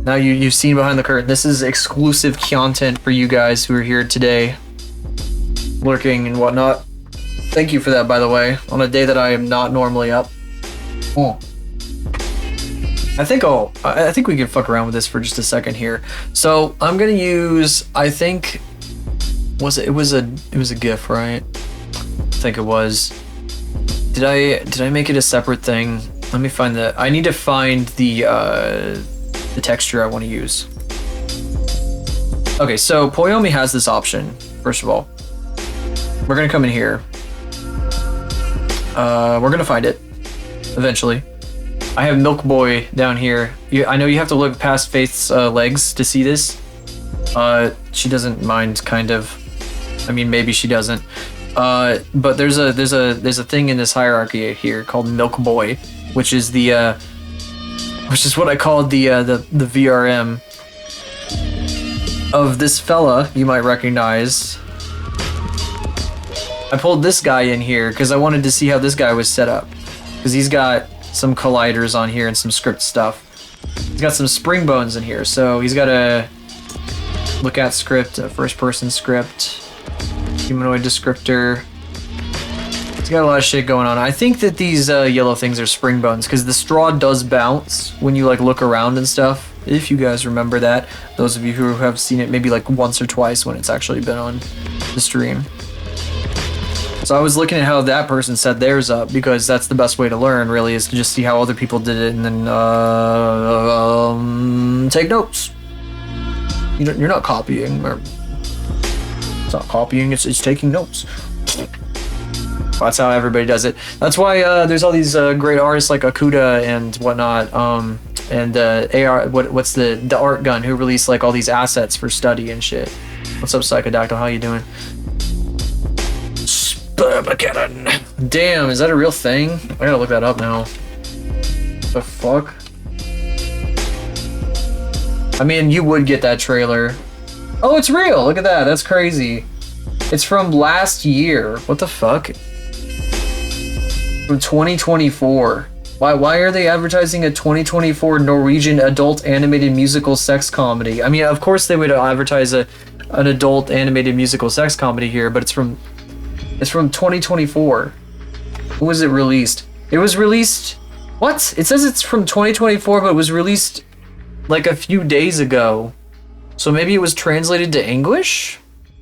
Now you've seen behind the curtain. This is exclusive content for you guys who are here today, lurking and whatnot. Thank you for that, by the way, on a day that I am not normally up. Oh. I think we can fuck around with this for just a second here. So I'm gonna use, I think, it was a GIF, right? I think it was. Did I make it a separate thing? Let me find I need to find the texture I want to use. Okay, so Poyomi has this option. First of all, we're gonna come in here. We're gonna find it eventually. I have Milk Boy down here. I know you have to look past Faith's legs to see this. She doesn't mind, kind of. I mean, maybe she doesn't. But there's a thing in this hierarchy here called Milk Boy, which is what I called the VRM of this fella you might recognize. I pulled this guy in here because I wanted to see how this guy was set up, because he's got some colliders on here and some script stuff. He's got some spring bones in here, so he's got a look at script, a first person script, humanoid descriptor. He's got a lot of shit going on. I think that these yellow things are spring bones because the straw does bounce when you like look around and stuff. If you guys remember that, those of you who have seen it maybe like once or twice when it's actually been on the stream. So I was looking at how that person set theirs up, because that's the best way to learn, really, is to just see how other people did it and then take notes. You're not copying, or it's not copying, it's taking notes. That's how everybody does it. That's why there's all these great artists like Akuda and whatnot, and AR. What's the art gun who released like all these assets for study and shit. What's up, Psychodactyl? How you doing? Spermageddon. Damn, is that a real thing? I gotta look that up now. The fuck? I mean, you would get that trailer. Oh, it's real. Look at that. That's crazy. It's from last year. What the fuck? From 2024. Why are they advertising a 2024 Norwegian adult animated musical sex comedy? I mean, of course they would advertise an adult animated musical sex comedy here, but it's from 2024. When was it released? It was released... What? It says it's from 2024, but it was released like a few days ago. So maybe it was translated to English?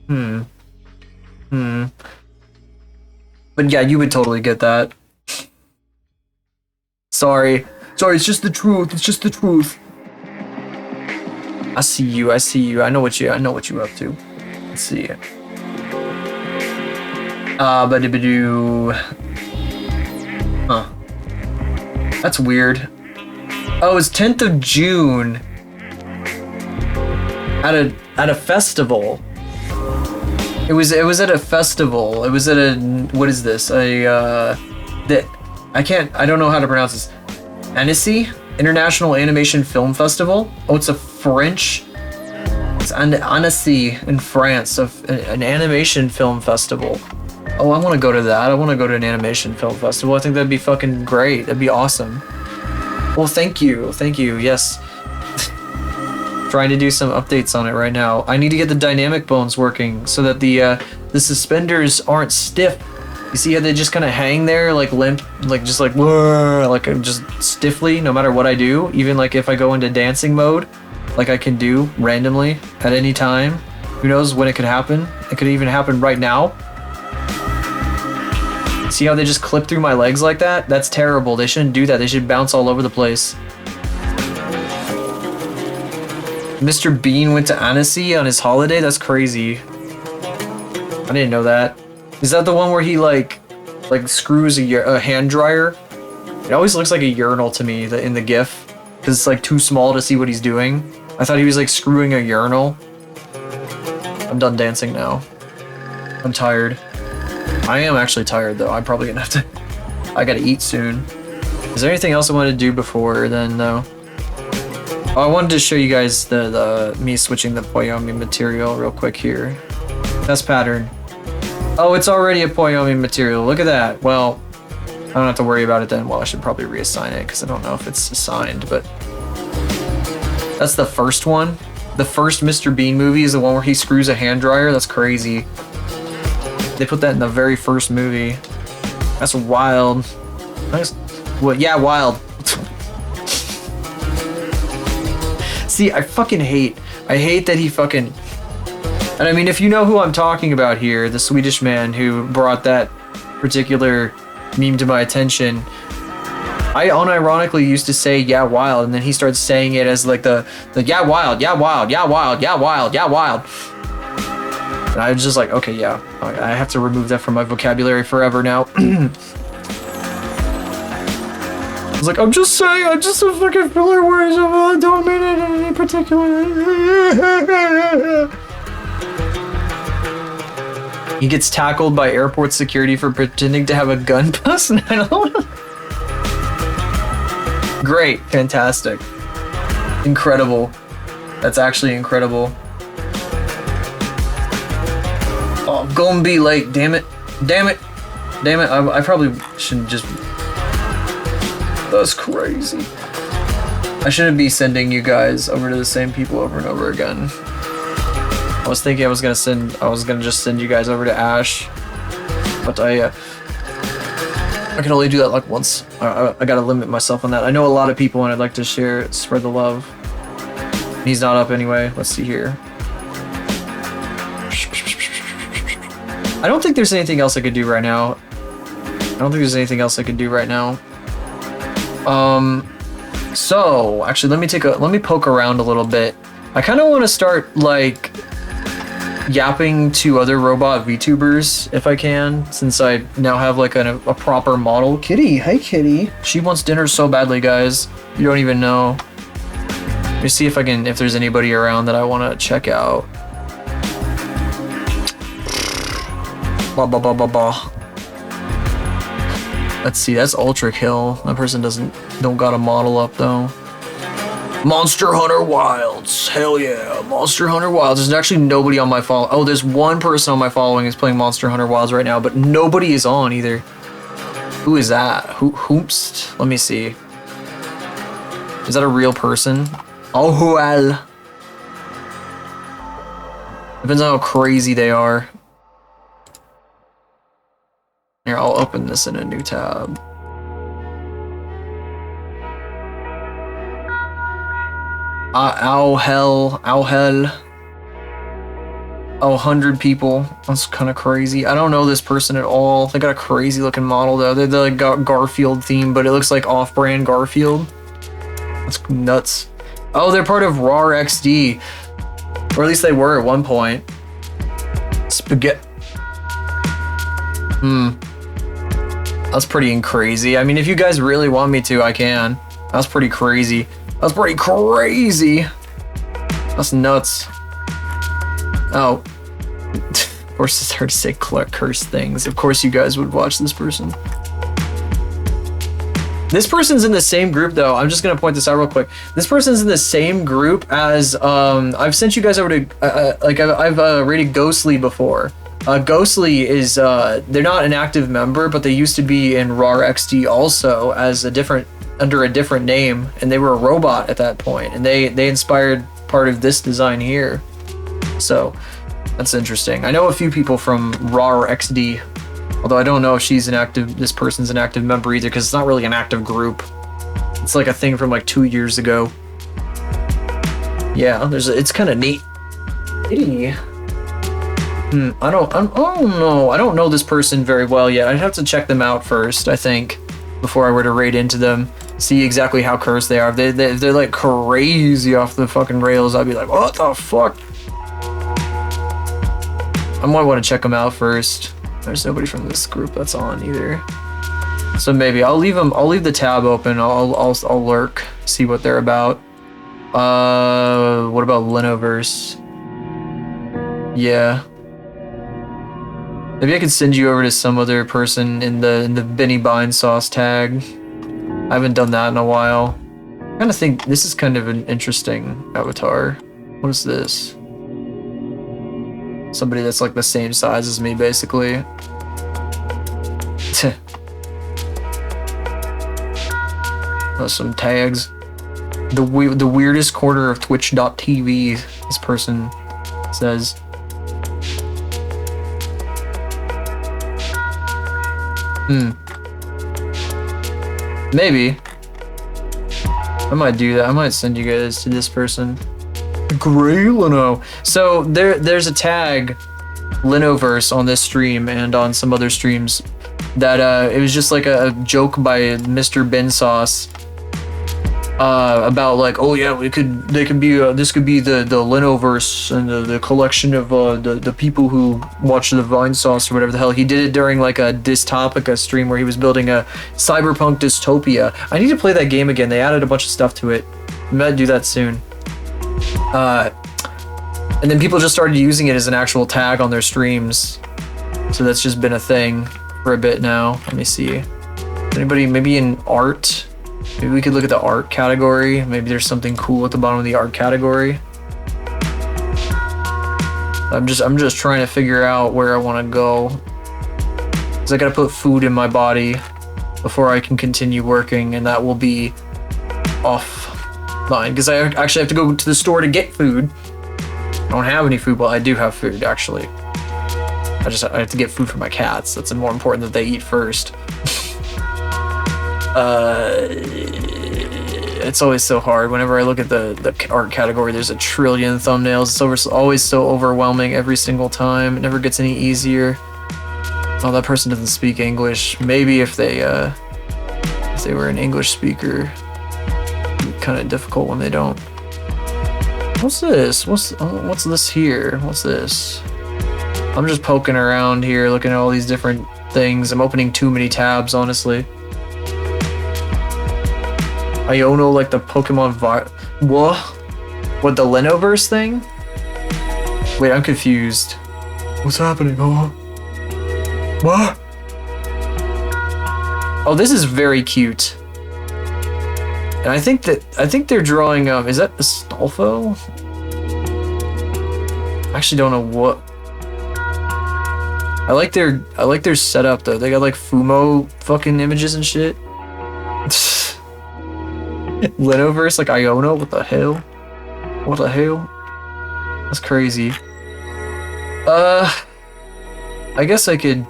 But yeah, you would totally get that. Sorry. Sorry, it's just the truth. It's just the truth. I see you. I see you. I know what you're up to. Let's see. Huh. That's weird. Oh, it's 10th of June. At a festival. It was at a festival. It was at a, what is this? I don't know how to pronounce this. Annecy International Animation Film Festival. Oh, it's a French. It's Annecy in France, an animation film festival. Oh, I want to go to that. I want to go to an animation film festival. I think that'd be fucking great. That'd be awesome. Well, thank you. Thank you. Yes. Trying to do some updates on it right now. I need to get the dynamic bones working so that the suspenders aren't stiff. You see how they just kind of hang there, like limp, like just like just stiffly, no matter what I do. Even like if I go into dancing mode, like I can do randomly at any time. Who knows when it could happen? It could even happen right now. See how they just clip through my legs like that? That's terrible. They shouldn't do that. They should bounce all over the place. Mr. Bean went to Annecy on his holiday? That's crazy. I didn't know that. Is that the one where he like screws a hand dryer? It always looks like a urinal to me in the GIF, because it's like too small to see what he's doing. I thought he was like screwing a urinal. I'm done dancing now. I'm tired. I am actually tired though. I'm probably gonna have to. I gotta eat soon. Is there anything else I want to do before then though? Oh, I wanted to show you guys the me switching the Poyomi material real quick here. Test pattern. Oh, it's already a Poyomi material. Look at that. Well, I don't have to worry about it then. Well, I should probably reassign it because I don't know if it's assigned, but that's the first one. The first Mr. Bean movie is the one where he screws a hand dryer. That's crazy. They put that in the very first movie. That's wild. Nice. Well, yeah, wild. See, I hate that he fucking... And I mean, if you know who I'm talking about here, the Swedish man who brought that particular meme to my attention, I unironically used to say, yeah, wild, and then he starts saying it as like the yeah, wild, yeah, wild, yeah, wild, yeah, wild, yeah, wild. And I was just like, okay, yeah, I have to remove that from my vocabulary forever now. I was like, I'm just saying, I'm just a fucking filler words, I don't mean it in any particular. He gets tackled by airport security for pretending to have a gun bust. Great, fantastic, incredible. That's actually incredible. Oh, I'm gonna be late. Damn it! Damn it! Damn it! I probably shouldn't just. That's crazy. I shouldn't be sending you guys over to the same people over and over again. I was thinking I was gonna just send you guys over to Ash, but I can only do that like once. I gotta limit myself on that. I know a lot of people and I'd like to spread the love. He's not up anyway. Let's see here. I don't think there's anything else I could do right now. So actually let me poke around a little bit. I kind of want to start like yapping to other robot VTubers if I can, since I now have like a proper model. Kitty, hey Kitty. She wants dinner so badly, guys. You don't even know. Let me see if there's anybody around that I want to check out. Blah, blah, blah, blah, blah. Let's see, that's Ultra Kill. That person don't got a model up though. Monster Hunter Wilds. Hell yeah, Monster Hunter Wilds. There's actually nobody on my follow. Oh, there's one person on my following who's playing Monster Hunter Wilds right now, but nobody is on either. Who is that? Hoopst? Let me see. Is that a real person? Oh well. Depends on how crazy they are. Here, I'll open this in a new tab. Ow hell. 100 people. That's kind of crazy. I don't know this person at all. They got a crazy looking model though. They're like Garfield theme, but it looks like off-brand Garfield. That's nuts. Oh, they're part of RAR XD. Or at least they were at one point. Spaghetti. That's pretty crazy. I mean, if you guys really want me to, I can. That's pretty crazy. That's pretty crazy. That's nuts. Oh. Of course, it's hard to say curse things. Of course, you guys would watch this person. This person's in the same group, though. I'm just gonna point this out real quick. This person's in the same group as I've sent you guys over to I've rated Ghostly before. Ghostly is they're not an active member, but they used to be in RAR XD also as under a different name, and they were a robot at that point, and they inspired part of this design here. So that's interesting. I know a few people from RAR XD, although I don't know if this person's an active member either, because it's not really an active group. It's like a thing from like 2 years ago. Yeah, it's kind of neat. Hey. I don't know. I don't know this person very well yet. I'd have to check them out first, I think, before I were to raid into them. See exactly how cursed they are. If they're like crazy off the fucking rails, I'd be like, what the fuck? I might want to check them out first. There's nobody from this group that's on either. So maybe I'll leave the tab open. I'll lurk, see what they're about. What about Linoverse? Yeah. Maybe I could send you over to some other person in the Benny Bean Sauce tag. I haven't done that in a while. I kind of think this is kind of an interesting avatar. What is this? Somebody that's like the same size as me, basically. Some tags. The weirdest corner of Twitch.tv, this person says. Maybe. I might do that. I might send you guys to this person. Gray Lino. So there's a tag Linoverse on this stream and on some other streams that it was just like a joke by Mr. Ben Sauce about like, oh yeah, this could be the Linoverse and the collection of the people who watch the Vine Sauce or whatever the hell. He did it during like a Dystopica stream where he was building a cyberpunk dystopia. I need to play that game again. They added a bunch of stuff to it. I might do that soon. And then people just started using it as an actual tag on their streams. So that's just been a thing for a bit now. Let me see. Anybody maybe in art? Maybe we could look at the art category. Maybe there's something cool at the bottom of the art category. I'm just trying to figure out where I want to go. Cause I gotta put food in my body before I can continue working, and that will be offline. Because I actually have to go to the store to get food. I don't have any food. Well, I do have food actually. I have to get food for my cats. That's more important that they eat first. It's always so hard. Whenever I look at the art category, there's a trillion thumbnails. It's always so overwhelming every single time. It never gets any easier. Oh, that person doesn't speak English. Maybe if they were an English speaker, it'd be kind of difficult when they don't. What's this? What's this here? What's this? I'm just poking around here, looking at all these different things. I'm opening too many tabs, honestly. Iono, like the Pokemon What? What, the Linoverse thing? Wait, I'm confused. What's happening? Oh. What? Oh, this is very cute. And I think they're drawing is that Astolfo? I actually don't know what. I like their setup though. They got like Fumo fucking images and shit. Linoverse, like Iono, what the hell? What the hell? That's crazy. I guess I could.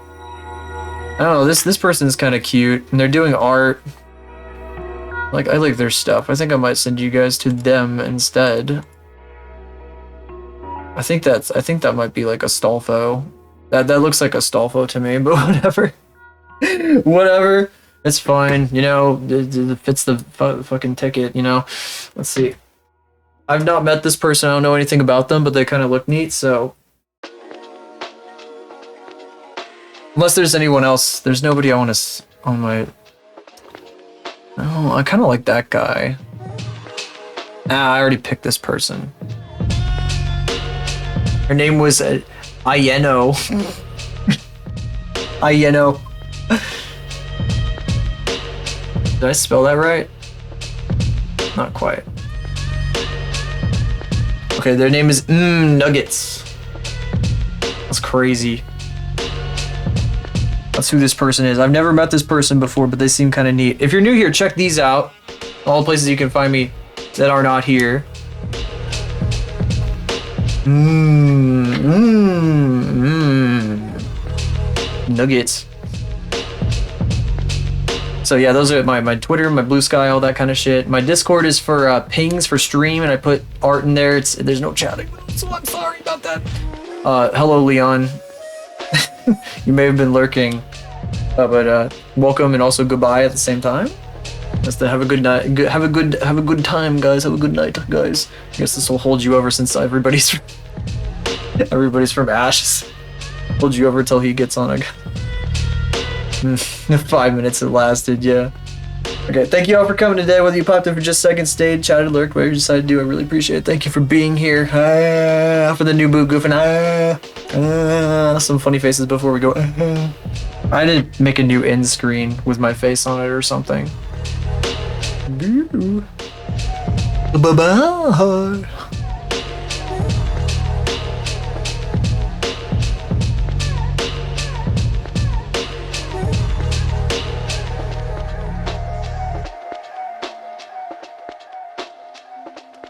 I don't know. This person's kind of cute, and they're doing art. Like, I like their stuff. I think I might send you guys to them instead. I think that might be like a Stolfo. That looks like a Stolfo to me, but whatever. Whatever. It's fine, you know, it fits the fucking ticket, you know. Let's see. I've not met this person, I don't know anything about them, but they kind of look neat, so. Unless there's anyone else, there's nobody I want to on my. Oh, I kind of like that guy. Ah, I already picked this person. Her name was Ayeno. Ayeno. Did I spell that right? Not quite. Okay, their name is Nuggets. That's crazy. That's who this person is. I've never met this person before, but they seem kind of neat. If you're new here, check these out. All the places you can find me that are not here. Nuggets. So yeah, those are my Twitter, my Blue Sky, all that kind of shit. My Discord is for pings for stream, and I put art in there. There's no chatting, so I'm sorry about that. Hello, Leon. You may have been lurking, but welcome and also goodbye at the same time. Just to have a good night. Have a good time, guys. Have a good night, guys. I guess this will hold you over since everybody's from Ash. Hold you over till he gets on again. 5 minutes it lasted, yeah. Okay, thank you all for coming today. Whether you popped in for just seconds, stayed, chatted, lurked, whatever you decided to do, I really appreciate it. Thank you for being here. For the new boo goofing. Some funny faces before we go. I did make a new end screen with my face on it or something. Bye-bye.